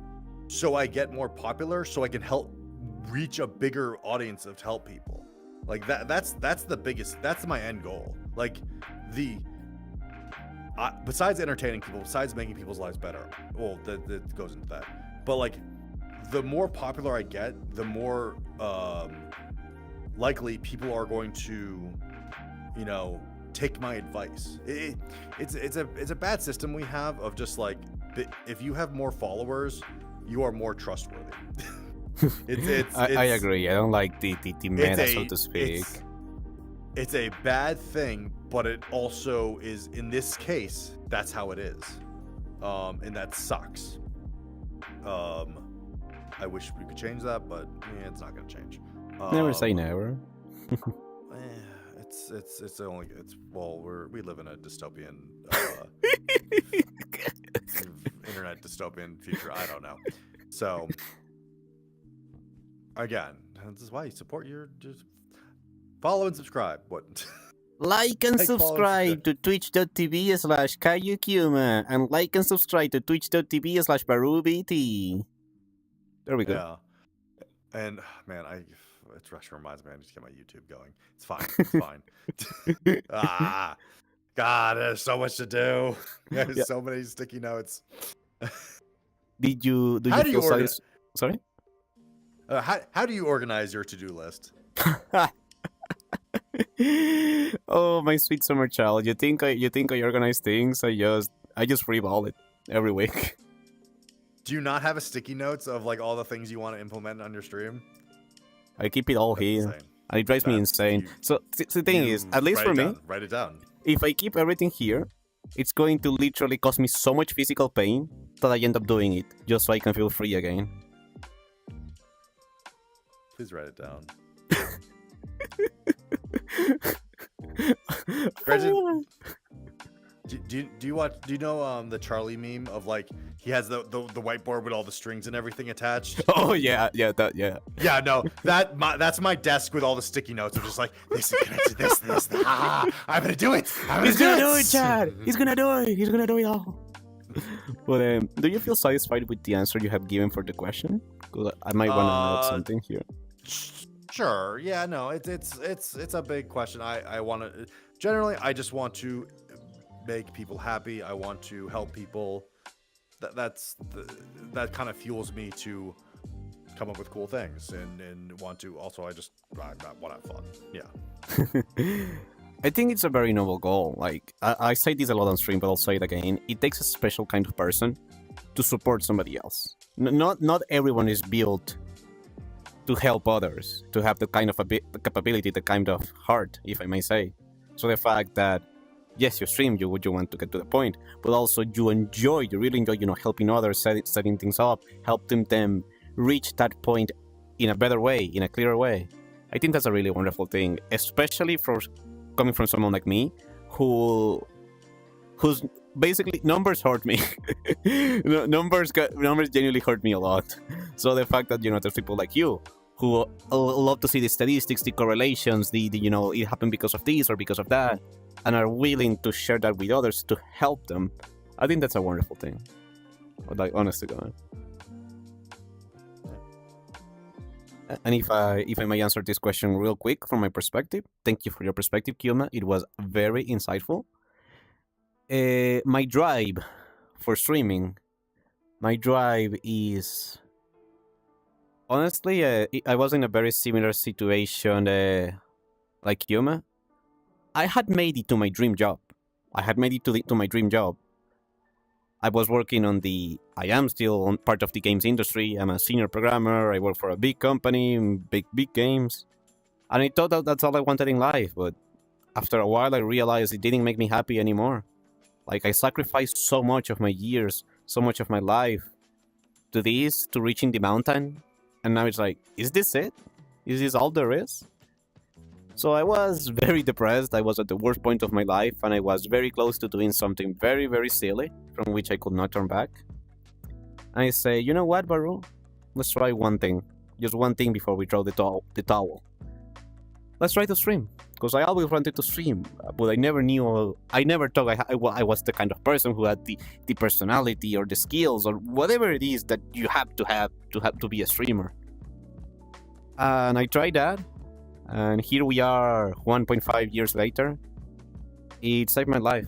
so I get more popular, so I can help reach a bigger audience to help people. Like that's my end goal. Like besides entertaining people, besides making people's lives better, well, that goes into that. But like, the more popular I get, the more likely people are going to, take my advice. It's a bad system we have of just like, if you have more followers, you are more trustworthy. I agree. I don't like the meta, so to speak. It's a bad thing, but it also is, in this case, that's how it is. And that sucks. I wish we could change that, but it's not going to change. Never say never. We live in a dystopian internet dystopian future. I don't know. So again, this is why you support just follow and subscribe. What? Like and subscribe to twitch.tv/Kaiyuu, and like and subscribe to twitch.tv/VarooVT. There we go. Yeah. And man, it reminds me I need to get my YouTube going. It's fine. It's fine. God, there's so much to do. There's so many sticky notes. Did you feel satisfied? Sorry? How do you organize your to-do list? Oh, my sweet summer child. You think I organize things? I just freeball it every week. Do you not have a sticky notes of like all the things you want to implement on your stream? I keep it all here. Insane. And it drives me insane. So the thing is, at least for me, write it down. If I keep everything here, it's going to literally cause me so much physical pain that I end up doing it just so I can feel free again. Please write it down. Gretchen, do you know the Charlie meme of like he has the whiteboard with all the strings and everything attached? Oh yeah. Yeah, no, that's my desk with all the sticky notes. I'm just like, this is connected, this. I'm gonna do it. He's gonna do it, Chad. He's gonna do it. He's gonna do it all. But do you feel satisfied with the answer you have given for the question? 'Cause I might want to add something here. Sure. Yeah. No. It's a big question. I want to. Generally, I just want to make people happy. I want to help people. That kind of fuels me to come up with cool things and want to. Also, I want to have fun. Yeah. I think it's a very noble goal. Like I say this a lot on stream, but I'll say it again. It takes a special kind of person to support somebody else. Not everyone is built to help others, to have the kind of capability, the kind of heart, if I may say. So the fact that, yes, you stream, you want to get to the point, but also you really enjoy, helping others, setting things up, helping them reach that point in a better way, in a clearer way. I think that's a really wonderful thing, especially for coming from someone like me, whose basically numbers hurt me. numbers genuinely hurt me a lot. So the fact that there's people like you who love to see the statistics, the correlations, the it happened because of this or because of that, and are willing to share that with others to help them. I think that's a wonderful thing. Like, honest to God. And if I may answer this question real quick from my perspective, thank you for your perspective, Kuma. It was very insightful. My drive for streaming, my drive is honestly, I was in a very similar situation like Kuma. I had made it to my dream job. To my dream job. I was working I am still on part of the games industry. I'm a senior programmer. I work for a big company, big games. And I thought that that's all I wanted in life. But after a while, I realized it didn't make me happy anymore. Like, I sacrificed so much of my years, so much of my life to reaching the mountain. And now it's like, is this it? Is this all there is? So I was very depressed. I was at the worst point of my life, and I was very close to doing something very, very silly from which I could not turn back. And I say, you know what, Varoo? Let's try one thing. Just one thing before we throw the towel. Let's try to stream. Because I always wanted to stream, but I never thought I was the kind of person who had the personality or the skills or whatever it is that you have to be a streamer. And I tried that. And here we are 1.5 years later. It saved my life.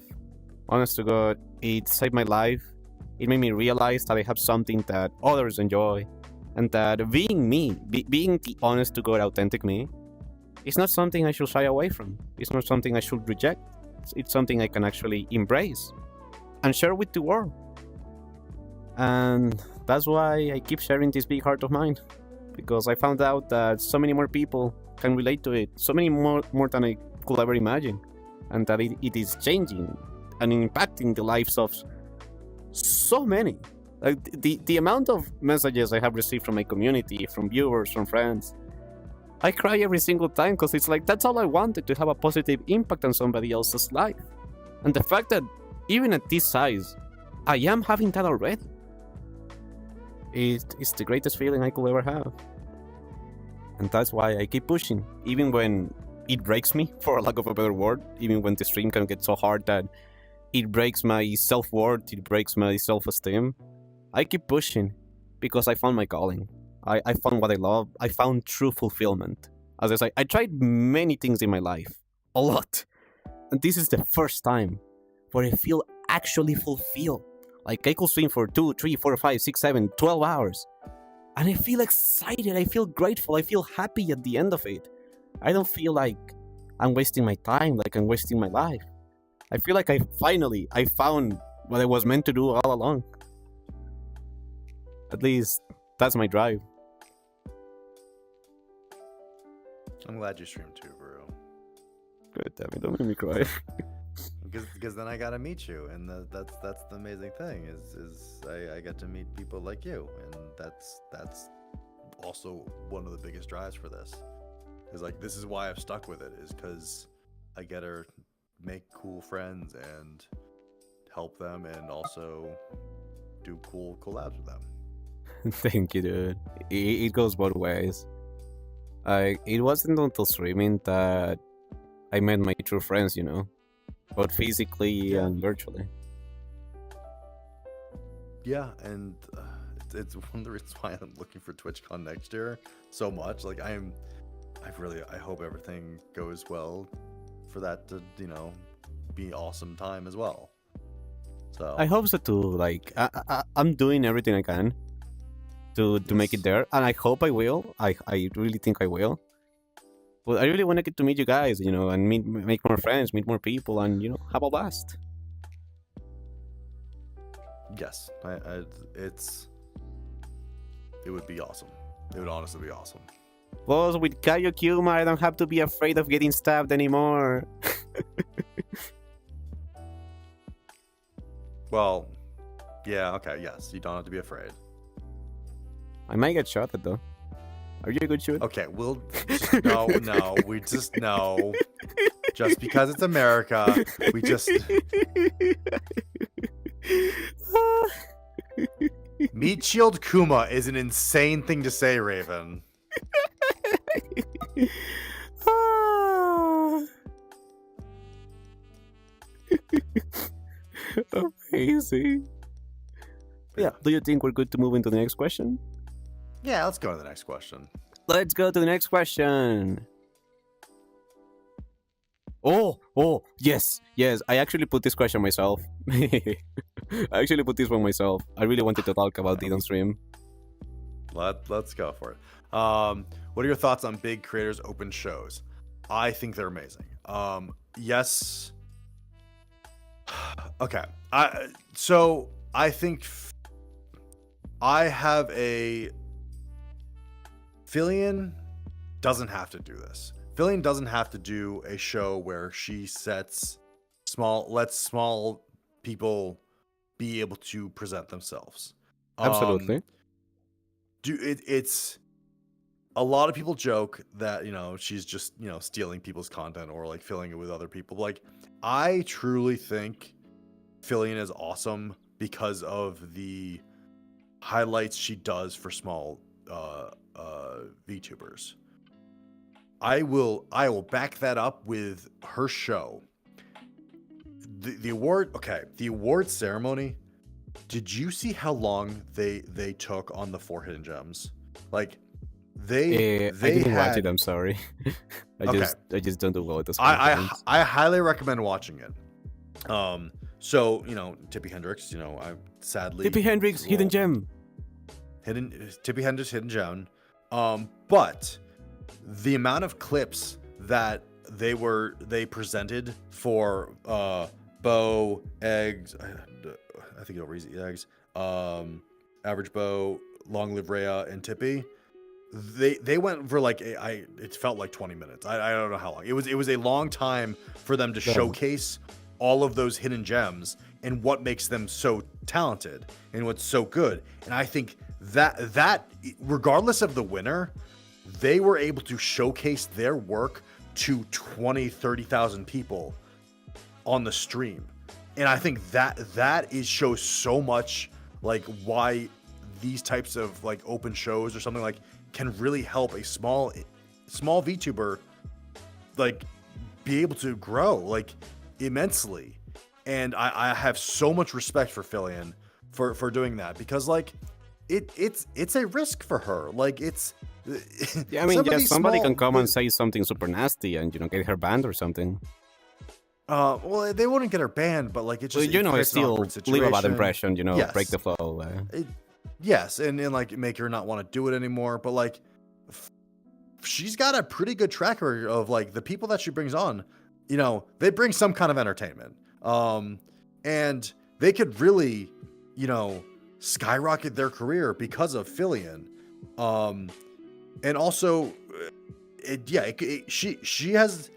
Honest to God, it saved my life. It made me realize that I have something that others enjoy. And that being me, being the honest to God, authentic me, it's not something I should shy away from. It's not something I should reject. It's something I can actually embrace and share with the world. And that's why I keep sharing this big heart of mine. Because I found out that so many more people can relate to it, so many more than I could ever imagine, and that it is changing and impacting the lives of so many. Like the amount of messages I have received from my community, from viewers, from friends, I cry every single time because it's like that's all I wanted, to have a positive impact on somebody else's life. And the fact that even at this size, I am having that already, it's the greatest feeling I could ever have. And that's why I keep pushing, even when it breaks me, for lack of a better word, even when the stream can get so hard that it breaks my self-worth, it breaks my self-esteem. I keep pushing because I found my calling. I found what I love. I found true fulfillment. As I say, I tried many things in my life, a lot. And this is the first time where I feel actually fulfilled. Like I could stream for 2, 3, 4, 5, 6, 7, 12 hours. And I feel excited, I feel grateful, I feel happy at the end of it. I don't feel like I'm wasting my time, like I'm wasting my life. I feel like I found what I was meant to do all along. At least, that's my drive. I'm glad you streamed too, Varoo. Good, Debbie, don't make me cry. Because then I gotta meet you, and that's the amazing thing is I get to meet people like you, and that's also one of the biggest drives for this. Is like this is why I've stuck with it, is because I get to make cool friends and help them, and also do cool collabs with them. Thank you, dude. It goes both ways. It wasn't until streaming that I met my true friends, both physically and virtually. Yeah, and it's one of the reasons why I'm looking for TwitchCon next year so much. Like I hope everything goes well for that to be awesome time as well. So I hope so too. Like I'm doing everything I can to make it there, and I hope I will. I really think I will. But I really want to get to meet you guys, and make more friends, meet more people, and have a blast. Yes, it would be awesome. It would honestly be awesome. Plus, with Kaiyuu Kuma, I don't have to be afraid of getting stabbed anymore. Well, yeah, okay, yes, you don't have to be afraid. I might get shot at though. Are you a good shooter? Okay, we'll no, we just no. Just because it's America, we just Meat Shield Kuma is an insane thing to say, Raven. Amazing. Yeah. Do you think we're good to move into the next question? Yeah, let's go to the next question. Let's go to the next question. Oh, yes. I actually put this question myself. I actually put this one myself. I really wanted to talk about it on stream. Let's go for it. What are your thoughts on big creators open shows? I think they're amazing. Yes. Okay. I think I have a Fillion doesn't have to do this. Fillion doesn't have to do a show where she lets small people be able to present themselves. Absolutely. It's a lot of people joke that, she's just, stealing people's content or like filling it with other people. Like, I truly think Fillion is awesome because of the highlights she does for small VTubers. I will back that up with her show. The award ceremony. Did you see how long they took on the 4 hidden gems? Like I didn't watch it. I'm sorry. I just don't do well with this. I highly recommend watching it. So Tippy Hendrix. I sadly Tippy Hendrix hidden gem. Tippy Hendrix hidden gem. But the amount of clips that they presented for Bo, Eggs, I think it'll easy Eggs, Average Bo, Long Live Rhea, and Tippy. They went for like it felt like 20 minutes. I don't know how long. It was a long time for them to showcase all of those hidden gems and what makes them so talented and what's so good. And I think that regardless of the winner, they were able to showcase their work to 30,000 people on the stream. And I think that shows so much like why these types of like open shows or something like can really help a small VTuber like be able to grow like immensely. And I have so much respect for Fillion for doing that, because like it's a risk for her. Like it's yeah, I mean, somebody can come and say something super nasty and get her banned or something. Well, they wouldn't get her banned, but like it's just it's still leave a bad impression. Yes. Break the flow. Yes, and like make her not want to do it anymore. But like, she's got a pretty good track record of like the people that she brings on. They bring some kind of entertainment. And they could really, skyrocket their career because of Fillion. And also, she has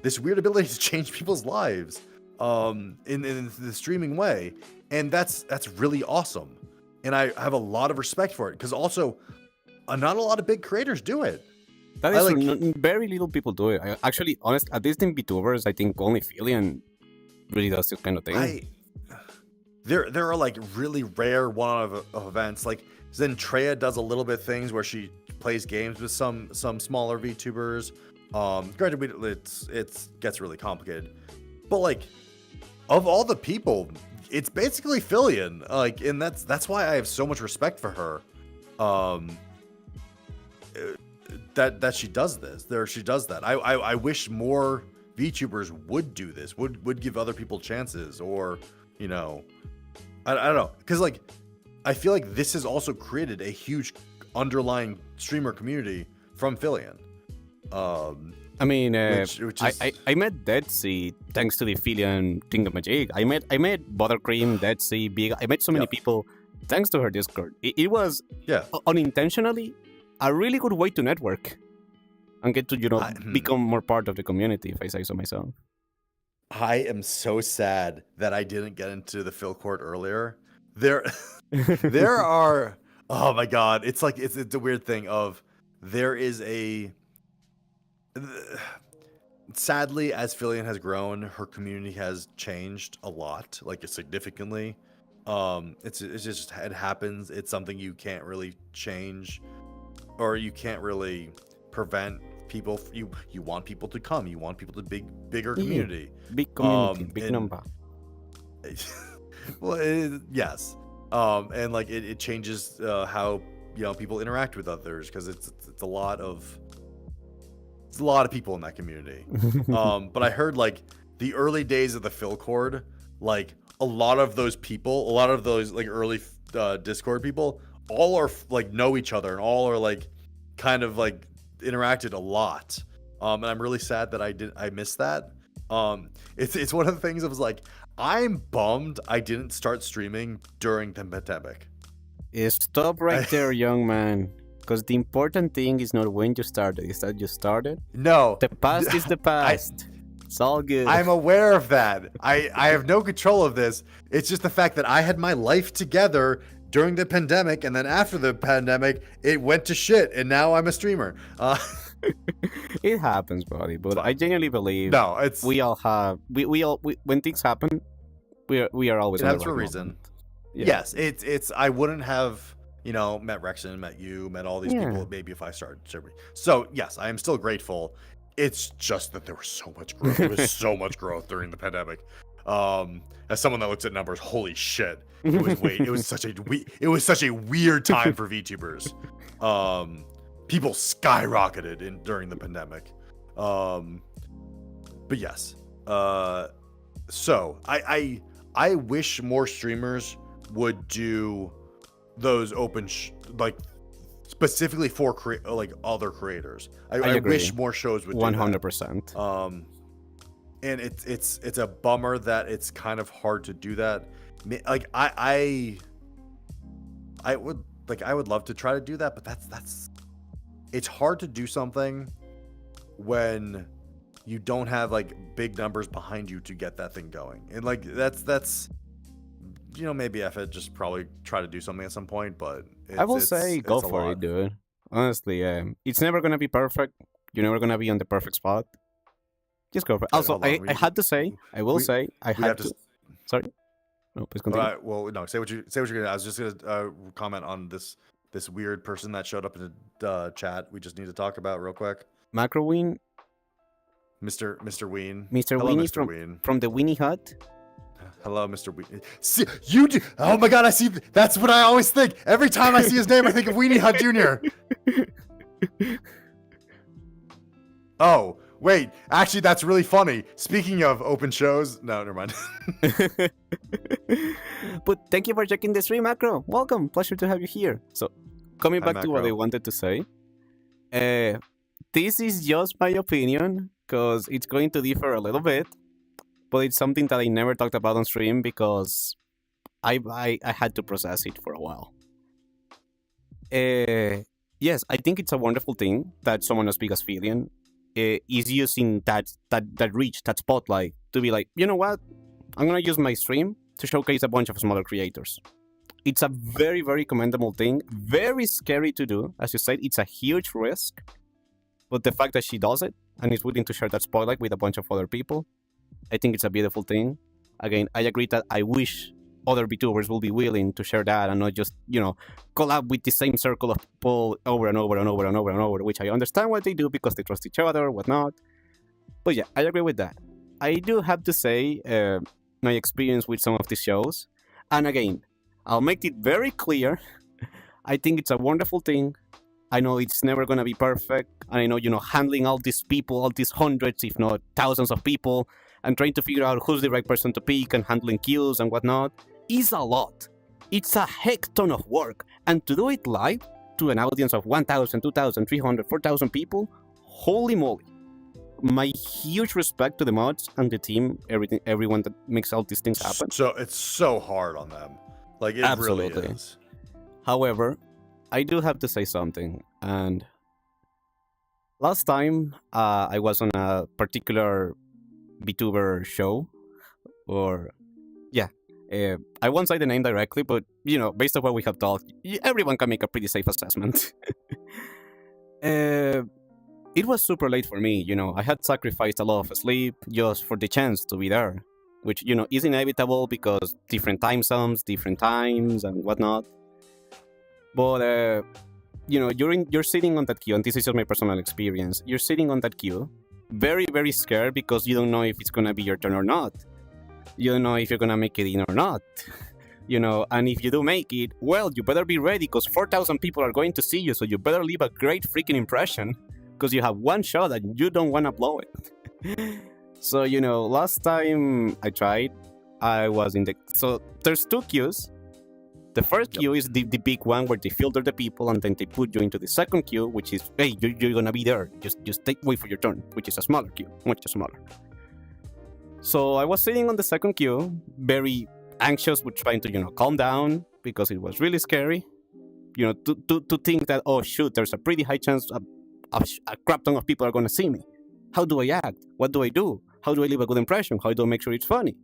this weird ability to change people's lives, in the streaming way, and that's really awesome. And I have a lot of respect for it, because also, not a lot of big creators do it. That is very little people do it. Actually, at least in VTubers, I think only Fillion really does this kind of thing. There are like really rare one-off events. Like Zentreya does a little bit things where she plays games with some smaller VTubers. Granted, it gets really complicated, but like of all the people, it's basically Fillion. Like, and that's why I have so much respect for her. That she does this. She does that. I wish more VTubers would do this. Would give other people chances, or I don't know, because like I feel like this has also created a huge underlying streamer community from Fillion. I mean, I met Dead Sea thanks to the Fillion thingamajig. I met Buttercream, Dead Sea, Big. I met so many people thanks to her Discord. It was unintentionally a really good way to network and get to become more part of the community, if I say so myself. I am so sad that I didn't get into the Phil Court earlier. There are, oh my god, it's a weird thing of there is sadly, as Fillion has grown, her community has changed a lot, like significantly. It's just it happens. It's something you can't really change, or you can't really prevent people. You want people to come. You want people to bigger community. Big community, big and- number. Well, yes. And like it changes how people interact with others, because it's a lot of people in that community. But I heard like the early days of the Philcord, like a lot of those like early Discord people, all are like know each other and all are like kind of like interacted a lot. And I'm really sad that I missed that. It's one of the things I was like, I'm bummed I didn't start streaming during the pandemic. Stop right there, young man. Because the important thing is not when you started, it's that you started. No. The past is the past. It's all good. I'm aware of that. I have no control of this. It's just the fact that I had my life together during the pandemic, and then after the pandemic, it went to shit, and now I'm a streamer. It happens, buddy. But I genuinely believe No, it's we all have when things happen, we are always it on the happens for a right reason. moment. Yeah. Yes, it's I wouldn't have met Rexon, met you, met all these Yeah. people maybe if I started streaming. So yes, I am still grateful. It's just that there was so much growth. There was so much growth during the pandemic. As someone that looks at numbers, holy shit! It was such a weird time for VTubers. People skyrocketed during the pandemic. But yes. So I wish more streamers would do those open like specifically for other creators. I agree. wish more shows would do 100%. that. And it's a bummer that it's kind of hard to do that. Like I would love to try to do that, but that's it's hard to do something when you don't have like big numbers behind you to get that thing going. And like that's maybe I should just probably try to do something at some point, but I will say go it's a for lot. it, dude. Honestly, it's never gonna be perfect. You're never gonna be on the perfect spot. Just go for it. Wait, Also, hold on. I had to say, I will we- say, I we had have to. to- Sorry. No, please continue. Well, no, say what you're gonna. I was just gonna comment on this weird person that showed up in the chat. We just need to talk about real quick. Macroween, Mr. Ween. Mr. Hello, Weenie Mr. Ween. from the Weenie Hut. Hello, Mr. Ween. See, you do. Oh my God, I see. That's what I always think. Every time I see his name, I think of Weenie Hut Jr. Oh, wait. Actually, that's really funny. Speaking of open shows, no, never mind. But thank you for checking the stream, Macro. Welcome. Pleasure to have you here. So, coming Hi, back to what I Macro. wanted to say, this is just my opinion because it's going to differ a little bit, but it's something that I never talked about on stream because I had to process it for a while. Yes, I think it's a wonderful thing that someone as big as Filion is using that reach, that spotlight to be like, you know what? I'm gonna use my stream to showcase a bunch of smaller creators. It's a very, very commendable thing. Very scary to do. As you said, it's a huge risk. But the fact that she does it and is willing to share that spotlight with a bunch of other people, I think it's a beautiful thing. Again, I agree that I wish other VTubers will be willing to share that and not just, collab with the same circle of people over and over and over and over and over, which I understand what they do because they trust each other, whatnot. But yeah, I agree with that. I do have to say my experience with some of these shows. And again, I'll make it very clear. I think it's a wonderful thing. I know it's never going to be perfect. And I know, handling all these people, all these hundreds, if not thousands of people, and trying to figure out who's the right person to pick and handling queues and whatnot is a lot. It's a heck ton of work. And to do it live to an audience of 1,000, 2,000, 300, 4,000 people, holy moly. My huge respect to the mods and the team, everyone that makes all these things happen. So it's so hard on them. Like it Absolutely. really is. However, I do have to say something. And last time I was on a particular VTuber show, or I won't say the name directly, but based on what we have talked, everyone can make a pretty safe assessment. Uh, it was super late for me. I had sacrificed a lot of sleep just for the chance to be there, which is inevitable because different time zones, different times, and whatnot. But you're sitting on that queue, and this is just my personal experience. You're sitting on that queue, very very scared because you don't know if it's gonna be your turn or not. You don't know if you're gonna make it in or not. And if you do make it, well, you better be ready because 4,000 people are going to see you, so you better leave a great freaking impression because you have one shot and you don't want to blow it. So, last time I tried, I was in the. So, there's two queues. The first queue is the big one where they filter the people and then they put you into the second queue, which is, hey, you're going to be there. Just wait for your turn, which is a smaller queue, much smaller. So, I was sitting on the second queue, very anxious with trying to calm down because it was really scary to think that, oh shoot, there's a pretty high chance a crap ton of people are going to see me. How do I act? What do I do? How do I leave a good impression? How do I make sure it's funny?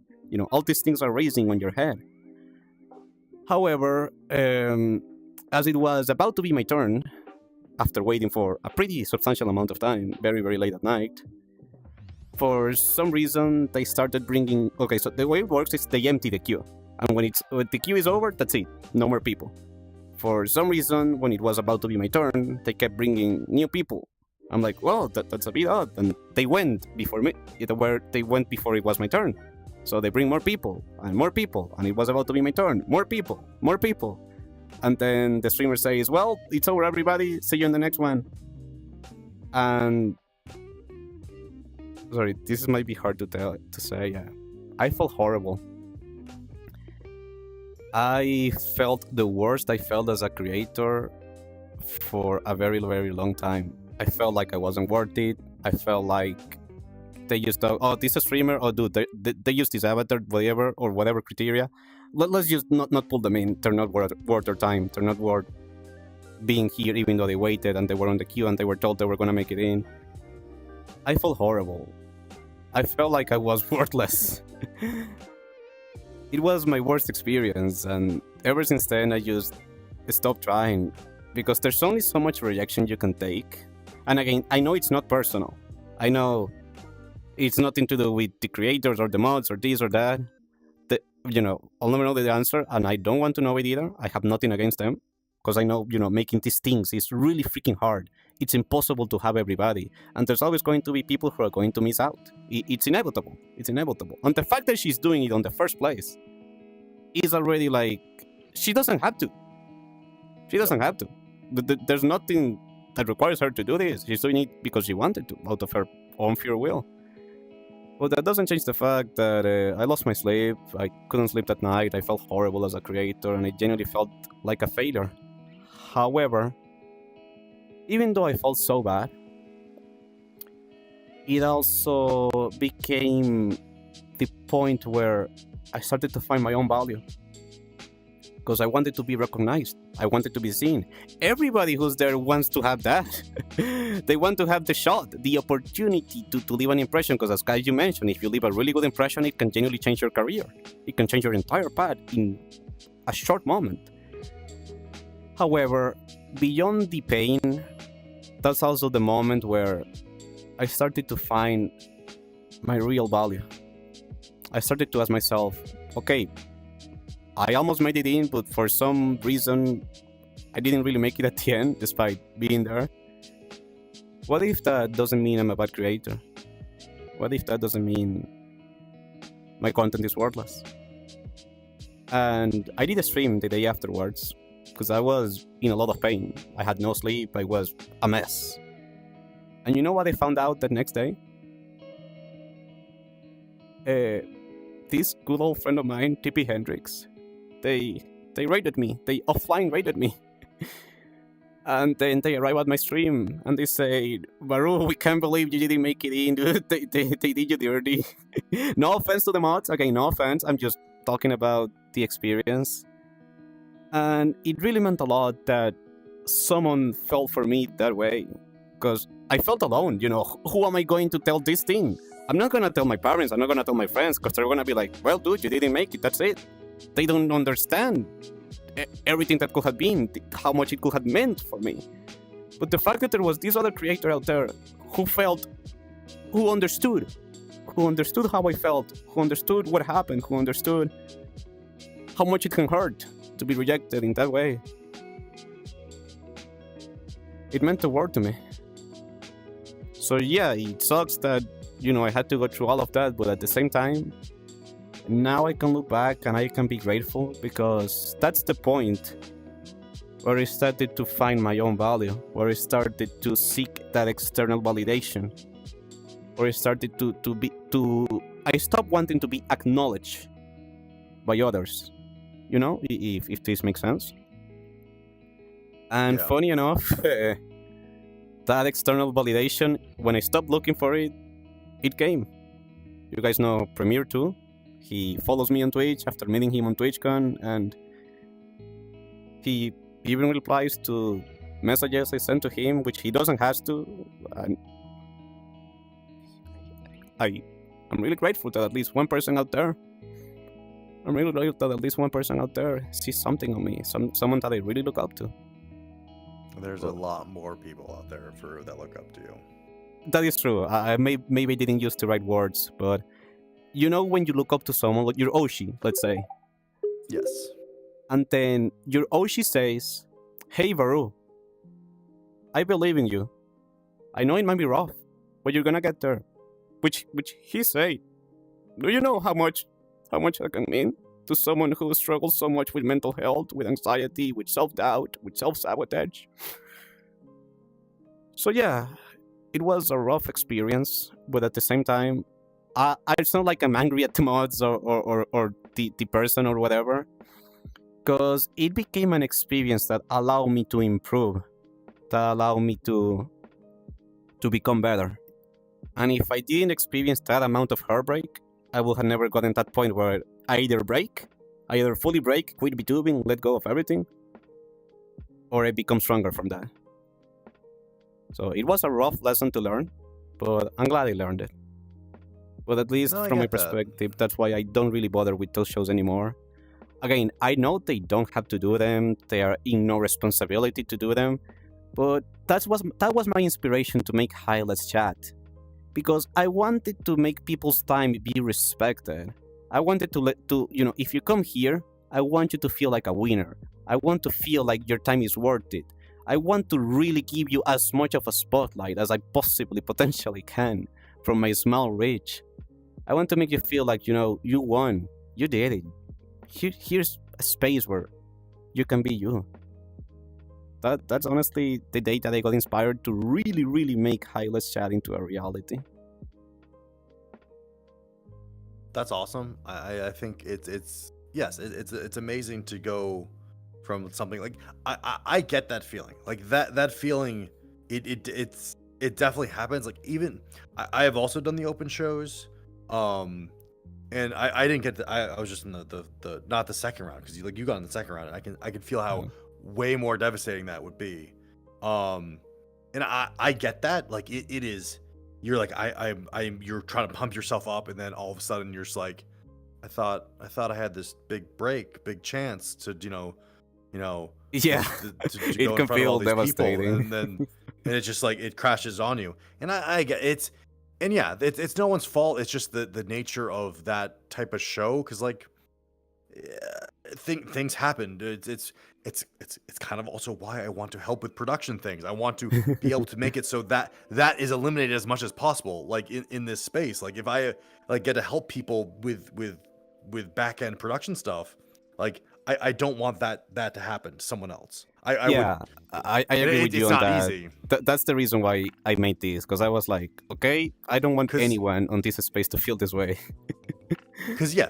All these things are racing on your head. However, as it was about to be my turn, after waiting for a pretty substantial amount of time, very very late at night, for some reason, they started bringing... Okay, so the way it works is they empty the queue. And when the queue is over, that's it. No more people. For some reason, when it was about to be my turn, they kept bringing new people. I'm like, well, that's a bit odd. And they went before me. They went before it was my turn. So they bring more people, and it was about to be my turn. More people. And then the streamer says, well, it's over, everybody. See you in the next one. And... Sorry, this might be hard to say. I felt horrible. I felt the worst I felt as a creator for a very, very long time. I felt like I wasn't worth it. I felt like they used this streamer, dude, they used this avatar, whatever criteria. Let's just not pull them in. They're not worth their time. They're not worth being here, even though they waited and they were on the queue and they were told they were gonna make it in. I felt horrible. I felt like I was worthless. It was my worst experience, and ever since then I just stopped trying because there's only so much rejection you can take. And again, I know it's not personal. I know it's nothing to do with the creators or the mods or this or that. I'll never know the answer, and I don't want to know it either. I have nothing against them because I know, making these things is really freaking hard. It's impossible to have everybody, and there's always going to be people who are going to miss out. It's inevitable. And the fact that she's doing it on the first place is already like, she doesn't have to. There's nothing that requires her to do this. She's doing it because she wanted to, out of her own pure will. But that doesn't change the fact that I lost my sleep. I couldn't sleep that night. I felt horrible as a creator, and I genuinely felt like a failure. However, even though I felt so bad, it also became the point where I started to find my own value. Because I wanted to be recognized. I wanted to be seen. Everybody who's there wants to have that. They want to have the shot, the opportunity to leave an impression. Because as Kaiyuu mentioned, if you leave a really good impression, it can genuinely change your career. It can change your entire path in a short moment. However, beyond the pain, that's also the moment where I started to find my real value. I started to ask myself, okay, I almost made it in, but for some reason, I didn't really make it at the end, despite being there. What if that doesn't mean I'm a bad creator? What if that doesn't mean my content is worthless? And I did a stream the day afterwards, because I was in a lot of pain. I had no sleep, I was a mess. And you know what I found out that next day? This good old friend of mine, TP Hendrix, they raided me. They offline raided me. And then they arrived at my stream and they said, Varoo, we can't believe you didn't make it in, dude. They did you dirty. No offense to the mods. Okay, no offense. I'm just talking about the experience. And it really meant a lot that someone felt for me that way. Because I felt alone, Who am I going to tell this thing? I'm not going to tell my parents. I'm not going to tell my friends because they're going to be like, well, dude, you didn't make it. That's it. They don't understand everything that could have been, how much it could have meant for me. But the fact that there was this other creator out there who understood how I felt, who understood what happened, who understood how much it can hurt to be rejected in that way. It meant the world to me. So yeah, it sucks that, I had to go through all of that, but at the same time, now I can look back and I can be grateful, because that's the point where I started to find my own value, where I started to seek that external validation, where I started I stopped wanting to be acknowledged by others, if this makes sense. And funny enough, that external validation, when I stopped looking for it, it came. You guys know Premiere too. He follows me on Twitch after meeting him on TwitchCon, and he even replies to messages I sent to him, which he doesn't have to. And I'm really grateful that at least one person out there. I'm really grateful that at least one person out there sees something on me, someone that I really look up to. There's a lot more people out there that look up to you. That is true. I maybe didn't use the right words, but when you look up to someone, like your Oshi, let's say. Yes. And then your Oshi says, "Hey, Varoo, I believe in you. I know it might be rough, but you're gonna get there." Which he said. Do you know how much that can mean to someone who struggles so much with mental health, with anxiety, with self-doubt, with self-sabotage? So yeah, it was a rough experience, but at the same time, it's not like I'm angry at the mods or the person or whatever, because it became an experience that allowed me to improve, that allowed me to become better. And if I didn't experience that amount of heartbreak, I would have never gotten that point where I either fully break, quit VTubing, let go of everything, or I become stronger from that. So it was a rough lesson to learn, but I'm glad I learned it. But at least from my perspective, that's why I don't really bother with those shows anymore. Again, I know they don't have to do them, they are in no responsibility to do them, but that was my inspiration to make Hi Let's Chat. Because I wanted to make people's time be respected. I wanted if you come here, I want you to feel like a winner. I want to feel like your time is worth it. I want to really give you as much of a spotlight as I potentially can from my small reach. I want to make you feel like, you won. You did it. Here's a space where you can be you. That's honestly the day that I got inspired to really, really make Hi Let's Chat into a reality. That's awesome. I think it's amazing to go from something like I get that feeling. Like that feeling, it definitely happens. Like even I have also done the open shows, and I didn't get I was just in the not the second round, because you got in the second round, and I can feel how way more devastating that would be. And I get that. Like it is, you're like you're trying to pump yourself up, and then all of a sudden you're just like, I thought I had this big chance to yeah, to it go can in front of all feel these devastating, people, and then and it's just like it crashes on you. And I get it's, and yeah, it's no one's fault. It's just the nature of that type of show, because like things happen. It's kind of also why I want to help with production things. I want to be able to make it so that is eliminated as much as possible. Like in this space, like if I like get to help people with back end production stuff, like I don't want that to happen to someone else. I agree with you on that. Easy. That's the reason why I made this, because I was like, okay, I don't want anyone on this space to feel this way. Because yeah,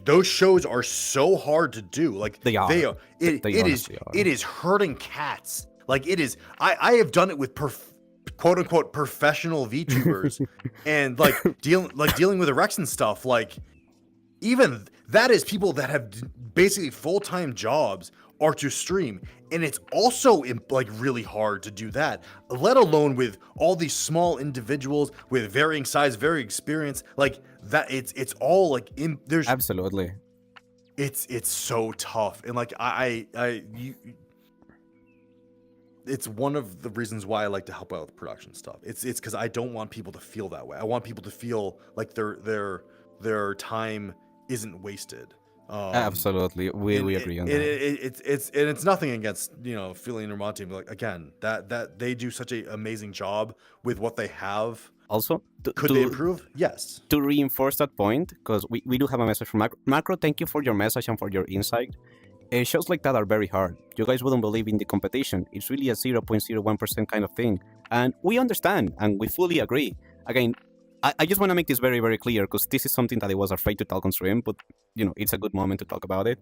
those shows are so hard to do. Like they are. It is hurting cats. Like it is. I have done it with quote unquote professional VTubers, and like dealing with erection stuff. Like even that is people that have basically full-time jobs are to stream, and it's also like really hard to do that, let alone with all these small individuals with varying size, varying experience, like that. It's all like there's absolutely, it's so tough. And like it's one of the reasons why I like to help out with production stuff. It's because I don't want people to feel that way. I want people to feel like their time isn't wasted. Absolutely, we agree on that. It's nothing against feeling your mod team. Like again, that they do such an amazing job with what they have. Also, Could they improve? Yes. To reinforce that point, because we do have a message from Macro. Thank you for your message and for your insight. Shows like that are very hard. You guys wouldn't believe in the competition. It's really a 0.01% kind of thing. And we understand and we fully agree. Again, I just want to make this very, very clear because this is something that I was afraid to talk on stream, but it's a good moment to talk about it.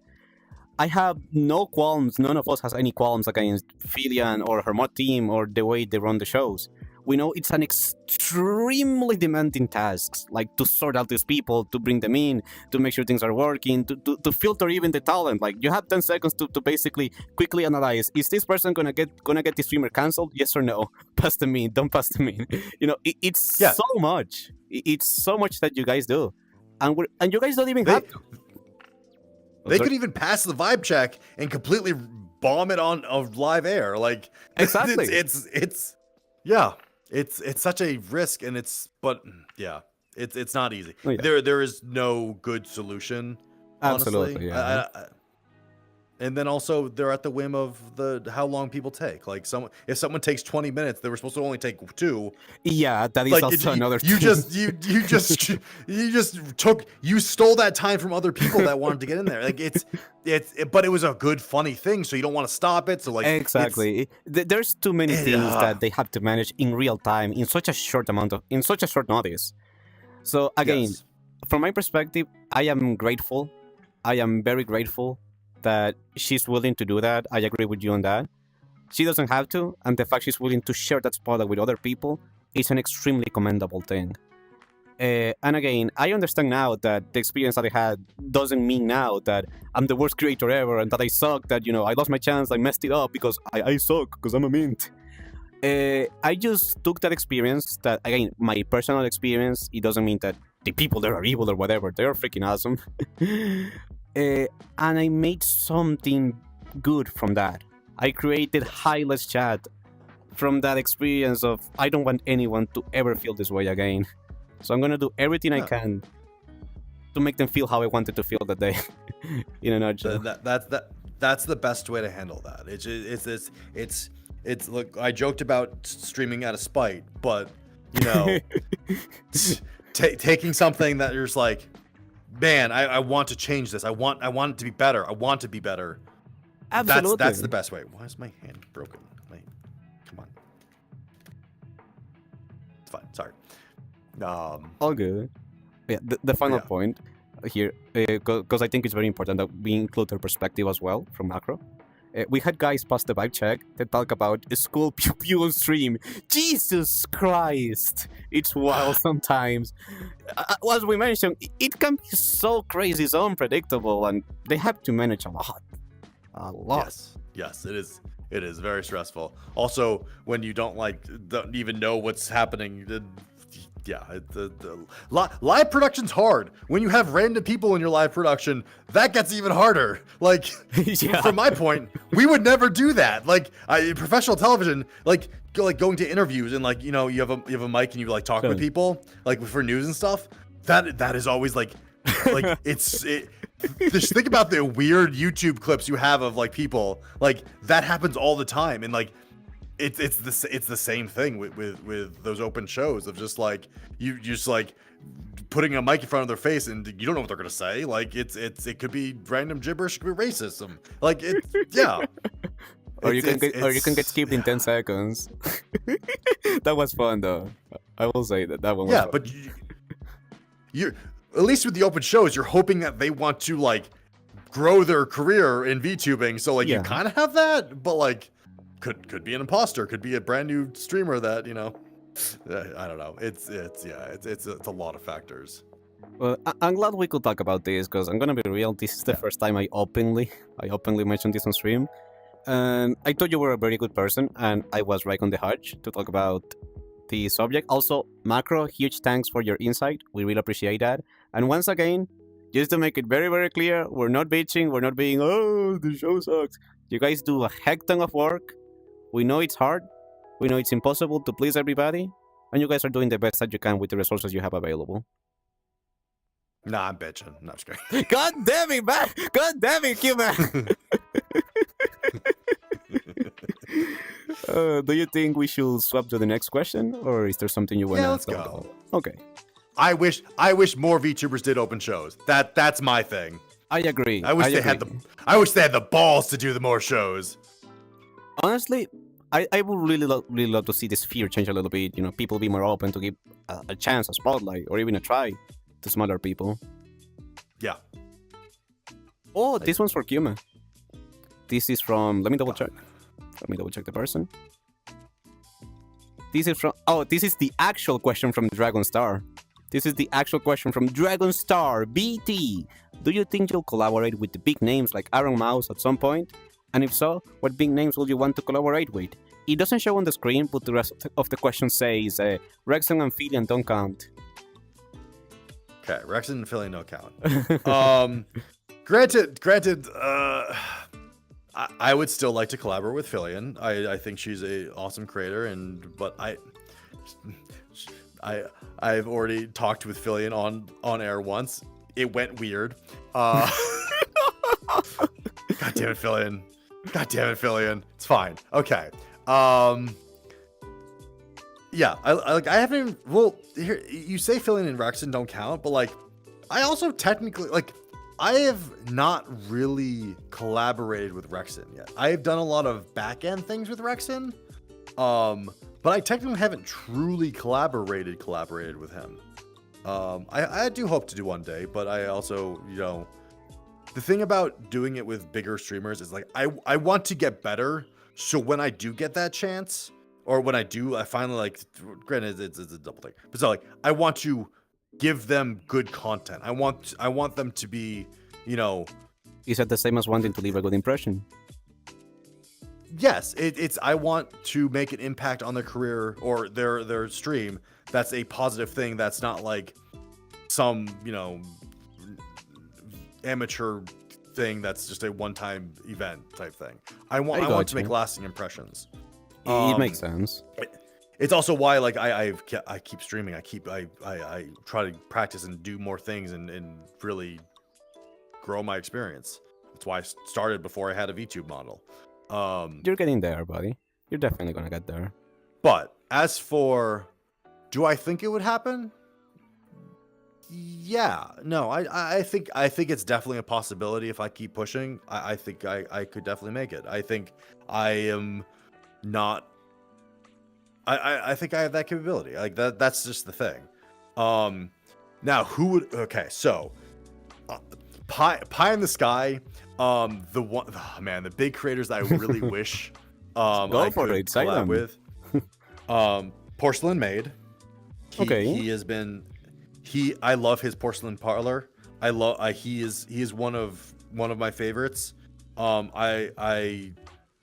I have no qualms. None of us has any qualms against Filian or her mod team or the way they run the shows. We know it's an extremely demanding task, like to sort out these people, to bring them in, to make sure things are working, to filter even the talent. Like you have 10 seconds to basically quickly analyze: is this person gonna get the streamer cancelled? Yes or no? Pass them in, don't pass them in. It's so much. It's so much that you guys do, and you guys don't even have to. They could even pass the vibe check and completely bomb it on live air. Like exactly, it's such a risk, and it's not easy. Oh, yeah. There is no good solution. Absolutely, honestly. yeah. And then also they're at the whim of how long people take. Like if someone takes 20 minutes, they were supposed to only take 2. Yeah, that is also another thing. You stole that time from other people that wanted to get in there. Like but it was a good funny thing, so you don't want to stop it. So like exactly, there's too many things that they have to manage in real time in such a short notice. So again, from my perspective, I am grateful. I am very grateful that she's willing to do that. I agree with you on that. She doesn't have to, and the fact she's willing to share that spotlight with other people is an extremely commendable thing. And again, I understand now that the experience that I had doesn't mean now that I'm the worst creator ever and that I suck, that, I lost my chance, I messed it up because I suck, because I'm a mint. I just took that experience, that, again, my personal experience. It doesn't mean that the people there are evil or whatever. They're freaking awesome. And I made something good from that. I created Highless Chat from that experience of I don't want anyone to ever feel this way again. So I'm gonna do everything I can to make them feel how I wanted to feel that day. In a nutshell. That's the best way to handle that. It's look. I joked about streaming out of spite, but taking something that you're just like, man, I want to change this. I want it to be better. I want to be better. Absolutely. That's the best way. Why is my hand broken? Come on. It's fine. Sorry. All good. Yeah, the final point here, because I think it's very important that we include her perspective as well from Macro. We had guys pass the vibe check that talk about school pew pew on stream. Jesus Christ! It's wild sometimes. As we mentioned, it can be so crazy, so unpredictable, and they have to manage a lot. A lot. Yes, it is. It is very stressful. Also, when you don't even know what's happening. Live production's hard. When you have random people in your live production, that gets even harder. Like, from my point, we would never do that. Like, professional television, going to interviews and you have a mic and you talk with people, for news and stuff. That is always just think about the weird YouTube clips you have of people that happens all the time, and it's the same thing with those open shows of just you just putting a mic in front of their face and you don't know what they're gonna say. It could be random gibberish, it could be racism. Or you can get skipped in 10 seconds. That was fun though. I will say that one was fun. But you're at least with the open shows, you're hoping that they want to grow their career in VTubing. So you kind of have that, but could be an imposter, could be a brand new streamer that I don't know. It's a lot of factors. Well, I'm glad we could talk about this because I'm gonna be real. This is the first time I openly mentioned this on stream, and I thought you were a very good person, and I was right on the hutch to talk about the subject. Also, Macro, huge thanks for your insight. We really appreciate that. And once again, just to make it very, very clear, we're not bitching. We're not being, oh, the show sucks. You guys do a heck ton of work. We know it's hard. We know it's impossible to please everybody. And you guys are doing the best that you can with the resources you have available. Nah, I'm bitching. No, I'm just kidding. God damn it, man! God damn it, Kuma! Do you think we should swap to the next question, or is there something you want to Yeah, let's talk go. about? Okay, I wish more VTubers did open shows. That's my thing. I agree. I wish they had the balls to do the more shows. Honestly, I would really love to see this sphere change a little bit. You know, people be more open to give a chance, a spotlight, or even a try to smaller people. Yeah. Oh, this one's for Kuma. This is from. Let me double check. Let me double check the person. This is from. Oh, this is the actual question from Dragon Star. This is the actual question from Dragon Star BT. Do you think you'll collaborate with the big names like Aaron Mouse at some point? And if so, what big names would you want to collaborate with? It doesn't show on the screen, but the rest of the question says Rexon and Philian don't count. Okay, Rex and Philly no count. Granted, I would still like to collaborate with Philian. I think she's a awesome creator, but I've already talked with Philian on air once. It went weird. God damn it, Philian. God damn it, Philian. It's fine. Okay. Yeah, I haven't even, well, here you say Philian and Rexon don't count, but like I also technically like I have not really collaborated with Rexon yet. I have done a lot of back end things with Rexon, but I technically haven't truly collaborated with him. I do hope to do one day, but I also, you know, the thing about doing it with bigger streamers is like I want to get better, so when I do get that chance, or when I finally, like, granted it's a double thing, but so like I want to give them good content. I want them to be, you know. Is that the same as wanting to leave a good impression? Yes, it's I want to make an impact on their career or their stream. That's a positive thing. That's not like some, you know, amateur thing that's just a one-time event type thing. I want to make lasting impressions. It makes sense. It's also why, like, I keep streaming. I try to practice and do more things and really grow my experience. That's why I started before I had a VTube model. You're getting there, buddy. You're definitely gonna get there. But as for, do I think it would happen? Yeah, no, I think it's definitely a possibility if I keep pushing. I think I could definitely make it. I think I am not. I think I have that capability. Like that's just the thing. Now who would? Okay, so pie in the sky. The one, oh, man, the big creators that I really wish Go for it, say them. with. Porcelain Maid. He has been. I love his porcelain parlor. He is one of my favorites. I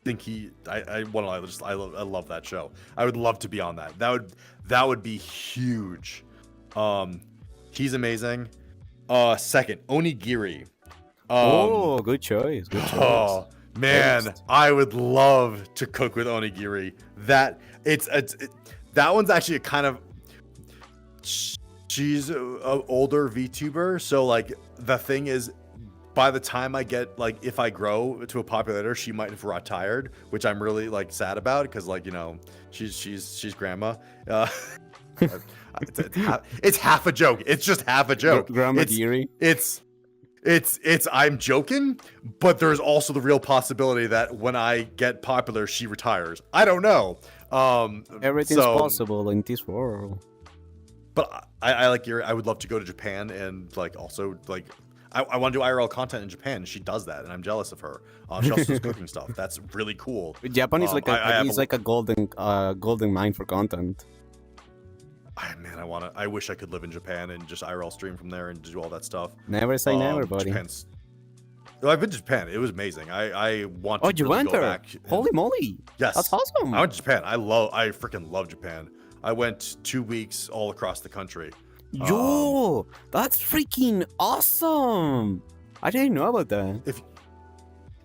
think I love that show. I would love to be on that. That would be huge. He's amazing. Second, Onigiri. Good choice. Good choice. Oh man, Next. I would love to cook with Onigiri. That one's actually a kind of. She's an older VTuber, so like the thing is, by the time I get, like, if I grow to a populator, she might have retired, which I'm really like sad about because, like, you know, she's grandma. It's half a joke. It's just half a joke. Grandma Giri. It's I'm joking, but there's also the real possibility that when I get popular, she retires. I don't know. Everything's possible in this world. But I like I would love to go to Japan and like also like I want to do IRL content in Japan. She does that, and I'm jealous of her. She also does cooking stuff. That's really cool. Japan is like a golden mine for content. Man, I wish I could live in Japan and just IRL stream from there and do all that stuff. Never say never, buddy. I've been to Japan. It was amazing. I want to you went go there? back. Holy moly! Yes, that's awesome. I went to Japan. I freaking love Japan. I went 2 weeks all across the country. Yo, that's freaking awesome! I didn't know about that.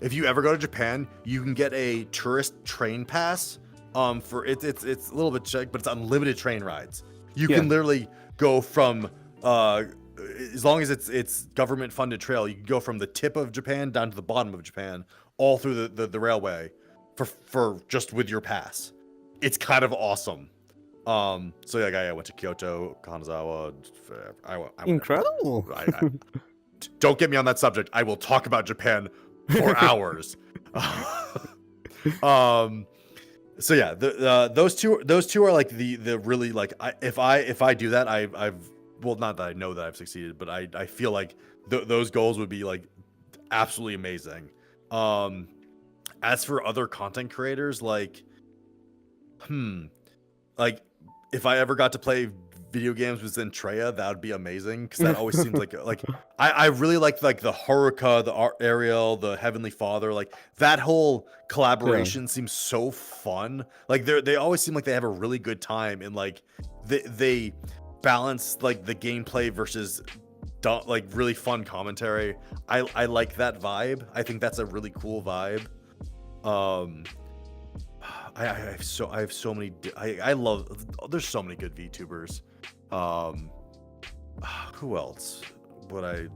if you ever go to Japan, you can get a tourist train pass. For it's a little bit check, but it's unlimited train rides. You can literally go from as long as it's government funded trail, you can go from the tip of Japan down to the bottom of Japan, all through the railway, for just with your pass. It's kind of awesome. So like I went to Kyoto, Kanazawa. Incredible. Don't get me on that subject. I will talk about Japan for hours. So yeah, those two are like the really like if I do that, I've well, not that I know that I've succeeded, but I feel like those goals would be like absolutely amazing. As for other content creators, like if I ever got to play video games with Zentreya, that would be amazing, because that always seems like I really like the Haruka, the Ariel, the Heavenly Father, like that whole collaboration seems so fun. Like they always seem like they have a really good time, and like they balance like the gameplay versus like really fun commentary. I like that vibe. I think that's a really cool vibe. I have so many. I love. There's so many good VTubers. Who else would I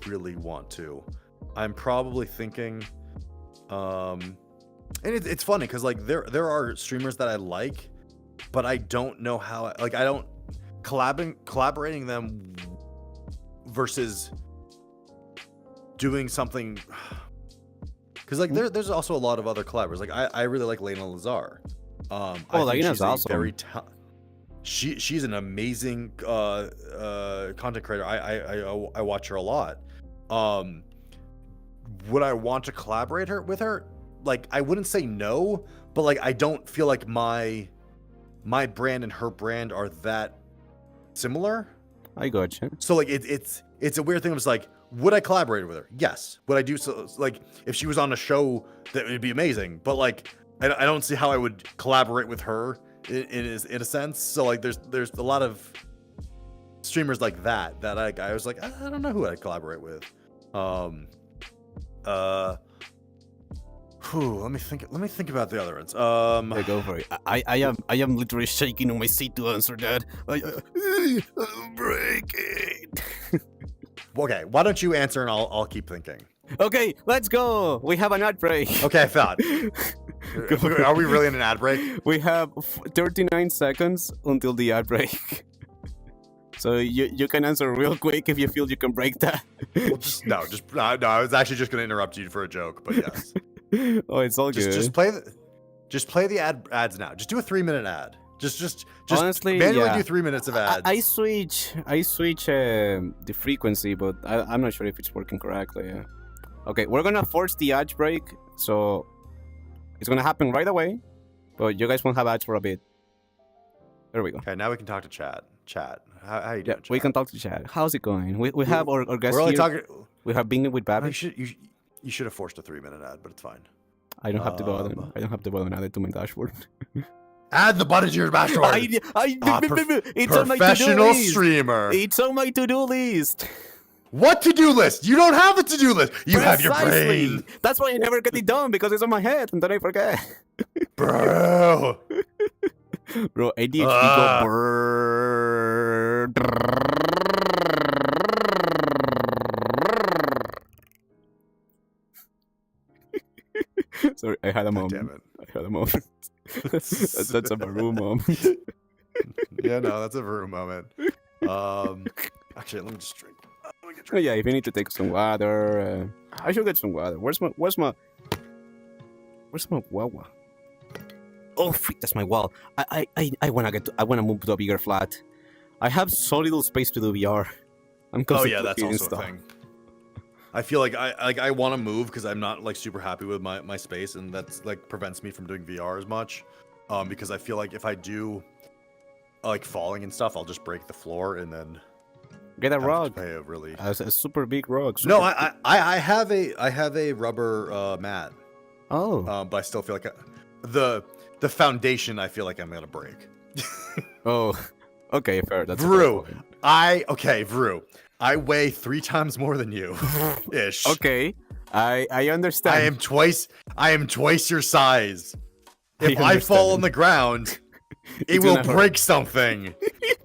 really want to? I'm probably thinking. And it's funny because like there are streamers that I like, but I don't know how. Like I don't collaborating them versus doing something. Because like there's also a lot of other collabors. Like I really like Lena Lazar. Lena's awesome. She's an amazing content creator. I watch her a lot. Would I want to collaborate with her? Like I wouldn't say no, but like I don't feel like my brand and her brand are that similar. I gotcha. So like it's a weird thing. It was like, would I collaborate with her? Yes. Would I do so? Like, if she was on a show, that would be amazing. But like, I don't see how I would collaborate with her in a sense. So like, there's a lot of streamers like that I was like, I don't know who I'd collaborate with. Let me think about the other ones. Yeah, go for it. I am literally shaking on my seat to answer that. Break it. Okay, why don't you answer and I'll keep thinking. Okay, let's go. We have an ad break. Okay, I thought. Are we really in an ad break? We have 39 seconds until the ad break. So you can answer real quick if you feel you can break that. Well, no. I was actually just going to interrupt you for a joke, but yes. Oh, it's all good. Just play the ads now. Just do a 3-minute ad. Just honestly, manually do 3 minutes of ads. I switch the frequency, but I'm not sure if it's working correctly. Yeah. Okay, we're gonna force the ad break, so it's gonna happen right away, but you guys won't have ads for a bit. There we go. Okay, now we can talk to chat. How you doing? Yeah, we can talk to chat. How's it going? We have our guest we're only here. talking. We have Bing with Babish. You should have forced a 3-minute ad, but it's fine. I don't have to bother. I don't have to bother add it to my dashboard. Add the button to your dashboard. It's on my professional to-do list. streamer. It's on my to-do list. What to-do list? You don't have a to-do list. You have your brain. That's why I never get it done, because it's on my head and then I forget. Bro, ADHD go brrrr. Sorry, I had a moment. damn it. I had a moment. That's a Varoo moment. Yeah, no, that's a Varoo moment. Actually, let me just drink. Oh, yeah, if you need to take some water, I should get some water. Where's my wawa? Oh, freak, that's my wall. I wanna move to a bigger flat. I have so little space to do VR. I'm constantly that's also stuff. a thing. I feel like I want to move because I'm not like super happy with my space, and that's like prevents me from doing VR as much. Because I feel like if I do like falling and stuff, I'll just break the floor and then get a rug. Pay a really a super big rug. No, I have a rubber mat. Oh. But I still feel like the foundation I feel like I'm gonna break. Oh. Okay, fair. That's Varoo. Varoo. I weigh 3 times more than you, ish. Okay. I understand. I am twice your size. If I fall understand. on the ground, it It's will gonna hurt. break something.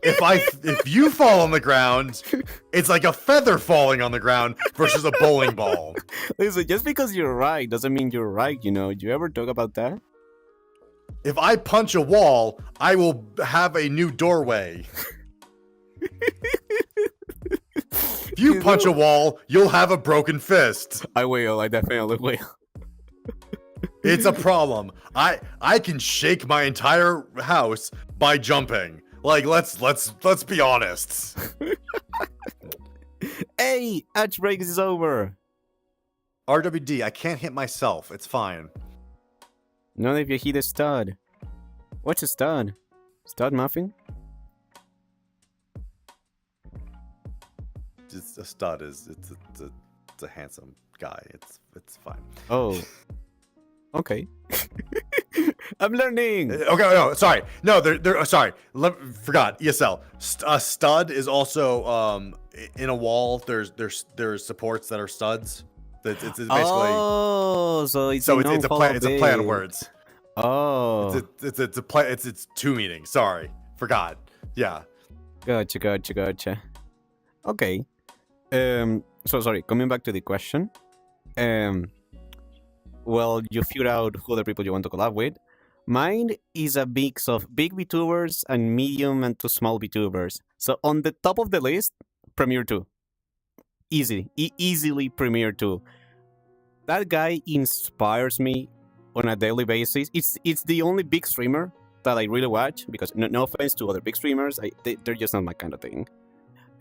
If you fall on the ground, it's like a feather falling on the ground versus a bowling ball. Listen, just because you're right doesn't mean you're right, you know. Do you ever talk about that? If I punch a wall, I will have a new doorway. If you punch a wall, you'll have a broken fist. I will. I definitely will. It's a problem. I can shake my entire house by jumping. Like let's be honest. Hey, Edge breaks is over. RWD, I can't hit myself. It's fine. Not if you hit a stud. What's a stud? Stud muffin? Just a stud is it's a handsome guy. It's fine. Oh. Okay. I'm learning. Okay, no, sorry. No, they're sorry. Forgot. ESL. A stud is also in a wall. There's supports that are studs. It's basically. Oh, so it's So it's a play on words. Oh, It's a play. It's two meanings. Sorry, forgot. Yeah. gotcha. Okay. So sorry. Coming back to the question. Well, you figured out who the people you want to collab with. Mine is a mix of big VTubers and medium and to small VTubers. So on the top of the list, Premiere 2. Easily Premiere 2. That guy inspires me on a daily basis. It's the only big streamer that I really watch because no offense to other big streamers, they're just not my kind of thing.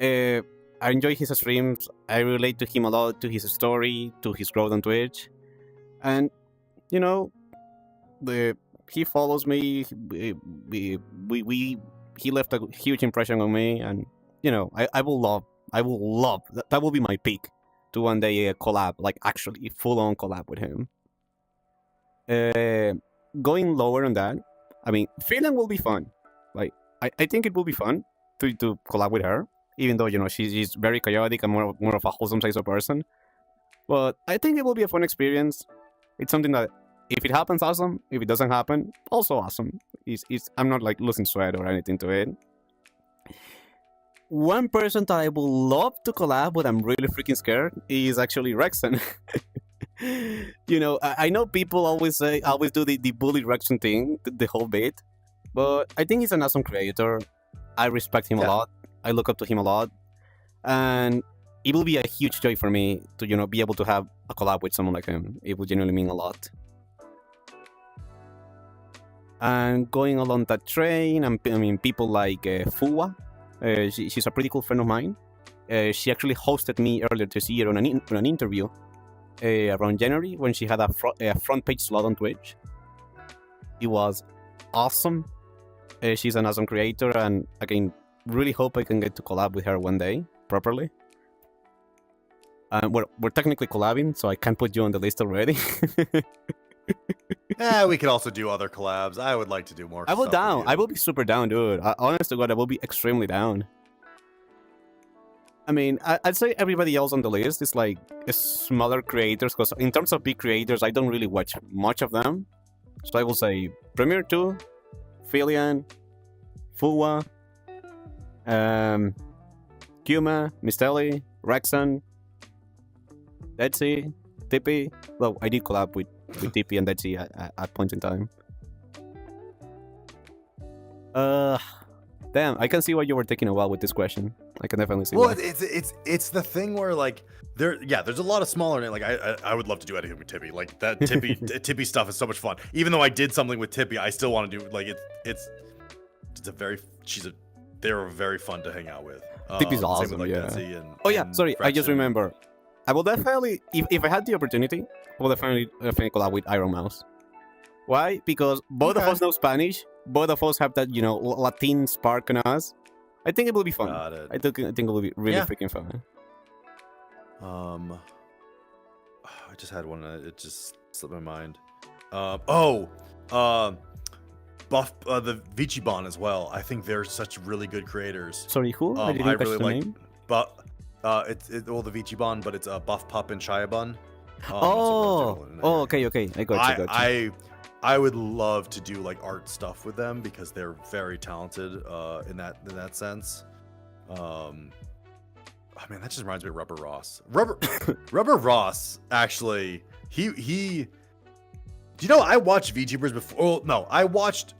I enjoy his streams. I relate to him a lot, to his story, to his growth on Twitch. And, you know, he follows me. He left a huge impression on me, and you know, I will love. That will be my peak to one day collab, like actually full on collab with him. Going lower on that, I mean, Finland will be fun. Like I think it will be fun to collab with her, even though you know she's very chaotic and more of a wholesome type of person. But I think it will be a fun experience. It's something that if it happens, awesome. If it doesn't happen, also awesome. I'm not like losing sweat or anything to it. One person that I would love to collab, but I'm really freaking scared, is actually Rexon. You know, I know people always do the bully Rexon thing, the whole bit, but I think he's an awesome creator. I respect him a lot. I look up to him a lot, and it will be a huge joy for me to, you know, be able to have a collab with someone like him. It would genuinely mean a lot. And going along that train, I mean, people like Fuwa, she's a pretty cool friend of mine. She actually hosted me earlier this year on an interview around January when she had a front page slot on Twitch. It was awesome. She's an awesome creator, and again, really hope I can get to collab with her one day properly. We're technically collabing, so I can't put you on the list already. We could also do other collabs. I would like to do more. I will stuff with down. you. I will be super down, dude. Honest to God, I will be extremely down. I mean, I'd say everybody else on the list is like smaller creators, because in terms of big creators, I don't really watch much of them. So I will say Premiere 2, Filian, Fuwa, Kuma, Mistelli, Rexon, Detsy, Tippy. Well, I did collab with Tippy and Detsy at point in time. Damn, I can see why you were taking a while with this question. I can definitely see. Well, why. it's the thing where like there's a lot of smaller like I would love to do anything with Tippy. Like that Tippy stuff is so much fun. Even though I did something with Tippy, I still want to do like they're very fun to hang out with. Tippy's same awesome, with, like, yeah. Detsy and Sorry, I just Fraction. remember. I will definitely, if I had the opportunity, I will definitely collab with Iron Mouse. Why? Because both of us know Spanish. Both of us have that, you know, Latin spark in us. I think it will be fun. Got it. I think it will be really freaking fun. I just had one. It just slipped my mind. The Vichibon as well. I think they're such really good creators. Sorry, who? I didn't I catch really the like, name. but the Vichibon, but it's Buff Pup and Chiabun. That's a Oh, real oh, okay, okay. I got you. I would love to do like art stuff with them because they're very talented in that sense. Oh man, that just reminds me of Rubber Ross. Rubber Ross actually he. Do you know I watched VTubers before? Oh, no, I watched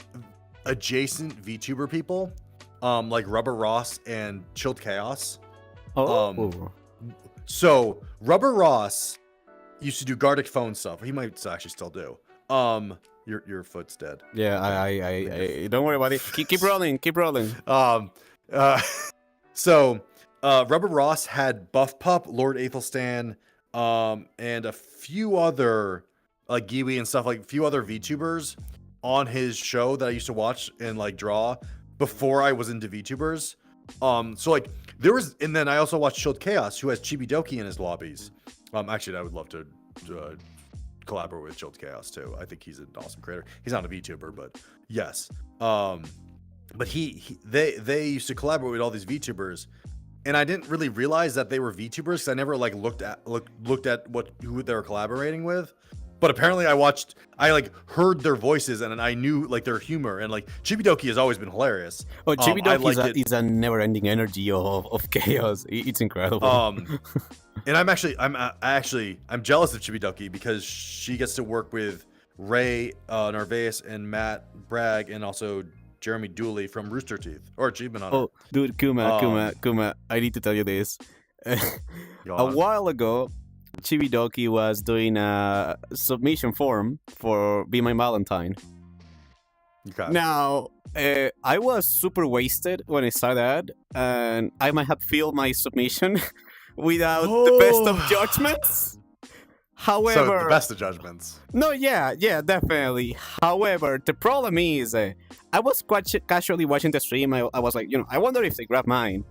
adjacent VTuber people, like Rubber Ross and Chilled Chaos. Oh, So Rubber Ross used to do Gartic phone stuff. He might actually still do. Your foot's dead. yeah. I don't worry about it. Keep rolling. Keep rolling. So Rubber Ross had Buff Pup, Lord Aethelstan, and a few other like Giwi and stuff, like a few other VTubers on his show that I used to watch and like draw before I was into VTubers. So like there was, and then I also watched Chilled Chaos, who has Chibidoki in his lobbies. Actually, I would love to collaborate with Chilled Chaos too. I think he's an awesome creator. He's not a VTuber, but yes. But they used to collaborate with all these VTubers, and I didn't really realize that they were VTubers because I never like looked at who they were collaborating with. But apparently I like heard their voices and I knew like their humor, and like Chibidoki has always been hilarious. Oh, Chibidoki is a never-ending energy of chaos. It's incredible. And I'm jealous of Chibidoki because she gets to work with Ray Narvaez and Matt Bragg and also Jeremy Dooley from Rooster Teeth or Achievement Hunter. Oh, dude, Kuma, I need to tell you this. A while ago, Chibidoki was doing a submission form for Be My Valentine. Okay. Now, I was super wasted when I saw that, and I might have filled my submission without the best of judgments. However, So the best of judgments. no, yeah, definitely. However, the problem is, I was quite casually watching the stream. I was like, I wonder if they grabbed mine.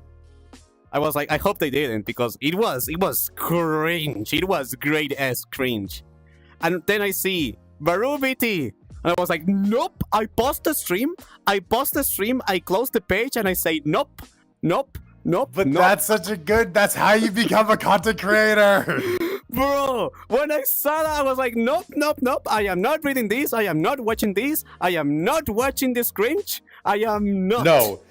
I was like, I hope they didn't, because it was cringe. It was great ass cringe. And then I see VarooVT, and I was like, nope. I pause the stream. I close the page, and I say, nope. But that's that's how you become a content creator. Bro, when I saw that, I was like, nope. I am not reading this. I am not watching this. I am not watching this cringe. I am not. No.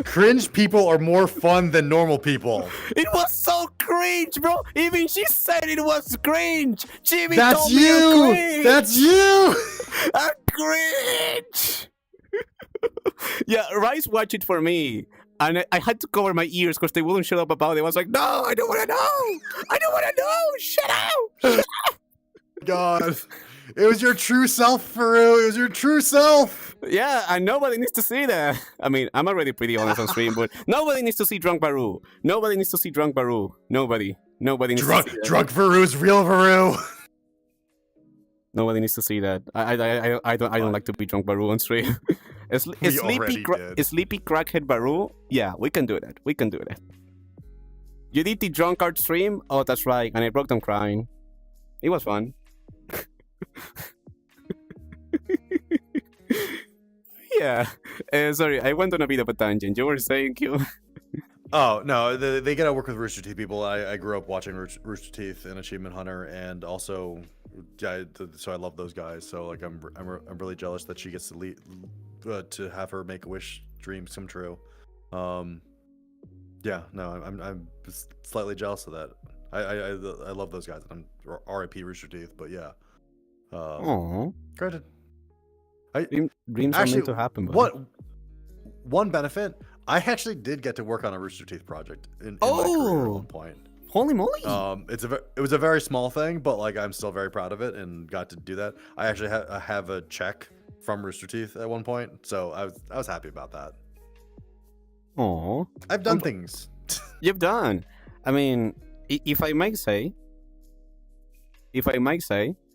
Cringe people are more fun than normal people. It was so cringe, bro. Even she said it was cringe. Jimmy That's told me you. cringe. That's you. A cringe. Yeah, Rice watched it for me. And I had to cover my ears because they wouldn't shut up about it. I was like, no, I don't want to know. Shut up. God. It was your true self, Faru. It was your true self. Yeah, and nobody needs to see that. I mean, I'm already pretty honest on stream, but nobody needs to see Drunk Varoo. Nobody needs to see Drunk Varoo. Nobody needs to see that. Drunk Varu's real Varu. Nobody needs to see that. I don't like to be Drunk Varoo on stream. A sleepy crackhead Varoo. Yeah, we can do that. You did the drunk art stream? Oh, that's right. And I broke down crying. It was fun. Yeah. Sorry, I went on a bit of a tangent. You were saying, Q? Oh, no. They get to work with Rooster Teeth people. I grew up watching Rooster Teeth and Achievement Hunter, and also, so I love those guys. So, like, I'm really jealous that she gets to have her Make-A-Wish dreams come true. Yeah, no, I'm slightly jealous of that. I love those guys. I'm R.I.P. Rooster Teeth, but yeah. Aww. Granted. Dreams are meant to happen. Buddy. One benefit, I actually did get to work on a Rooster Teeth project in my career at one point. Holy moly! It was a very small thing, but like I'm still very proud of it and got to do that. I actually have a check from Rooster Teeth at one point, so I was happy about that. Aww. I've done things. You've done. I mean, if I might say,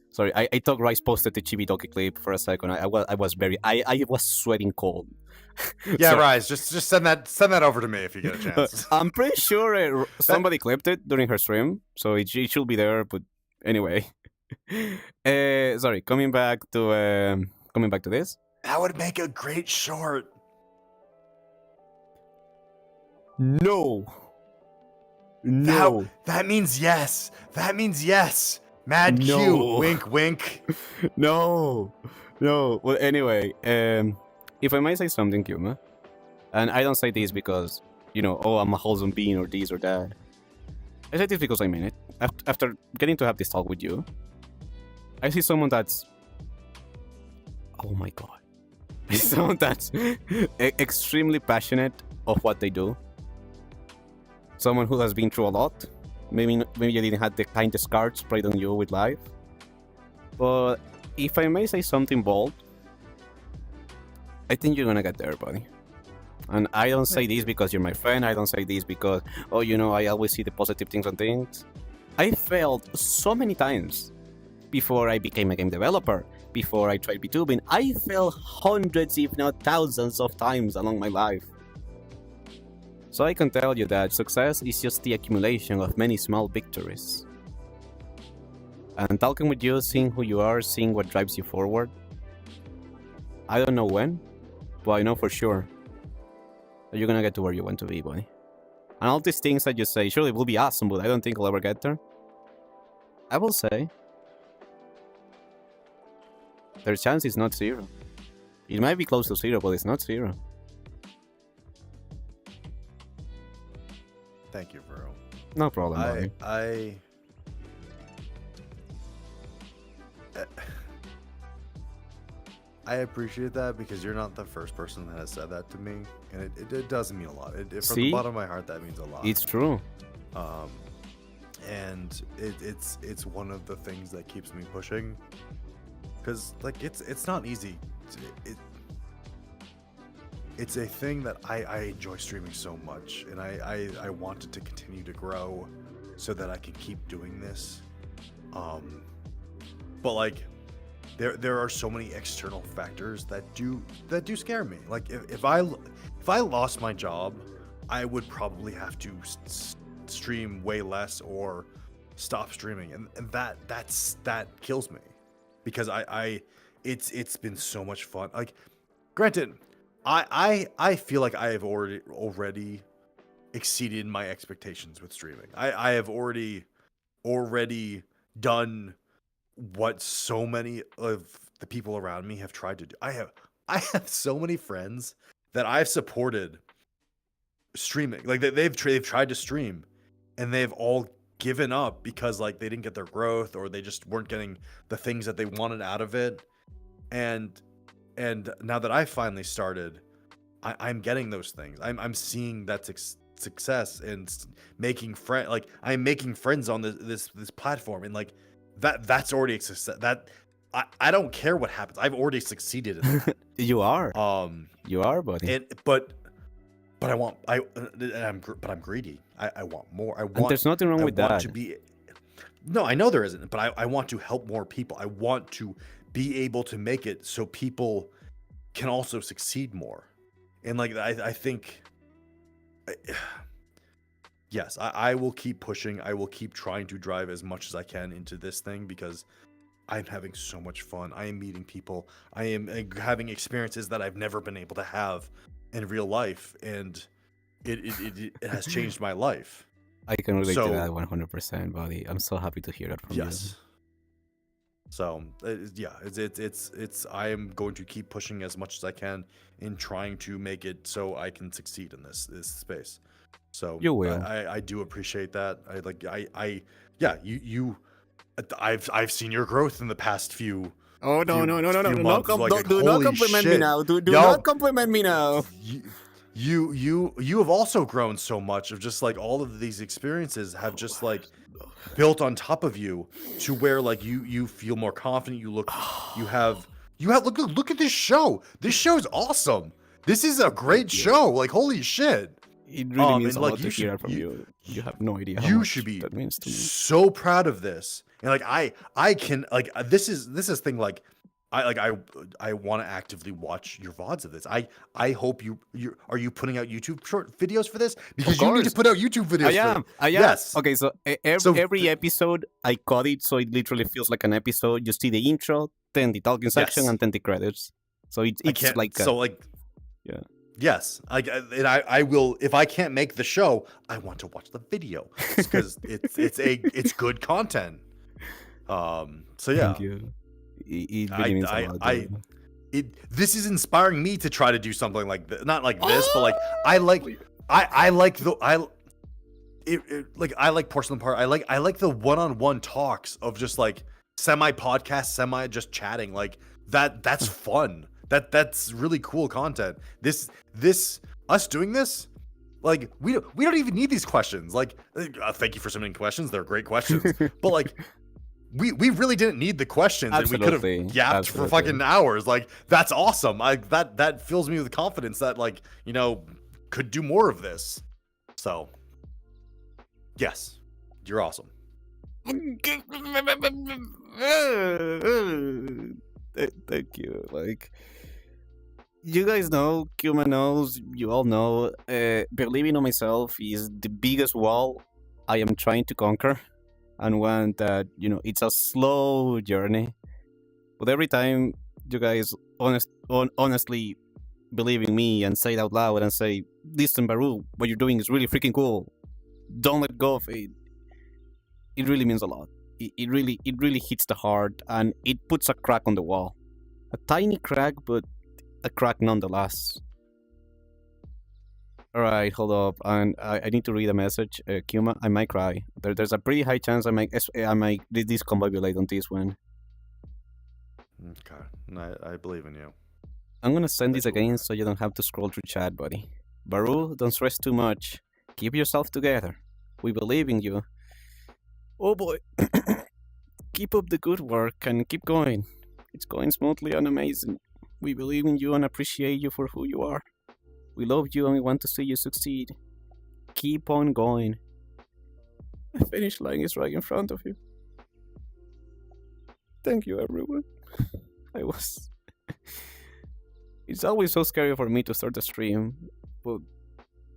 sorry, I thought Rice posted the Chibidoki clip for a second. I was sweating cold. Yeah, So- Rice, just send that over to me if you get a chance. I'm pretty sure somebody clipped it during her stream, so it should be there. But anyway, sorry. Coming back to this. That would make a great short. No. That means yes. Mad No. Q. Wink, wink. No. Well, anyway, if I might say something, Kuma, and I don't say this because, oh, I'm a wholesome being or this or that. I say this because I mean it. After getting to have this talk with you, I see someone that's... Oh my god. I see someone that's extremely passionate of what they do. Someone who has been through a lot. Maybe you didn't have the kindest cards played on you with life. But if I may say something bold, I think you're gonna get there, buddy. And I don't say this because you're my friend. I don't say this because, I always see the positive things on things. I failed so many times before I became a game developer, before I tried VTubing. I failed hundreds, if not thousands of times along my life. So I can tell you that success is just the accumulation of many small victories. And talking with you, seeing who you are, seeing what drives you forward, I don't know when, but I know for sure that you're gonna get to where you want to be, buddy. And all these things that you say, surely will be awesome, but I don't think I'll ever get there. I will say, their chance is not zero. It might be close to zero, but it's not zero. Thank you, bro. No problem, buddy. I appreciate that because you're not the first person that has said that to me, and it does mean a lot. From See? the bottom of my heart, that means a lot. It's true. And it's one of the things that keeps me pushing, because like it's not easy. It's a thing that I enjoy streaming so much, and I want it to continue to grow so that I can keep doing this. But like there are so many external factors that do scare me. Like if I lost my job, I would probably have to stream way less or stop streaming, and that kills me, because it's been so much fun. Like, granted, I feel like I have already exceeded my expectations with streaming. I have already done what so many of the people around me have tried to do. I have so many friends that I've supported streaming. Like they've tried to stream, and they've all given up because like they didn't get their growth, or they just weren't getting the things that they wanted out of it. And now that I finally started, I'm getting those things. I'm seeing that success and making friends. Like I'm making friends on this platform, and like that's already a success. That I don't care what happens. I've already succeeded in that. You are. You are, buddy. But I'm greedy. I want more. And there's nothing wrong with that. No, I know there isn't, but I want to help more people. I want to be able to make it so people can also succeed more. And like I think, yes, I will keep pushing. I will keep trying to drive as much as I can into this thing, because I'm having so much fun. I am meeting people. I am having experiences that I've never been able to have in real life, and it has changed my life. I can relate to that 100%, buddy. I'm so happy to hear that from you. Yes. So yeah, it's I am going to keep pushing as much as I can in trying to make it so I can succeed in this space. So you will. I do appreciate that. I've seen your growth in the past few. Oh no! months. Do not compliment me now. Do not compliment me now. You have also grown so much of just like all of these experiences have just like built on top of you to where like you feel more confident. You have look at this show. This show is awesome. This is a great show. Like holy shit. It really means a lot to hear from you. You have no idea how much should be that means to me. So proud of this. And like I can like this is thing like I want to actively watch your VODs of this. I hope you are you putting out YouTube short videos for this? Because you need to put out YouTube videos. I am. Yes. Okay, so every episode I cut it so it literally feels like an episode. You see the intro, then the talking section, and then the credits. So it's like yeah. Yes, I will. If I can't make the show, I want to watch the video because it's good content. So yeah, Thank you. It really means a lot. this is inspiring me to try to do something like this. Not like this, but like I like I like Porcelain Part. I like the one-on-one talks of just like semi podcast, semi just chatting. Like that's fun. That's really cool content. This us doing this, like we don't even need these questions. Like thank you for submitting questions. They're great questions. But like we really didn't need the questions, Absolutely. and we could have yapped for fucking hours. Like that's awesome. That fills me with confidence that like, you know, could do more of this. So yes, you're awesome. Thank you. Like, you guys know, Kuma knows, you all know, believing in myself is the biggest wall I am trying to conquer, and one that, you know, it's a slow journey. But every time you guys honestly believe in me and say it out loud and say, listen, Varoo, what you're doing is really freaking cool. Don't let go of it. It really means a lot. It really hits the heart, and it puts a crack on the wall. A tiny crack, but a crack nonetheless. Alright, hold up. And I need to read a message. Kuma, I might cry. There's a pretty high chance I might discombobulate on this one. Okay, I believe in you. I'm gonna send this again so you don't have to scroll through chat, buddy. Varoo, don't stress too much. Keep yourself together. We believe in you. Oh boy. Keep up the good work and keep going. It's going smoothly and amazing. We believe in you and appreciate you for who you are. We love you and we want to see you succeed. Keep on going. The finish line is right in front of you. Thank you, everyone. It's always so scary for me to start a stream, but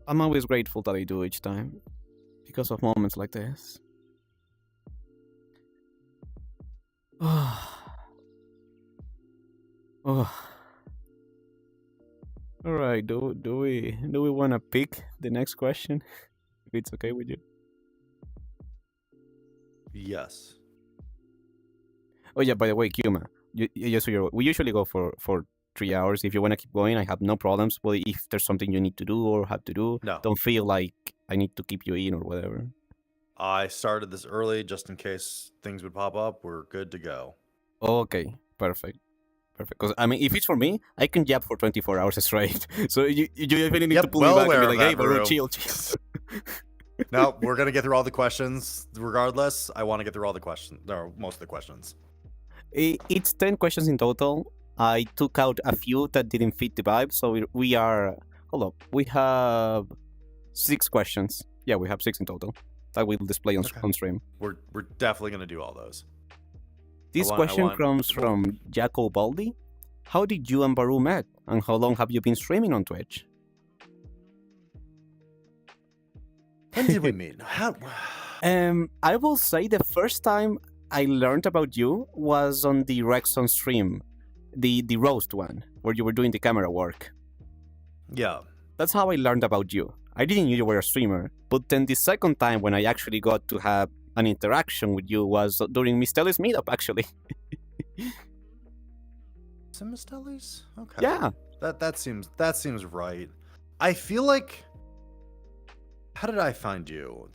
I'm always grateful that I do each time. Because of moments like this. Alright, do we wanna pick the next question? If it's okay with you. Yes. Oh yeah, by the way, Kuma, we usually go for 3 hours. If you wanna keep going, I have no problems. But if there's something you need to do or have to do, No. don't feel like I need to keep you in or whatever. I started this early just in case things would pop up. We're good to go. Okay, perfect. Because I mean, if it's for me, I can yap for 24 hours straight. So you even need to pull me back and be like, hey, bro, chill. No, we're gonna get through all the questions regardless. I want to get through all the questions, or most of the questions. It's 10 questions in total. I took out a few that didn't fit the vibe, so we are... Hold up. We have 6 questions. Yeah, we have 6 in total. That will display on stream. We're definitely gonna do all those. This question comes from Jaco Baldi. How did you and Varoo met? And how long have you been streaming on Twitch? When did we meet? I will say the first time I learned about you was on the Rexon stream. The roast one, where you were doing the camera work. Yeah. That's how I learned about you. I didn't know you were a streamer. But then the second time when I actually got to have an interaction with you was during Miss Telly's meetup, actually. Is it Miss Telly's? Okay. Yeah. That seems right. I feel like... How did I find you?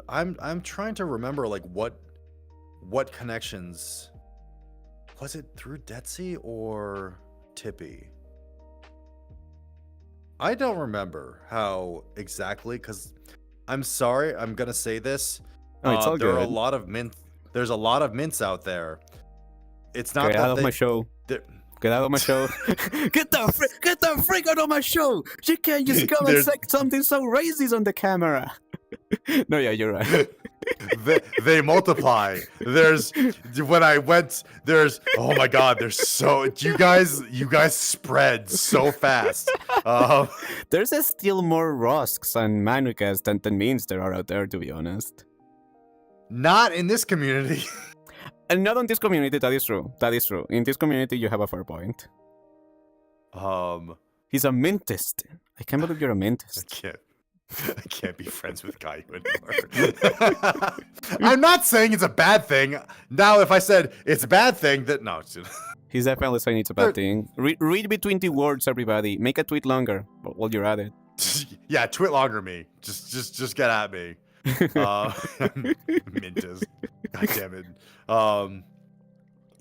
I'm trying to remember like what connections... Was it through Detsy or Tippy? I don't remember how exactly, because I'm sorry, I'm gonna say this. Oh, it's all there good. are a lot of there's a lot of mints out there. It's not Get out of my show. Get out of my show. Get the freak out of my show. You can't just come and say something so racist on the camera. No, yeah, you're right. they multiply. When I went, oh my god, there's so you guys spread so fast. There's still more Rosks and Manukas than memes there are out there, to be honest. Not in this community. And not on this community, that is true. That is true. In this community, you have a fair point. He's a mintist. I can't believe you're a mintist. I can't be friends with Kaiyuu anymore. I'm not saying it's a bad thing. Now, if I said it's a bad thing, that no. He's definitely saying it's a bad thing. Read between the words, everybody. Make a tweet longer while you're at it. Yeah, tweet longer me. Just get at me. Mintas. God damn it.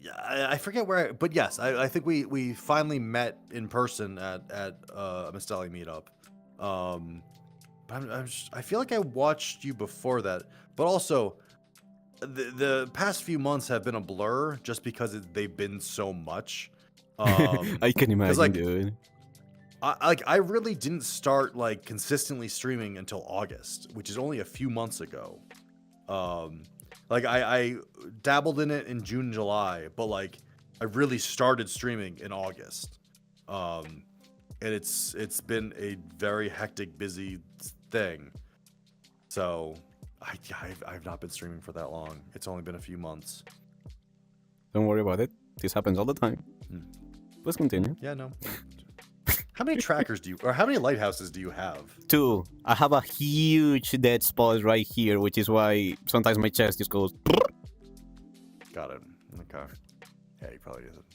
Yeah, I forget where, but yes, I think we finally met in person at a Mistelli meetup. But I feel like I watched you before that, but also the past few months have been a blur just because they've been so much. I can imagine, like, dude. I really didn't start like consistently streaming until August, which is only a few months ago. Like I dabbled in it in June, July, but like I really started streaming in August. And it's been a very hectic, busy thing. So I've not been streaming for that long. It's only been a few months. Don't worry about it. This happens all the time. Let's continue. Yeah, no. How many trackers do you, or how many lighthouses do you have? 2. I have a huge dead spot right here, which is why sometimes my chest just goes. Got it. Okay. Yeah, he probably isn't.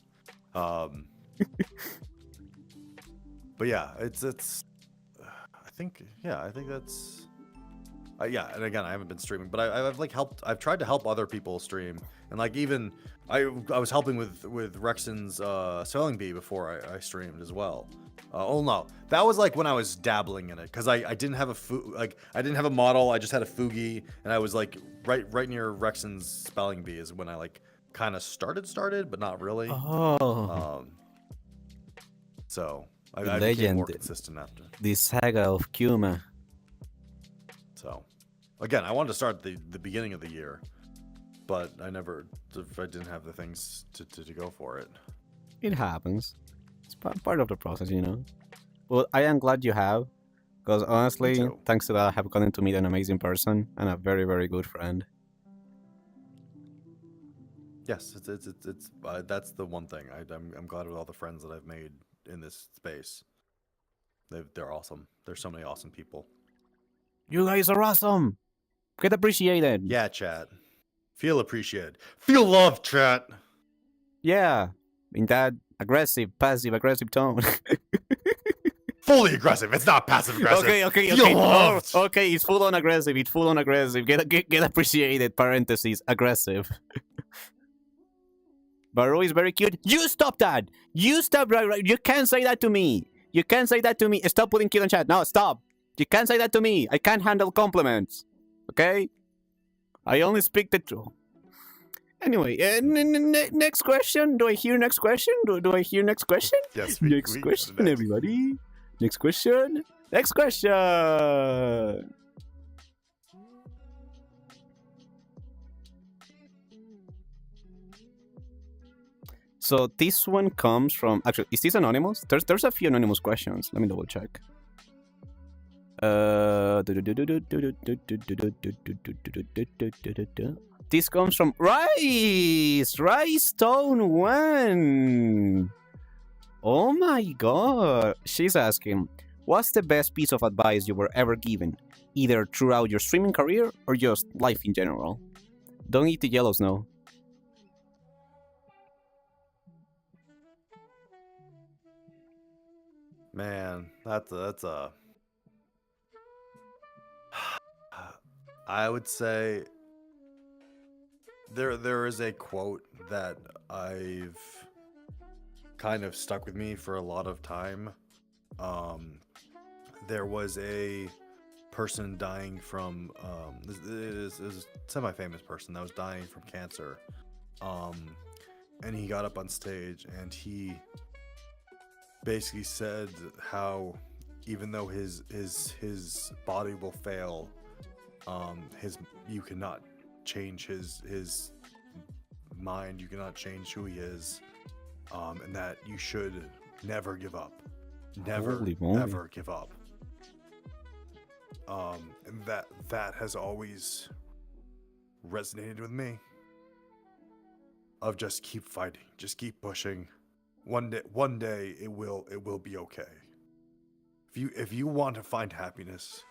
But yeah, it's. I think that's. Yeah, and again, I haven't been streaming, but I've like helped. I've tried to help other people stream, and like even I was helping with Rexon's Spelling Bee before I streamed as well. Oh no, that was like when I was dabbling in it, because I didn't have I didn't have a model. I just had a Fugi, and I was like right near Rexon's Spelling Bee is when I like kind of started, but not really. Oh. So I The became more legend. consistent after. The saga of Kuma. So again, I wanted to start the beginning of the year, but I didn't have the things to go for it. It happens. It's part of the process, you know. Well, I am glad you have, because honestly, too. thanks to that, I have gotten to meet an amazing person and a very, very good friend. Yes, it's that's the one thing. I'm glad with all the friends that I've made in this space. They're awesome. There's so many awesome people. You guys are awesome. Get appreciated. Yeah, chat. Feel appreciated. Feel love, chat. Yeah. In that aggressive, passive-aggressive tone. Fully aggressive. It's not passive aggressive. Okay. Feel loved. Oh, okay, it's full on aggressive. It's full on aggressive. Get appreciated. Parentheses. Aggressive. Varoo is very cute. You stop that. You stop. Right. You can't say that to me. You can't say that to me. Stop putting cute on chat. No, stop. You can't say that to me. I can't handle compliments. Okay? I only speak the truth. Anyway, next question. Do I hear next question? Do I hear next question? Yes. Next question, everybody. Next question. Next question. So this one comes from. Actually, is this anonymous? There's a few anonymous questions. Let me double check. This comes from Rice Stone 1. Oh my god. She's asking, what's the best piece of advice you were ever given, either throughout your streaming career or just life in general? Don't eat the yellow snow. Man, that's a. I would say there is a quote that I've kind of stuck with me for a lot of time. There was a person dying from this is a semi-famous person that was dying from cancer, and he got up on stage and he basically said how even though his body will fail, you cannot change his mind, you cannot change who he is, and that you should never give up, never give up. And that has always resonated with me, of just keep fighting, just keep pushing. One day it will be okay. If you want to find happiness,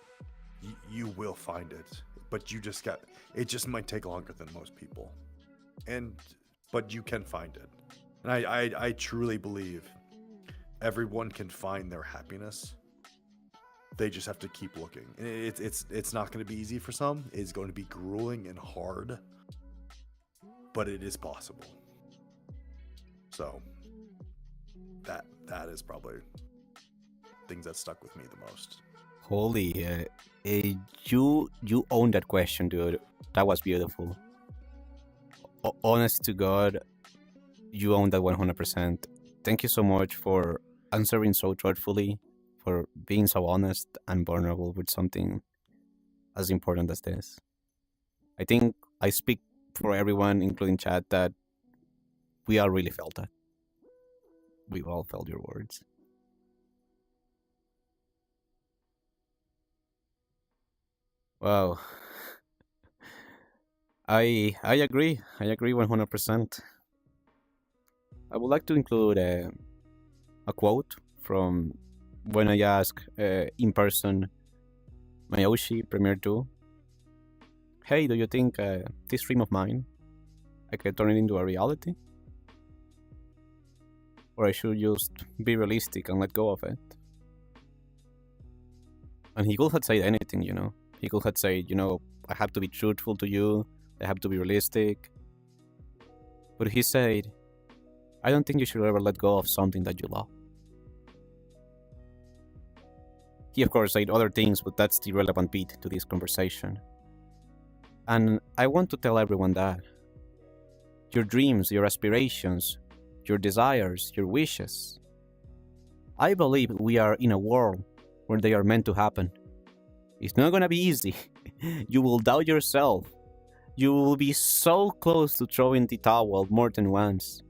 you will find it, but it just might take longer than most people, but you can find it. And I truly believe everyone can find their happiness. They just have to keep looking. And it's not going to be easy for some. It's going to be grueling and hard, but it is possible. So that is probably things that stuck with me the most. Holy, you own that question, dude. That was beautiful. Honest to God, you own that 100%. Thank you so much for answering so truthfully, for being so honest and vulnerable with something as important as this. I think I speak for everyone, including chat, that we all really felt that. We all felt your words. Wow. I agree. I agree 100%. I would like to include a quote from when I asked in person Mayoshi Premier 2, hey, do you think this dream of mine, I can turn it into a reality? Or I should just be realistic and let go of it? And he could have said anything, you know. He could have said, you know, I have to be truthful to you, I have to be realistic. But he said, I don't think you should ever let go of something that you love. He, of course, said other things, but that's the relevant bit to this conversation. And I want to tell everyone that your dreams, your aspirations, your desires, your wishes, I believe we are in a world where they are meant to happen. It's not gonna be easy. You will doubt yourself. You will be so close to throwing the towel more than once.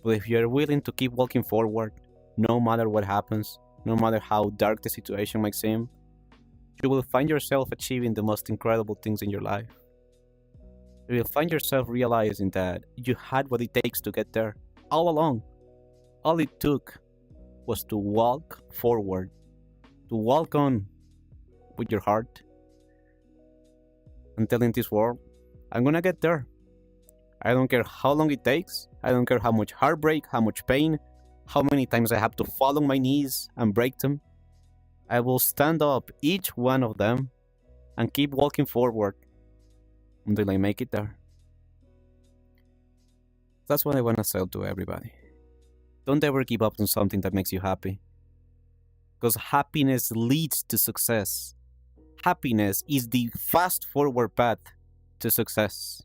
But if you're willing to keep walking forward, no matter what happens, no matter how dark the situation might seem, you will find yourself achieving the most incredible things in your life. You will find yourself realizing that you had what it takes to get there all along. All it took was to walk forward, to walk on with your heart, and telling this world, I'm gonna get there. I don't care how long it takes. I don't care how much heartbreak, how much pain, how many times I have to fall on my knees and break them. I will stand up each one of them and keep walking forward until I make it there. That's what I want to say to everybody. Don't ever give up on something that makes you happy. Because happiness leads to success. Happiness is the fast forward path to success.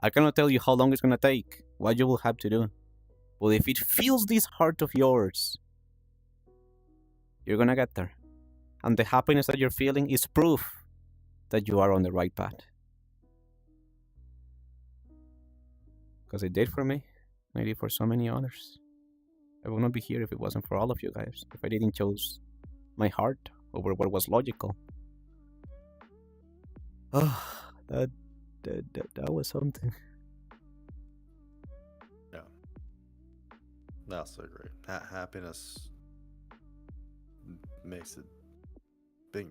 I cannot tell you how long it's going to take, what you will have to do. But if it fills this heart of yours, you're going to get there. And the happiness that you're feeling is proof that you are on the right path. Because it did for me, maybe for so many others. I would not be here if it wasn't for all of you guys, if I didn't choose my heart over what was logical. Oh, that was something. Yeah, that's so great. Happiness makes it.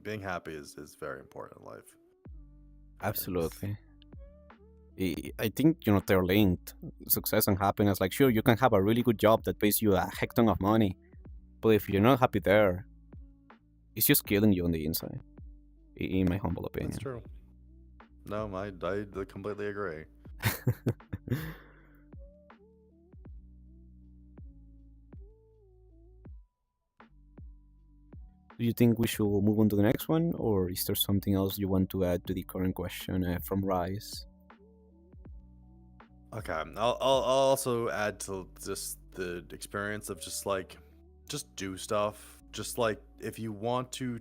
Being happy is very important in life. Absolutely. I think, you know, they're linked. Success and happiness. Like, sure, you can have a really good job that pays you a heck ton of money, but if you're not happy there, it's just killing you on the inside. In my humble opinion. That's true. No, I completely agree. Do you think we should move on to the next one, or is there something else you want to add to the current question from Rise? Okay, I'll also add to just the experience of just do stuff. Just like if you want to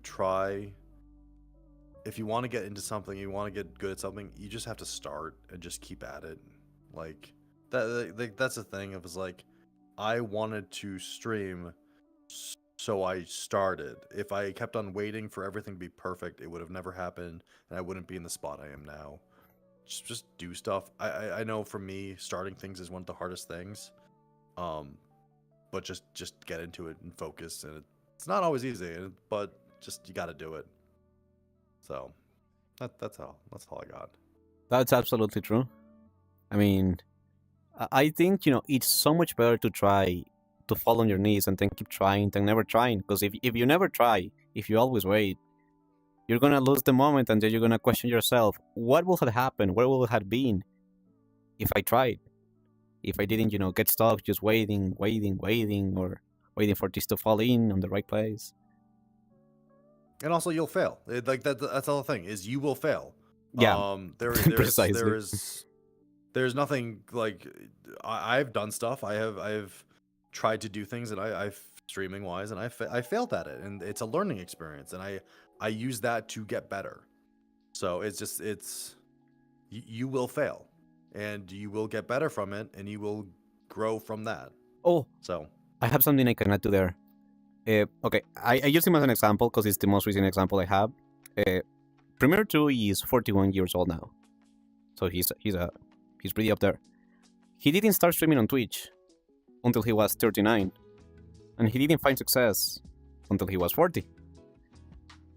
get into something, you want to get good at something, you just have to start and just keep at it. Like that's the thing. It was like I wanted to stream, so I started. If I kept on waiting for everything to be perfect, it would have never happened, and I wouldn't be in the spot I am now. Just do stuff. I know for me, starting things is one of the hardest things. But just get into it and focus, and it's not always easy, but just you got to do it. So that's all. That's all I got. That's absolutely true. I mean, I think, it's so much better to try to fall on your knees and then keep trying than never trying. Because if you never try, if you always wait, you're going to lose the moment and then you're going to question yourself, what would have happened? Where would it have been if I tried? If I didn't, get stuck just waiting, or waiting for this to fall in on the right place. And also, you'll fail. Like that's the whole thing is you will fail. Yeah, precisely. There's nothing like I've done stuff. I've tried to do things and I've streaming wise and I failed at it, and it's a learning experience, and I use that to get better. So you will fail, and you will get better from it, and you will grow from that. Oh, So I have something I can add to there. Okay, I use him as an example because it's the most recent example I have. Premier 2 is 41 years old now, so he's pretty up there. He didn't start streaming on Twitch until he was 39, and he didn't find success until he was 40.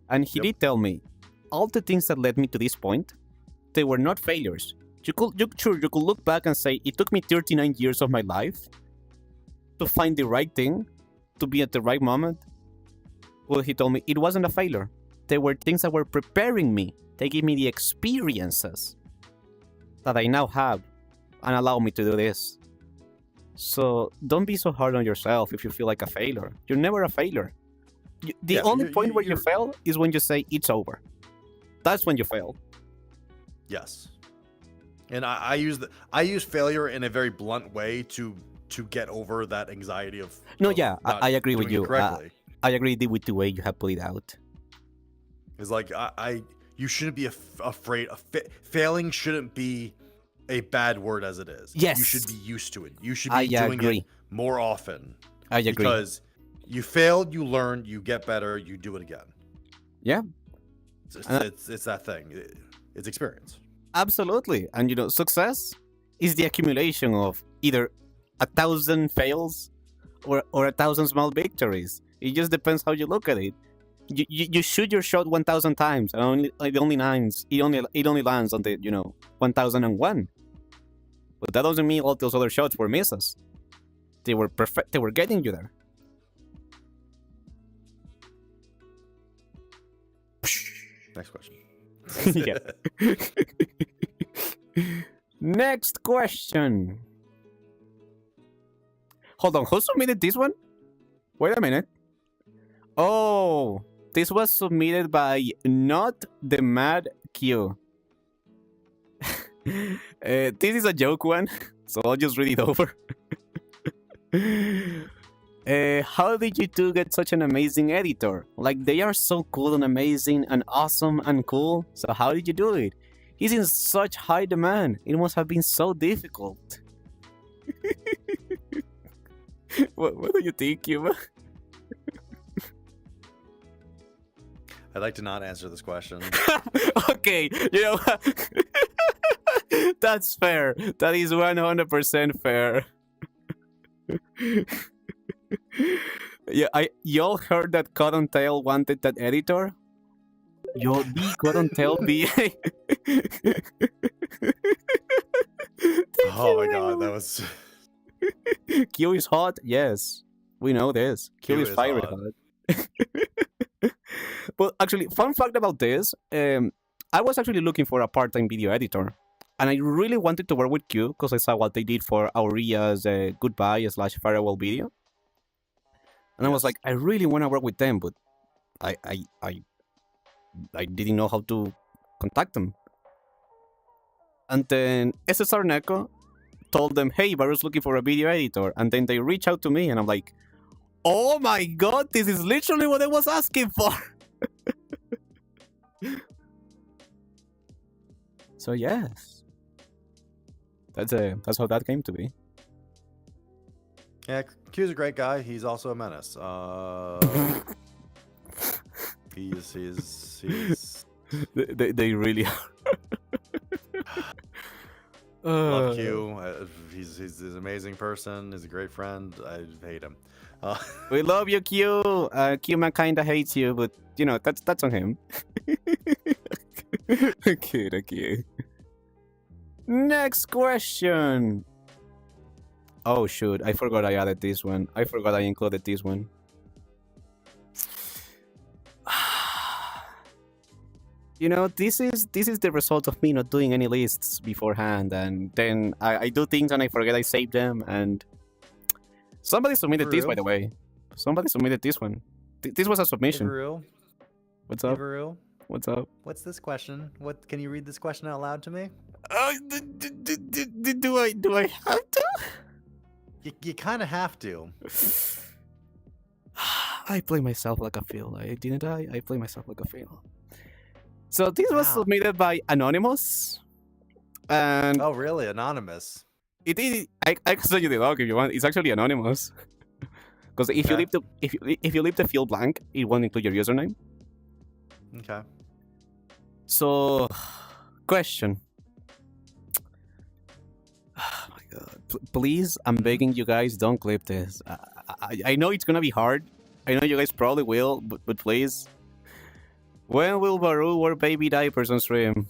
And he did tell me all the things that led me to this point, they were not failures. You could look back and say it took me 39 years of my life to find the right thing, to be at the right moment. Well, he told me it wasn't a failure. They were things that were preparing me. They gave me the experiences that I now have and allow me to do this. So don't be so hard on yourself if you feel like a failure. You're never a failure. The only point where you fail is when you say it's over. That's when you fail. yes, and I use failure in a very blunt way to get over that anxiety of. No, of yeah, not I agree with doing it you. correctly. I agree with the way you have put it out. It's like you shouldn't be afraid of failing. Shouldn't be a bad word as it is. Yes. You should be used to it. You should be I doing agree. it more often. I agree. Because you failed, you learn, you get better, you do it again. Yeah, It's that thing. It's experience. absolutely. And success is the accumulation of either 1,000 fails or 1,000 small victories. It just depends how you look at it. You shoot your shot 1,000 times, and it only lands on the 1,001. But that doesn't mean all those other shots were misses. They were perfect. They were getting you there. Next question. Yeah. Next question. Hold on, who submitted this one? Wait a minute. Oh, this was submitted by Not the Mad Q. This is a joke one, so I'll just read it over. How did you two get such an amazing editor? Like, they are so cool and amazing and awesome and cool. So how did you do it? He's in such high demand. It must have been so difficult. What do you think, Cuba? I'd like to not answer this question. Okay, that's fair. That is 100% fair. Yeah, y'all heard that Cottontail wanted that editor? Yo, the Cottontail BA. Oh my god, that was. Q is hot? Yes. We know this. Q is fiery hot. But actually, fun fact about this, I was actually looking for a part-time video editor. And I really wanted to work with Q because I saw what they did for Auria's goodbye/farewell video. And I was like, I really want to work with them, but I didn't know how to contact them. And then SSR Neko told them, hey, Varoo's looking for a video editor. And then they reach out to me, and I'm like, oh my god, this is literally what I was asking for. So yes, that's how that came to be. Yeah, Q's a great guy. He's also a menace. He's They really are. love Q. He's an amazing person. He's a great friend. I hate him. We love you, Q. Q man kinda hates you, but that's on him. Okay. Next question. Oh shoot, I forgot I added this one. I forgot I included this one. You know, this is the result of me not doing any lists beforehand, and then I do things and I forget I saved them, and somebody submitted this, by the way. Somebody submitted this one. This was a submission. Varoo, What's up? Varoo, What's up? what's this question? What can you read this question out loud to me? Do I have to? You kind of have to. I play myself like a fail. Didn't I? I play myself like a fail. So this was Wow. submitted by Anonymous, and Oh, really? Anonymous. it is. I can send you the log if you want. It's actually anonymous. Because if you Okay. leave the field blank, it won't include your username. Okay. So, question. Oh my god! Please, I'm begging you guys, don't clip this. I know it's gonna be hard. I know you guys probably will, but please. When will Varoo wear baby diapers on stream?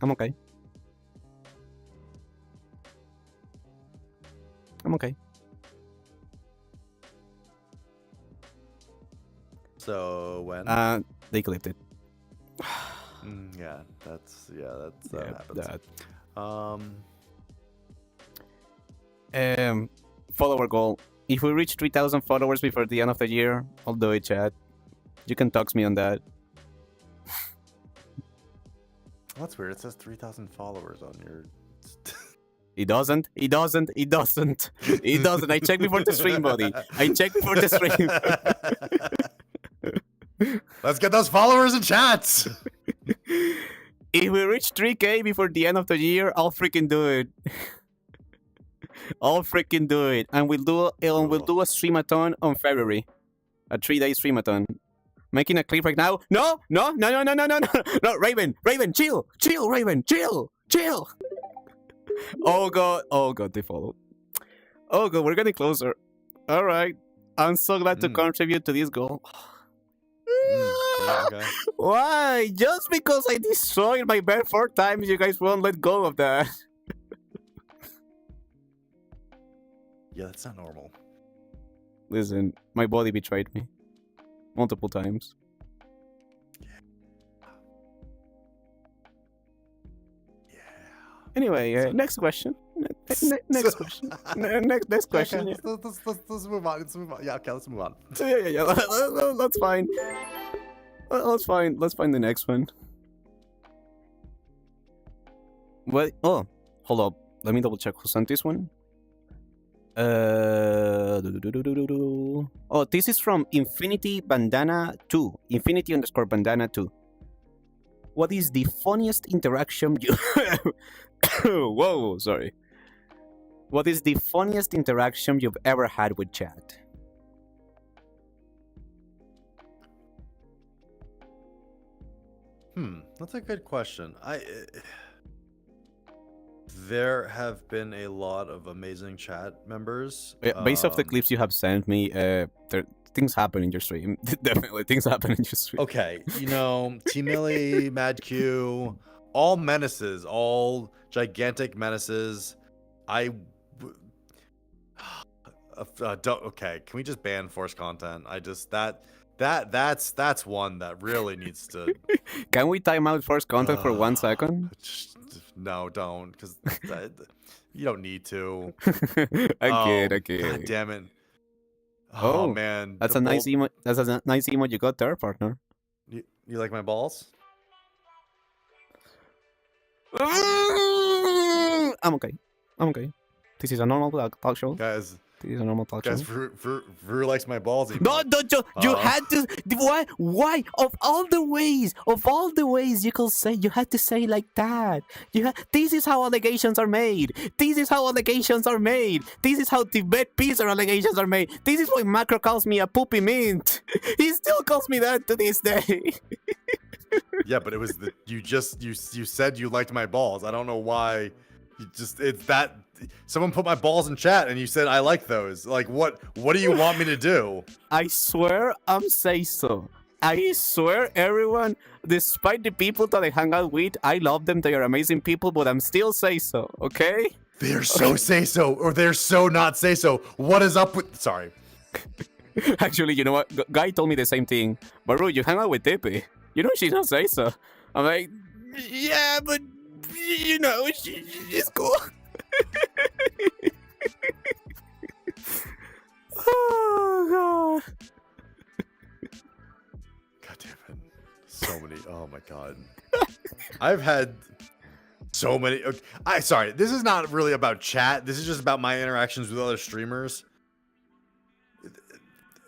I'm okay. I'm okay. So when? They clipped it. Yeah, that's that Yeah, happens. Follower goal. If we reach 3,000 followers before the end of the year, I'll do it, chat. You can text me on that. That's weird. It says 3,000 followers on your. It doesn't. I checked before the stream, buddy. I checked before the stream. Let's get those followers and chats. If we reach 3K before the end of the year, I'll freaking do it. And we'll do a streamathon on February. A 3-day streamathon. Making a clip right now. No, Raven, chill, Raven, chill. Oh god, they followed. Oh god, we're getting closer. All right, I'm so glad to contribute to this goal. Yeah, okay. Why? Just because I destroyed my bed 4 times, you guys won't let go of that. Yeah, that's not normal. Listen, my body betrayed me multiple times. Anyway, next question. Next question. Next question. Okay, Yeah. let's move on. Yeah, okay, let's move on. Yeah. That's fine. Let's find the next one. What? Oh, hold up. Let me double check who sent this one. Oh, this is from Infinity Bandana 2. Infinity_Bandana 2. What is the funniest interaction you... Whoa, sorry. What is the funniest interaction you've ever had with chat? That's a good question. There have been a lot of amazing chat members. Based off the clips you have sent me, things happen in your stream. Definitely, things happen in your stream. Okay, T-Millie, Mad Q, all menaces, all gigantic menaces. Okay, can we just ban forced content? That's one that really needs to. Can we time out first content for 1 second? No, don't, because you don't need to. I God kid. damn it. Oh, man, That's a nice emote. That's a nice emote you got there, partner. You like my balls? I'm okay. This is a normal talk show. Guys, This is a normal talk show. Vru likes my balls. No, don't you had to. Why? Of all the ways you could say, you had to say like that. This is how allegations are made. This is how Tibet pizza allegations are made. This is why Macro calls me a poopy mint. He still calls me that to this day. Yeah, but it was you said you liked my balls. I don't know why. It's that someone put my balls in chat and you said I like those. Like, what do you want me to do? I swear I'm say so. I swear, everyone, despite the people that I hang out with, I love them. They are amazing people, but I'm still say so, okay? They're so say so, or they're so not say so. What is up with? Sorry. Actually, you know what? Guy told me the same thing. Baru, you hang out with Tippy. You know she's not say so. I'm like, yeah, but you know she's cool. Oh god. God damn it. So many. Oh my god. I've had so many. Okay, sorry. This is not really about chat. This is just about my interactions with other streamers.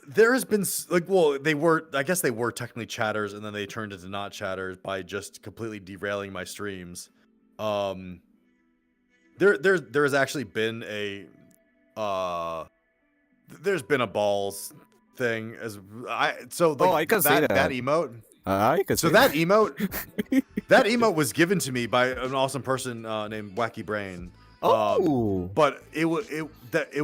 There has been I guess they were technically chatters, and then they turned into not chatters by just completely derailing my streams. There has actually been there's been a balls thing I can see that emote. I can see that emote was given to me by an awesome person named Wacky Brain. But it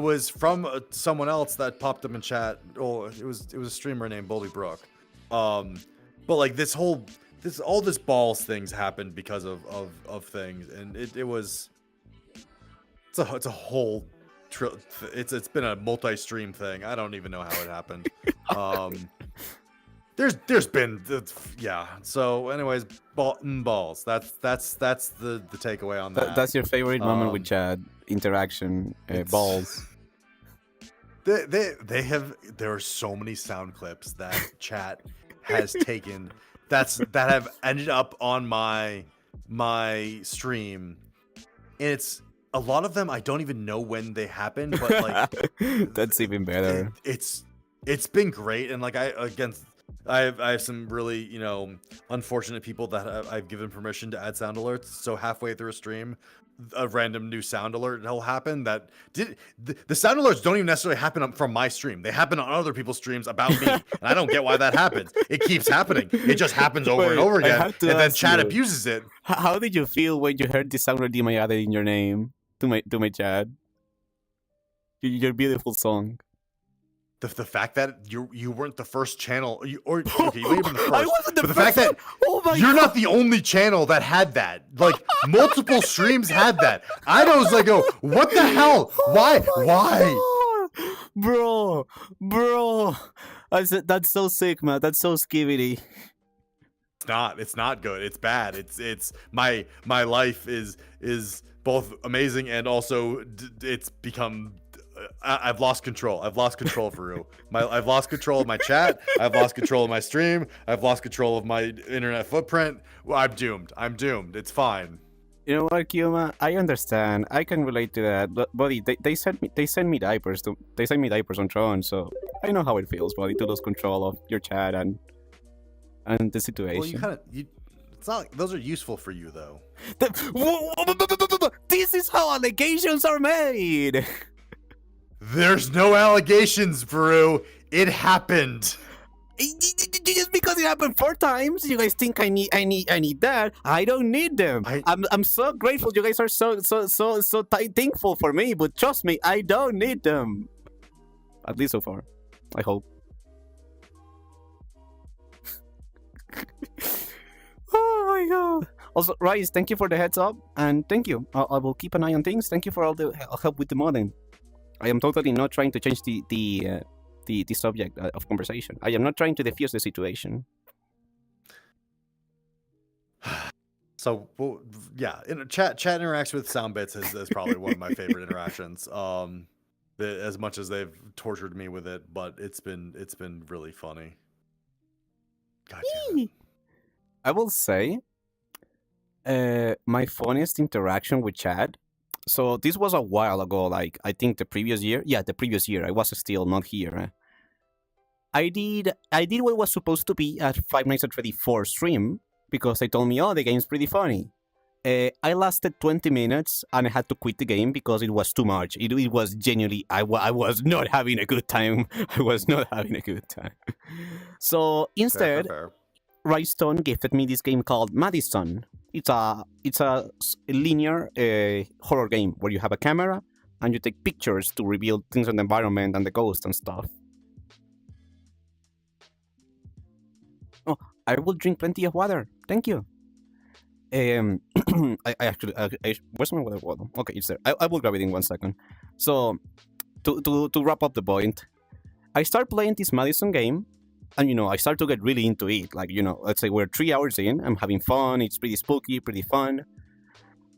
was from someone else that popped up in chat. Oh, it was a streamer named Bully Brook. But like all this balls things happened because of things, and it's a whole it's been a multi-stream thing. I don't even know how it happened. There's been yeah. So anyways, balls. That's the takeaway on that. That's your favorite moment with Chad interaction. Balls. There are so many sound clips that chat has taken that have ended up on my stream, and it's a lot of them I don't even know when they happened, but like that's even better. It's been great, and like I have some really, unfortunate people that I've given permission to add sound alerts. So halfway through a stream, a random new sound alert will happen. The sound alerts don't even necessarily happen from my stream. They happen on other people's streams about me, and I don't get why that happens. It keeps happening. It just happens over and over again, and then chat abuses it. How did you feel when you heard the sound alert I added in your name to my chat? Your beautiful song. The fact that you weren't the first channel, you may have been the first. I wasn't the but the first. fact that you're not the only channel that had that. Like multiple streams had that. I was like, oh, what the hell? Why? Bro, I said that's so sick, man. That's so skivity. It's not good. It's bad. It's my life is both amazing and also it's become. I've lost control. Varoo. I've lost control of my chat. I've lost control of my stream. I've lost control of my internet footprint. Well, I'm doomed. It's fine. You know what, Kuma? I understand. I can relate to that. But, buddy, they sent me diapers. They sent me diapers on Tron, so I know how it feels, buddy, to lose control of your chat and the situation. Well, it's not. Those are useful for you, though. This is how allegations are made. There's no allegations, Varoo. It happened. Just because it happened 4 times, you guys think I need that? I don't need them. I'm so grateful. You guys are so thankful for me, but trust me, I don't need them. At least so far, I hope. Oh my god. Also, Rice, thank you for the heads up, and thank you. I will keep an eye on things. Thank you for all the help with the modding. I am totally not trying to change the subject of conversation. I am not trying to defuse the situation. So, well, yeah, chat interacts with sound bits is probably one of my favorite interactions. As much as they've tortured me with it, but it's been really funny. God damn it. I will say, my funniest interaction with chat. So this was a while ago, like I think the previous year. Yeah, the previous year. I was still not here. I did what was supposed to be at Five Nights at Freddy 4 stream because they told me, oh, the game's pretty funny. I lasted 20 minutes and I had to quit the game because it was too much. It was genuinely, I was not having a good time. I was not having a good time. So instead, Fair. Rhinestone gifted me this game called Madison. It's a linear horror game where you have a camera and you take pictures to reveal things in the environment and the ghost and stuff. Oh, I will drink plenty of water. Thank you. I actually, where's my water bottle? Okay, it's there. I will grab it in 1 second. So, to wrap up the point, I start playing this Madison game, and I start to get really into it. Like, let's say we're 3 hours in, I'm having fun, it's pretty spooky, pretty fun.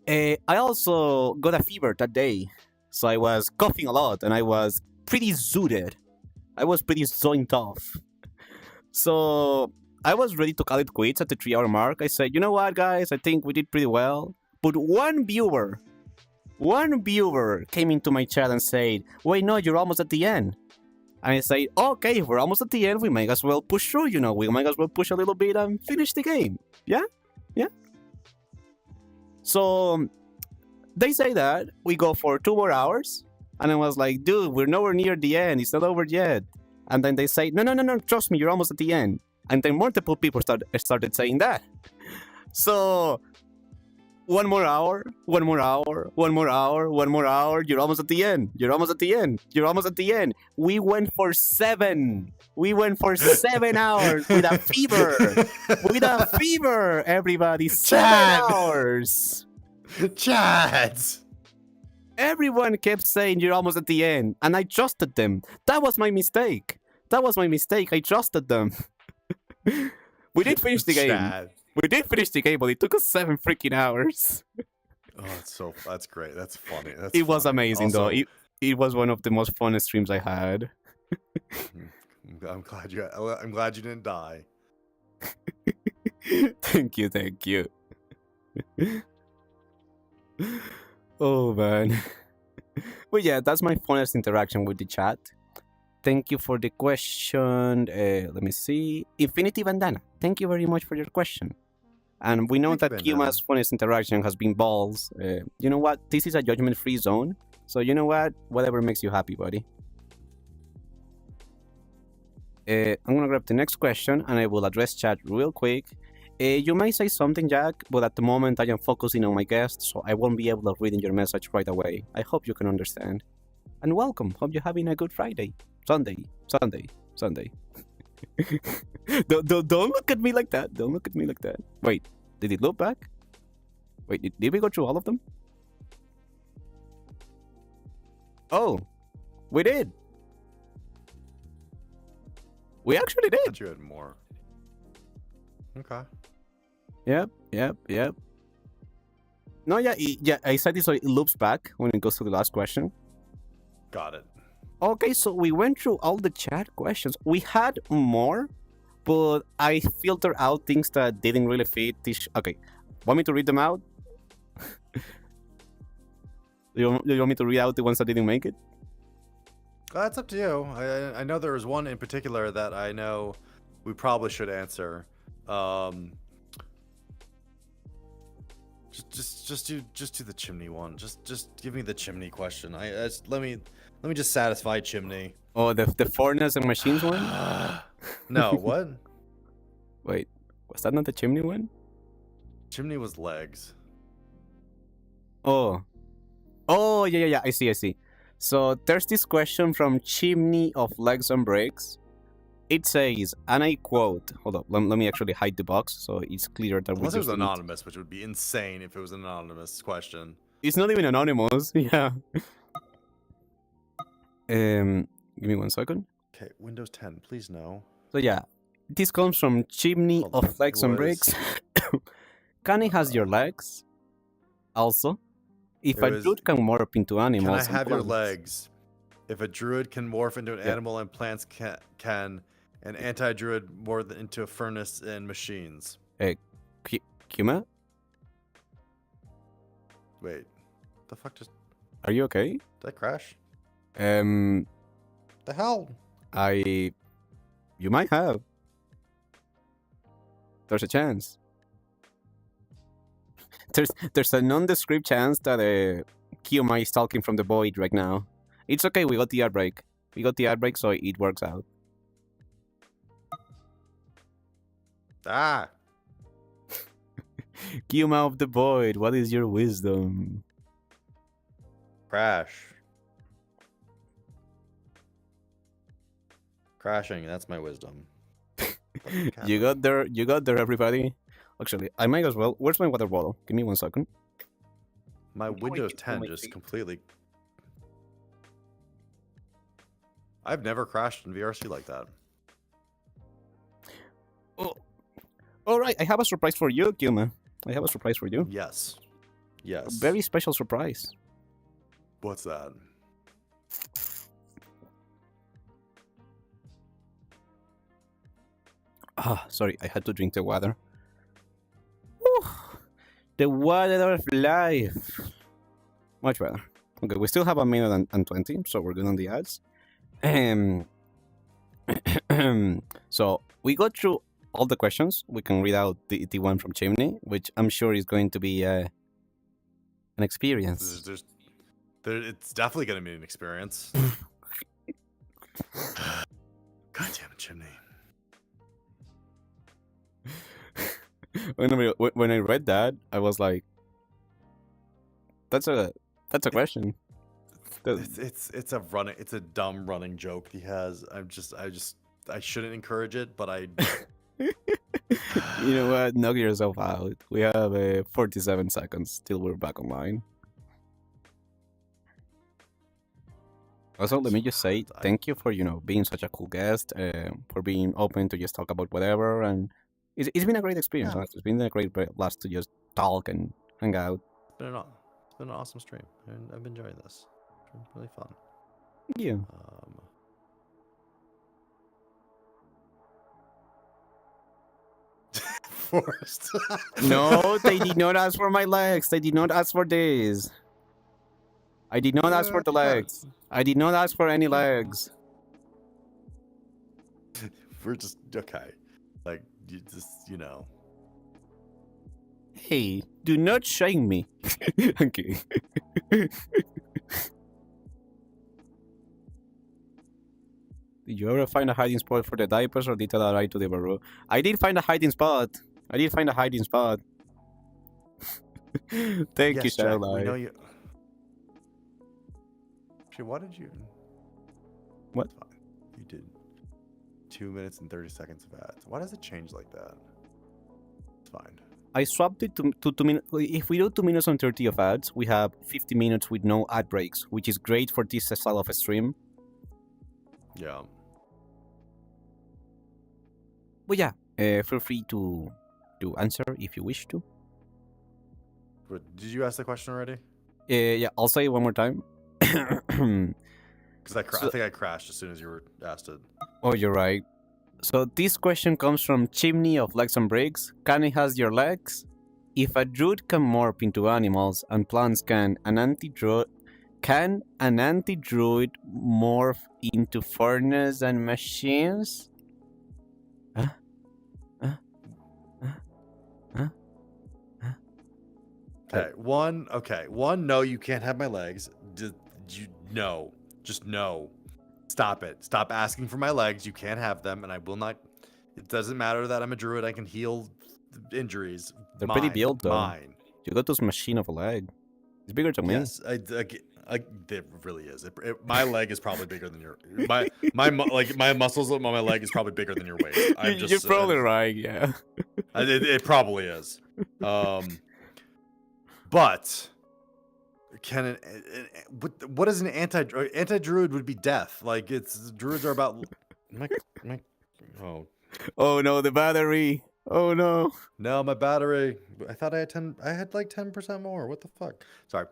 I also got a fever that day, so I was coughing a lot, and I was pretty zooted. I was pretty zonked off. So I was ready to call it quits at the 3 hour mark. I said, you know what, guys, I think we did pretty well. But one viewer came into my chat and said, wait, no, you're almost at the end. And I say, okay, if we're almost at the end, we might as well push through, we might as well push a little bit and finish the game. Yeah? So they say that we go for 2 more hours. And I was like, dude, we're nowhere near the end. It's not over yet. And then they say, no, trust me, you're almost at the end. And then multiple people started saying that. So 1 more hour, 1 more hour, 1 more hour, 1 more hour. You're almost at the end. You're almost at the end. You're almost at the end. We went for 7. We went for 7 hours with a fever. With a fever, everybody. 7 hours. Chad! Everyone kept saying you're almost at the end, and I trusted them. That was my mistake. I trusted them. We did finish the game. Chad. We did finish the game, but it took us 7 freaking hours. Oh, that's great. That's funny. It was amazing, Also, though. It was one of the most fun streams I had. I'm glad you didn't die. Thank you. Oh, man. But yeah, that's my funnest interaction with the chat. Thank you for the question. Let me see. Infinity Bandana, thank you very much for your question. And we know Thank that you, Kuma's funnest interaction has been balls. You know what? This is a judgment-free zone. So you know what? Whatever makes you happy, buddy. I'm going to grab the next question and I will address chat real quick. You may say something, Jack, but at the moment I am focusing on my guest, so I won't be able to read in your message right away. I hope you can understand. And welcome. Hope you're having a good Friday. Sunday. Don't look at me like that. Don't look at me like that. Wait, did it loop back? Wait, did we go through all of them? Oh, we did. We actually I did. thought you had more. Okay. Yep. No, yeah, I said it so it loops back when it goes to the last question. Got it. Okay, so we went through all the chat questions. We had more, but I filtered out things that didn't really fit this. Okay, want me to read them out? You want me to read out the ones that didn't make it? That's up to you. I know there was one in particular that I know we probably should answer. Just do the chimney one. Just give me the chimney question. Let me just satisfy chimney. Oh, the foreigners and machines one? No, what? Wait, was that not the chimney one? Chimney was legs. Oh, yeah. I see. So there's this question from Chimney of Legs and Bricks. It says, and I quote, hold up, let me actually hide the box so it's clear that Unless it was anonymous, which would be insane if it was an anonymous question. It's not even anonymous, yeah. Give me 1 second. Okay, Windows 10, please no. So yeah, this comes from Chimney Hold on, of Legs and Bricks. Kanye has your legs. Also, if a dude can morph into animals... Can I have your legs? If a druid can morph into an animal and plants can an anti-druid morph into a furnace and machines. Kuma? Wait, the fuck just... Are you okay? Did I crash? The hell? You might have. There's a chance. There's a nondescript chance that Kuma is talking from the void right now. It's okay, we got the ad break. So it works out. Ah, Kuma of the Void, what is your wisdom? crash. Crashing, that's my wisdom. You got there, everybody. Actually, I might as well. Where's my water bottle? Give me 1 second. My Windows 10 just completely. I've never crashed in VRC like that. Oh, all right. I have a surprise for you, Kuma. I have a surprise for you. Yes. A Yes. very special surprise. What's that? Ah, sorry. I had to drink the water. Whew. The water of life. Much better. Okay, we still have a minute and 20, so we're good on the ads. So we got through all the questions. We can read out the one from Chimney, which I'm sure is going to be an experience. It's definitely going to be an experience. God damn it, Chimney. When I read that, I was like, "That's a question." It's a dumb running joke he has. I shouldn't encourage it, but I. You know what? Knock yourself out. We have 47 seconds till we're back online. Also, let me just say thank you for being such a cool guest, for being open to just talk about whatever, and it's been a great experience. Yeah. It's been a great blast to just talk and hang out. It's been an awesome stream, and I've been enjoying this. It's been really fun. Thank you. Forced. No, they did not ask for my legs. They did not ask for this. I did not ask for the legs. I did not ask for any legs. We're just okay. Like you just Hey, do not shame me. Okay. Did you ever find a hiding spot for the diapers, or did that arrive to the Varoo? I did find a hiding spot. Thank you, Yes, Jack, Charlotte. we know you. Actually, what did you? What? It's fine. You did 2 minutes and 30 seconds of ads. Why does it change like that? It's fine. I swapped it to 2 minutes. If we do 2 minutes and 30 of ads, we have 50 minutes with no ad breaks, which is great for this style of a stream. Yeah. But yeah, feel free to answer if you wish to. But did you ask the question already? Yeah, I'll say it one more time. Because I think I crashed as soon as you were asked it. Oh, you're right. So this question comes from Chimney of Legs and Bricks. Can it has your legs? If a druid can morph into animals and plants, can an anti-druid morph into furnace and machines? One, no, you can't have my legs. Just no. Stop it. Stop asking for my legs. You can't have them, and I will not. It doesn't matter that I'm a druid. I can heal injuries. They're pretty built, though. Mine. You got this machine of a leg. It's bigger than me. Yes, it really is. My leg is probably bigger than your. My muscles on my leg is probably bigger than your waist. You're probably right. Yeah. It probably is. But can what is an anti-druid would be death? Like druids are about. Oh no, the battery. Oh no. No, my battery. I thought I had 10. I had like 10% more. What the fuck? Sorry.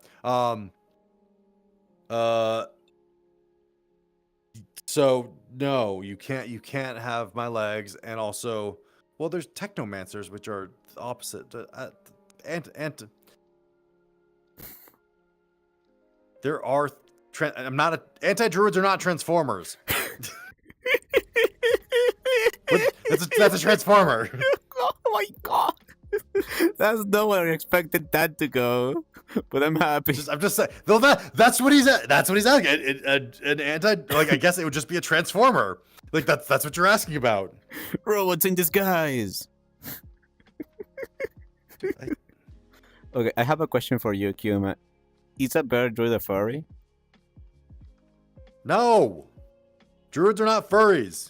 So no, you can't have my legs, and also, well, there's technomancers, which are the opposite. There are. I'm not anti-druids are not transformers. That's a transformer. Oh my god. That's not where I expected that to go. But I'm happy. I'm just saying. Though that's what he's asking. An anti, like, I guess it would just be a transformer. Like that's what you're asking about. Robots in disguise. Okay, I have a question for you, Kuma. Is a bear druid a furry? No! Druids are not furries.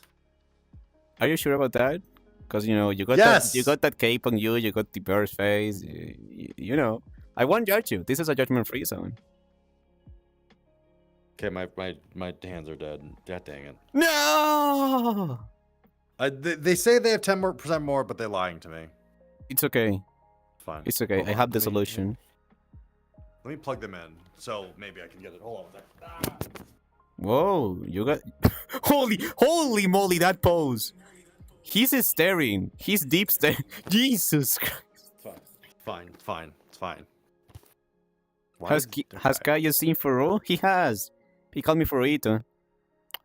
Are you sure about that? Because you know you got Yes! you got that cape on you. You got the bear's face. You know, I won't judge you. This is a judgment-free zone. Okay, my hands are dead. God dang it. No, They say they have 10% more, but they're lying to me. it's okay. Fine. It's okay. Hold I on, have the let me- solution. Let me plug them in, so maybe I can get it. Hold on a second. Whoa, you got holy moly! That pose. He's staring. He's deep staring. Jesus Christ. Fine. It's fine. Why Has is- has Kaiyuu seen Furo? He has. He called me Furito.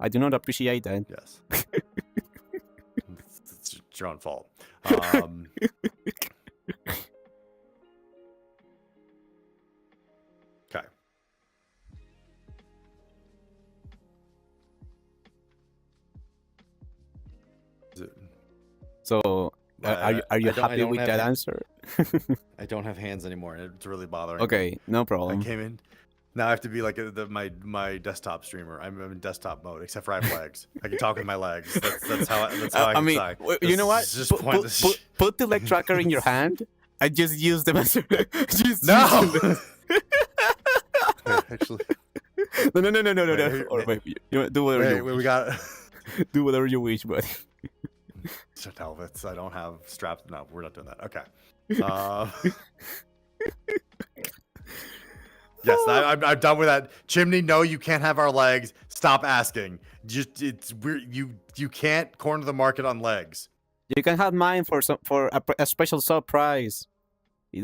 I do not appreciate that. Yes. It's your own fault. Okay. So, are you I happy don't with have that ha- answer? I don't have hands anymore, and it's really bothering me. Okay, no I problem. came in. Now I have to be like my desktop streamer. I'm in desktop mode, except for I have legs. I can talk with my legs. That's how I I can mean, say. you know what? This is just pointless. Put the leg tracker in your hand. I just use them as just No. use them. Wait, actually, No. Or wait, do whatever you wait, we got. do whatever you wish, buddy. Helvets. I don't have straps. No, we're not doing that. Okay. Yes, I'm done with that. Chimney, no, you can't have our legs. Stop asking. Just it's weird. You can't corner the market on legs. You can have mine for a special surprise.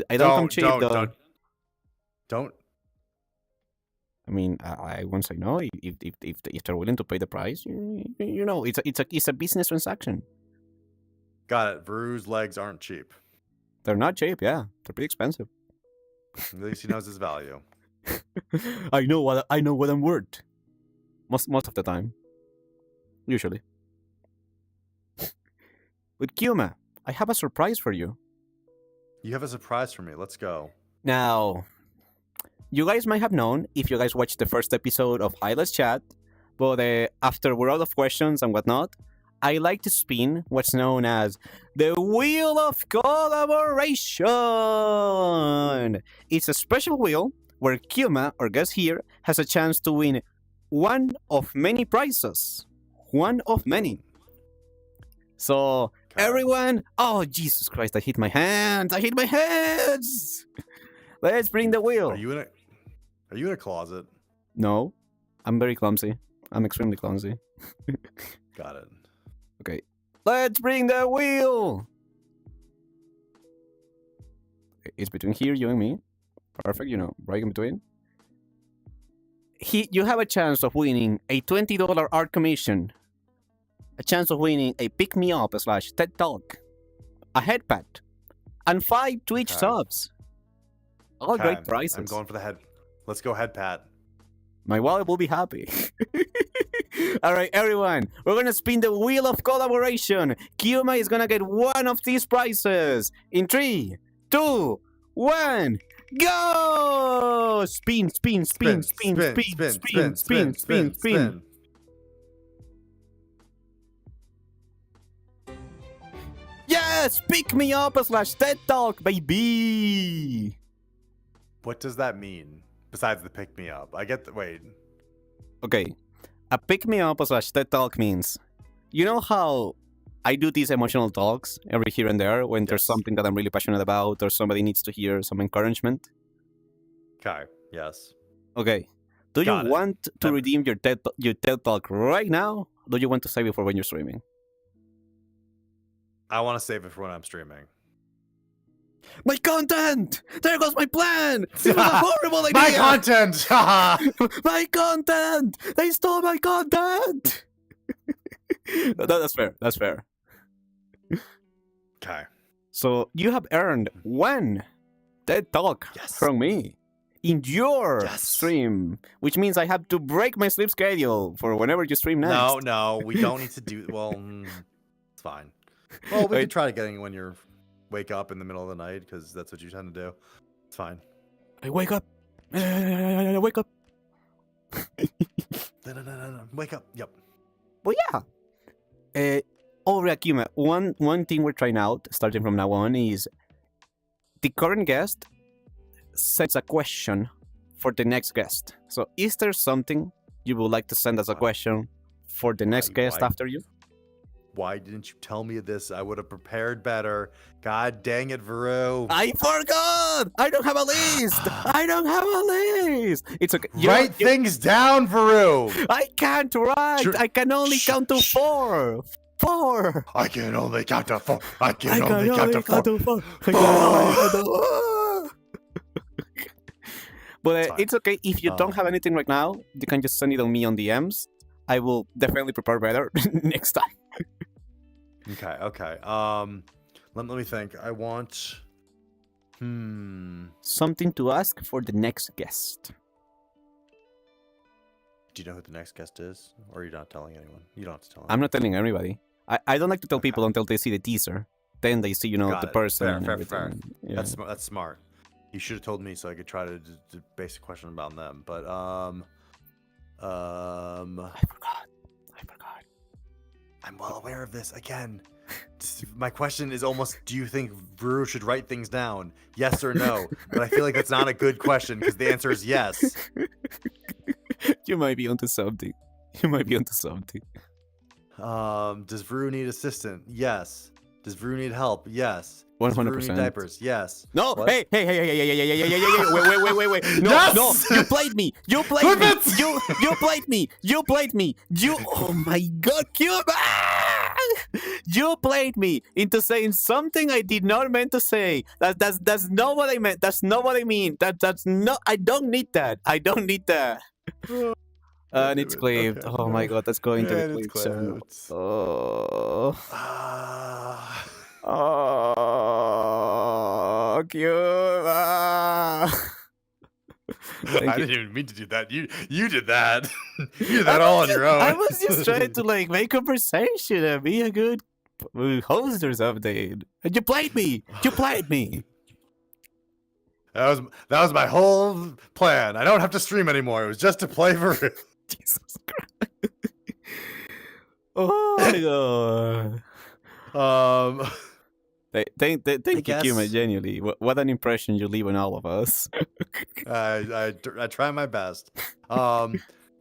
I don't come cheap though. Don't. I mean, I won't say no if they're willing to pay the price. You know, it's a business transaction. Got it. Varoo's legs aren't cheap. They're not cheap, yeah. They're pretty expensive. At least he knows his value. I know what I'm worth. Most of the time. Usually. But Kuma, I have a surprise for you. You have a surprise for me. Let's go. Now, you guys might have known if you guys watched the first episode of Hi Let's Chat, but after we're out of questions and whatnot, I like to spin what's known as the Wheel of Collaboration. It's a special wheel where Kuma, our guest here, has a chance to win one of many prizes. One of many. So, everyone, oh, Jesus Christ, I hit my hands. Let's bring the wheel. Are you in a closet? No, I'm very clumsy. I'm extremely clumsy. Got it. Okay, let's bring the wheel. It's between here, you and me. Perfect, you know, right in between. You have a chance of winning a $20 art commission, a chance of winning a pick me up / TED Talk, a headpad, and 5 Twitch subs. All Okay, great prizes. I'm going for the head. Let's go head pat. My wallet will be happy. All right, everyone, we're gonna spin the Wheel of Collaboration. Kuma is gonna get one of these prizes in 3, 2, 1. Go! Spin. Yes! Pick me up / TED Talk, baby! What does that mean? Besides the pick me up, I get the wait. Okay, a pick me up / TED Talk means, you know how I do these emotional talks every here and there when there's something that I'm really passionate about or somebody needs to hear some encouragement? Okay. Yes. Okay. Do you Got it. want to redeem your TED Talk right now? Or do you want to save it for when you're streaming? I want to save it for when I'm streaming. My content! There goes my plan! It was a horrible idea! My content! My content! They stole my content! That's fair. Okay. So you have earned one TED Talk from me in your stream, which means I have to break my sleep schedule for whenever you stream next. No, we don't need to do. Well, it's fine. Well, we can try to get it when wake up in the middle of the night because that's what you tend to do. It's fine. Hey, wake up! Wake up! No. Wake up. Yep. Well, yeah. Kuma, one thing we're trying out, starting from now on, is the current guest sends a question for the next guest. So, is there something you would like to send as a question for the next guest after you? Why didn't you tell me this? I would have prepared better. God dang it, Varoo. I forgot! I don't have a list! I don't have a list! It's okay. Write things down, Varoo! I can't write! I can only count to 4! 4! I can only count to 4. I can only count to 4. But it's okay. If you don't have anything right now, you can just send it on me on DMs. I will definitely prepare better next time. Okay. Let me think. I want... Something to ask for the next guest. Do you know who the next guest is? Or are you not telling anyone? You don't have to tell I'm not telling everybody. I don't like to tell people until they see the teaser. Then they see, the person. Fair. Yeah. That's smart. You should have told me so I could try to base a question about them. But I forgot. I'm well aware of this. Again, my question is almost: do you think Varoo should write things down? Yes or no? But I feel like that's not a good question because the answer is yes. You might be onto something. Does Varoo need assistant? Yes. Does Varoo need help? Yes. 100%. Diapers? Yes. No. What? Hey. Wait. No. Yes! No. You played me. You played me. Oh my God, Cuba! You played me into saying something I did not meant to say. That's not what I meant. That's not what I mean. That's not. I don't need that. And it's clipped. Okay. Oh my God, that's going to the clip. Oh, Cuba. I didn't even mean to do that. You did that. You did that all on your own. I was just trying to make conversation and be a good host or something. And you played me. That was my whole plan. I don't have to stream anymore. It was just to play Varoo. Jesus Christ. Oh my God. Thank you, Kuma, genuinely. What an impression you leave on all of us. I try my best.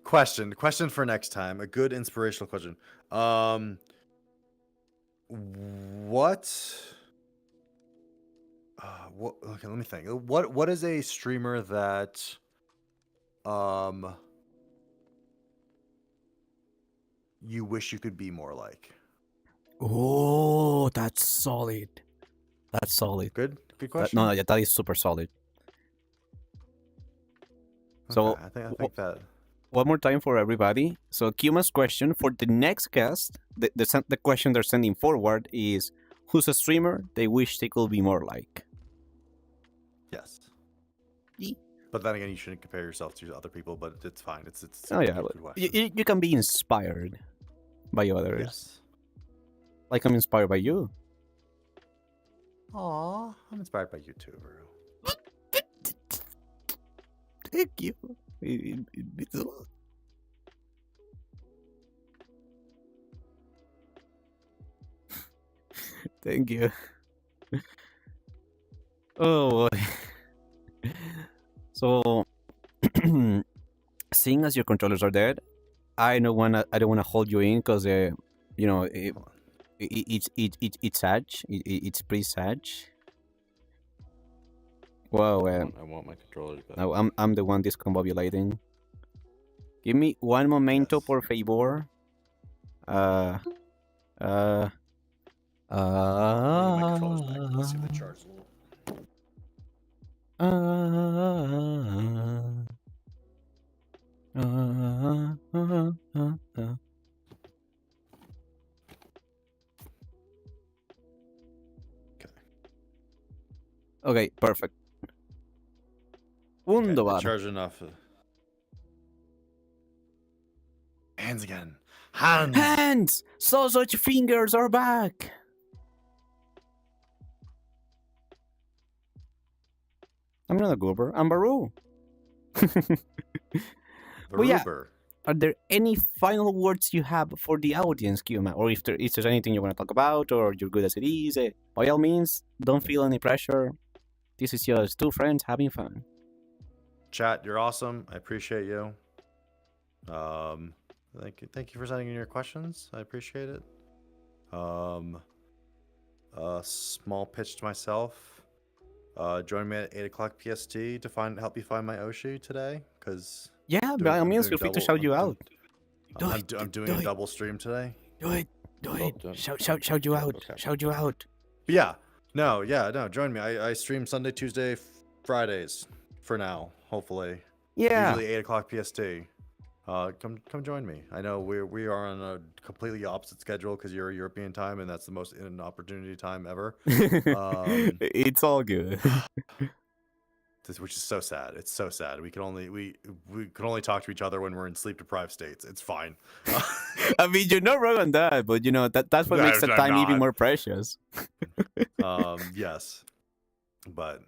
Question for next time. A good inspirational question. Okay, let me think. What is a streamer that you wish you could be more like? Oh, that's solid. Good question. That is super solid. So Okay, I think that one more time for everybody. So Kuma's question for the next guest, the question they're sending forward is, who's a streamer they wish they could be more like? yes. But then again, you shouldn't compare yourself to other people. But it's fine. It's Oh yeah, a good question. you can be inspired by others. Yes. Like I'm inspired by you. Aw, I'm inspired by you too, Varoo. Thank you. It means a lot. Thank you. Oh boy. So, seeing as your controllers are dead, I don't wanna hold you in because it's sad. It's pretty sad. Wow. I want my controllers back. I'm the one discombobulating. Give me one momento, Yes. por favor. My controllers back. Let's see if they charge a little. Okay, perfect. Okay, Wunderbar. they charge enough. Hands again. Hands. Hands! Sausage fingers are back! I'm not a goober. I'm Varoo. Well, yeah. Veruber. Are there any final words you have for the audience, Kuma? Or if there's anything you want to talk about, or you're good as it is, by all means, don't feel any pressure. This is just two friends having fun. Chat, you're awesome. I appreciate you. Thank you for sending in your questions. I appreciate it. Small pitch to myself. Join me at 8 o'clock PST to help you find my Oshi today, because Yeah, by all means, feel free to shout you out. I'm doing a double stream today. Do it. Shout you out. Okay. Shout you out. But no. Join me. I stream Sunday, Tuesday, Fridays for now. Hopefully, Yeah. usually 8 o'clock PST. Come join me. I know we are on a completely opposite schedule because you're European time, and that's the most inopportunity time ever. It's all good. Which is so sad. It's so sad. We can only talk to each other when we're in sleep deprived states. It's fine. I mean, you're not wrong on that, but that's what No, makes the I'm time even not. more precious. Yes, but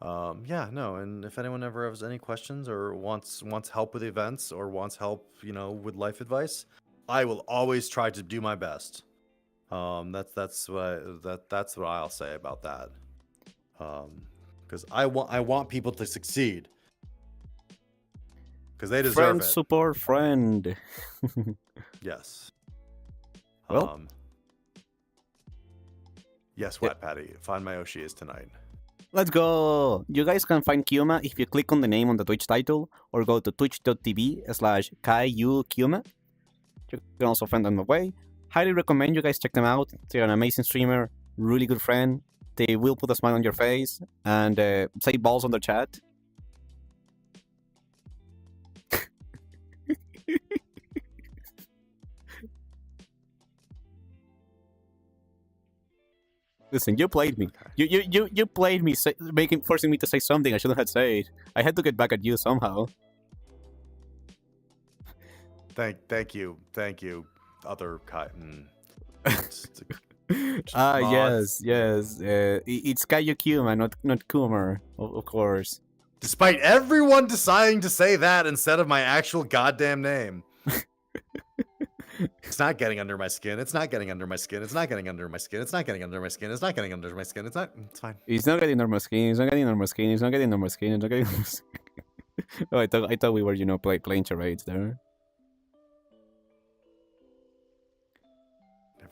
no. And if anyone ever has any questions or wants help with events or wants help, with life advice, I will always try to do my best. That's what I'll say about that. Because I want people to succeed, because they deserve Friend it. support friend. Yes. Well. Yes, Wet Patty. Find my Oshi is tonight. Let's go! You guys can find Kuma if you click on the name on the Twitch title or go to twitch.tv/Kaiyuu Kuma. You can also find them away. Highly recommend you guys check them out. They're an amazing streamer, really good friend. They will put a smile on your face and say balls on the chat. Listen, you played me. You played me, forcing me to say something I shouldn't have said. I had to get back at you somehow. Thank you, other Kai. Yes. It's Kaiyuu Kuma, not Kuma, of course. Despite everyone deciding to say that instead of my actual goddamn name. It's not getting under my skin. It's not getting under my skin. It's not getting under my skin. It's not getting under my skin. It's not getting under my skin. It's fine. It's not getting under my skin. It's not getting under my skin. It's not getting under my skin. It's not getting under my skin. Oh, I thought we were, playing charades there.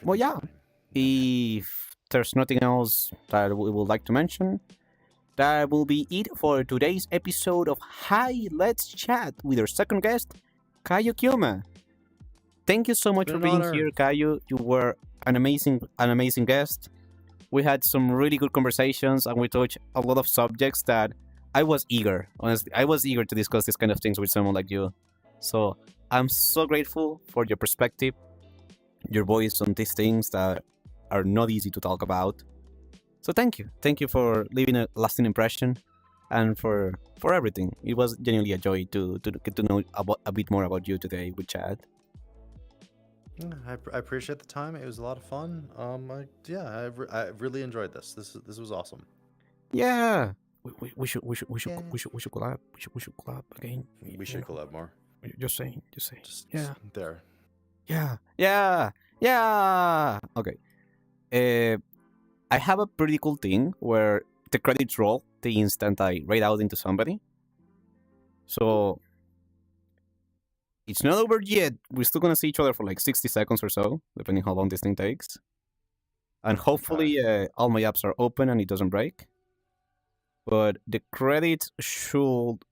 Well, yeah. If there's nothing else that we would like to mention, that will be it for today's episode of Hi, Let's Chat with our second guest, Kaiyuu Kuma. Thank you so much for being here, Kaiyuu. You were an amazing guest. We had some really good conversations, and we touched a lot of subjects that I was eager. Honestly, I was eager to discuss these kind of things with someone like you. So I'm so grateful for your perspective, your voice on these things that are not easy to talk about. So thank you for leaving a lasting impression, and for everything. It was genuinely a joy to get to know a bit more about you today with chat. I appreciate the time. It was a lot of fun. I really enjoyed this. This was awesome. Yeah, we should collab. We should collab again. We should collab more. Just saying. Just Yeah. There. Yeah. Okay. I have a pretty cool thing where the credits roll the instant I write out into somebody. So it's not over yet. We're still gonna see each other for like 60 seconds or so, depending how long this thing takes. And hopefully all my apps are open and it doesn't break. But the credits should...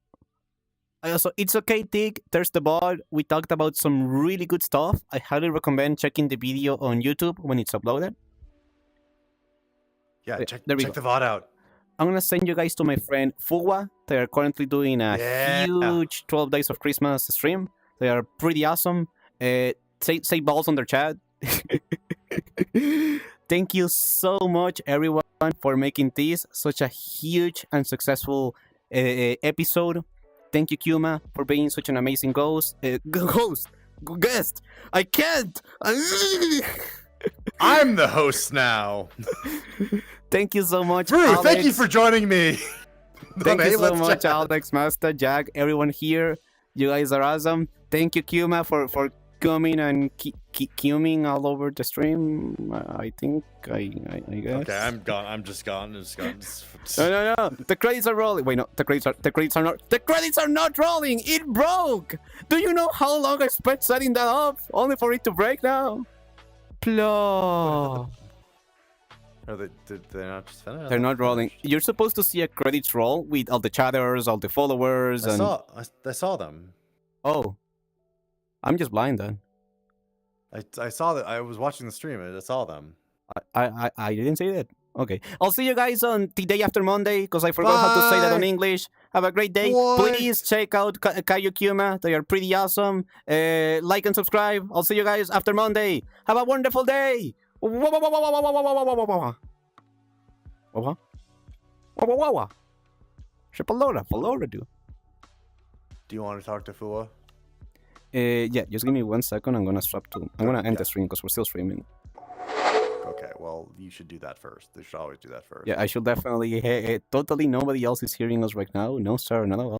Also, it's okay, Tig. There's the bot. We talked about some really good stuff. I highly recommend checking the video on YouTube when it's uploaded. Yeah, check there we the go. VOD out. I'm gonna send you guys to my friend Fuwa. They are currently doing a huge 12 Days of Christmas stream. They are pretty awesome. Say balls on their chat. Thank you so much, everyone, for making this such a huge and successful episode. Thank you, Kuma, for being such an amazing guest. I can't. I'm the host now. Thank you so much, Varoo, Alex. thank you for joining me. Thank you hey, so let's much, chat. Alex, Master, Jack, everyone here. You guys are awesome. Thank you, Kuma, for coming and coming all over the stream. I think I guess. Okay, I'm gone. I'm just gone. No. The credits are rolling. Wait, no. The credits are not rolling. It broke. Do you know how long I spent setting that up only for it to break now? Plo. They're not just finished? They're not rolling. You're supposed to see a credits roll with all the chatters, all the followers, and I saw them. oh, I'm just blind then. I saw that. I was watching the stream and I saw them. I didn't say that. Okay. I'll see you guys on the day after Monday because I forgot how to say that on Bye. English. Have a great day. Bye. Please check out Kaiyuu Kuma. They are pretty awesome. Like and subscribe. I'll see you guys after Monday. Have a wonderful day. Palora, dude. Do you want to talk to Fua? Yeah, just give me 1 second. I'm gonna end the stream because we're still streaming. Okay, well, you should do that first. You should always do that first. Yeah, I should definitely. Hey, totally nobody else is hearing us right now. No, sir, not at all.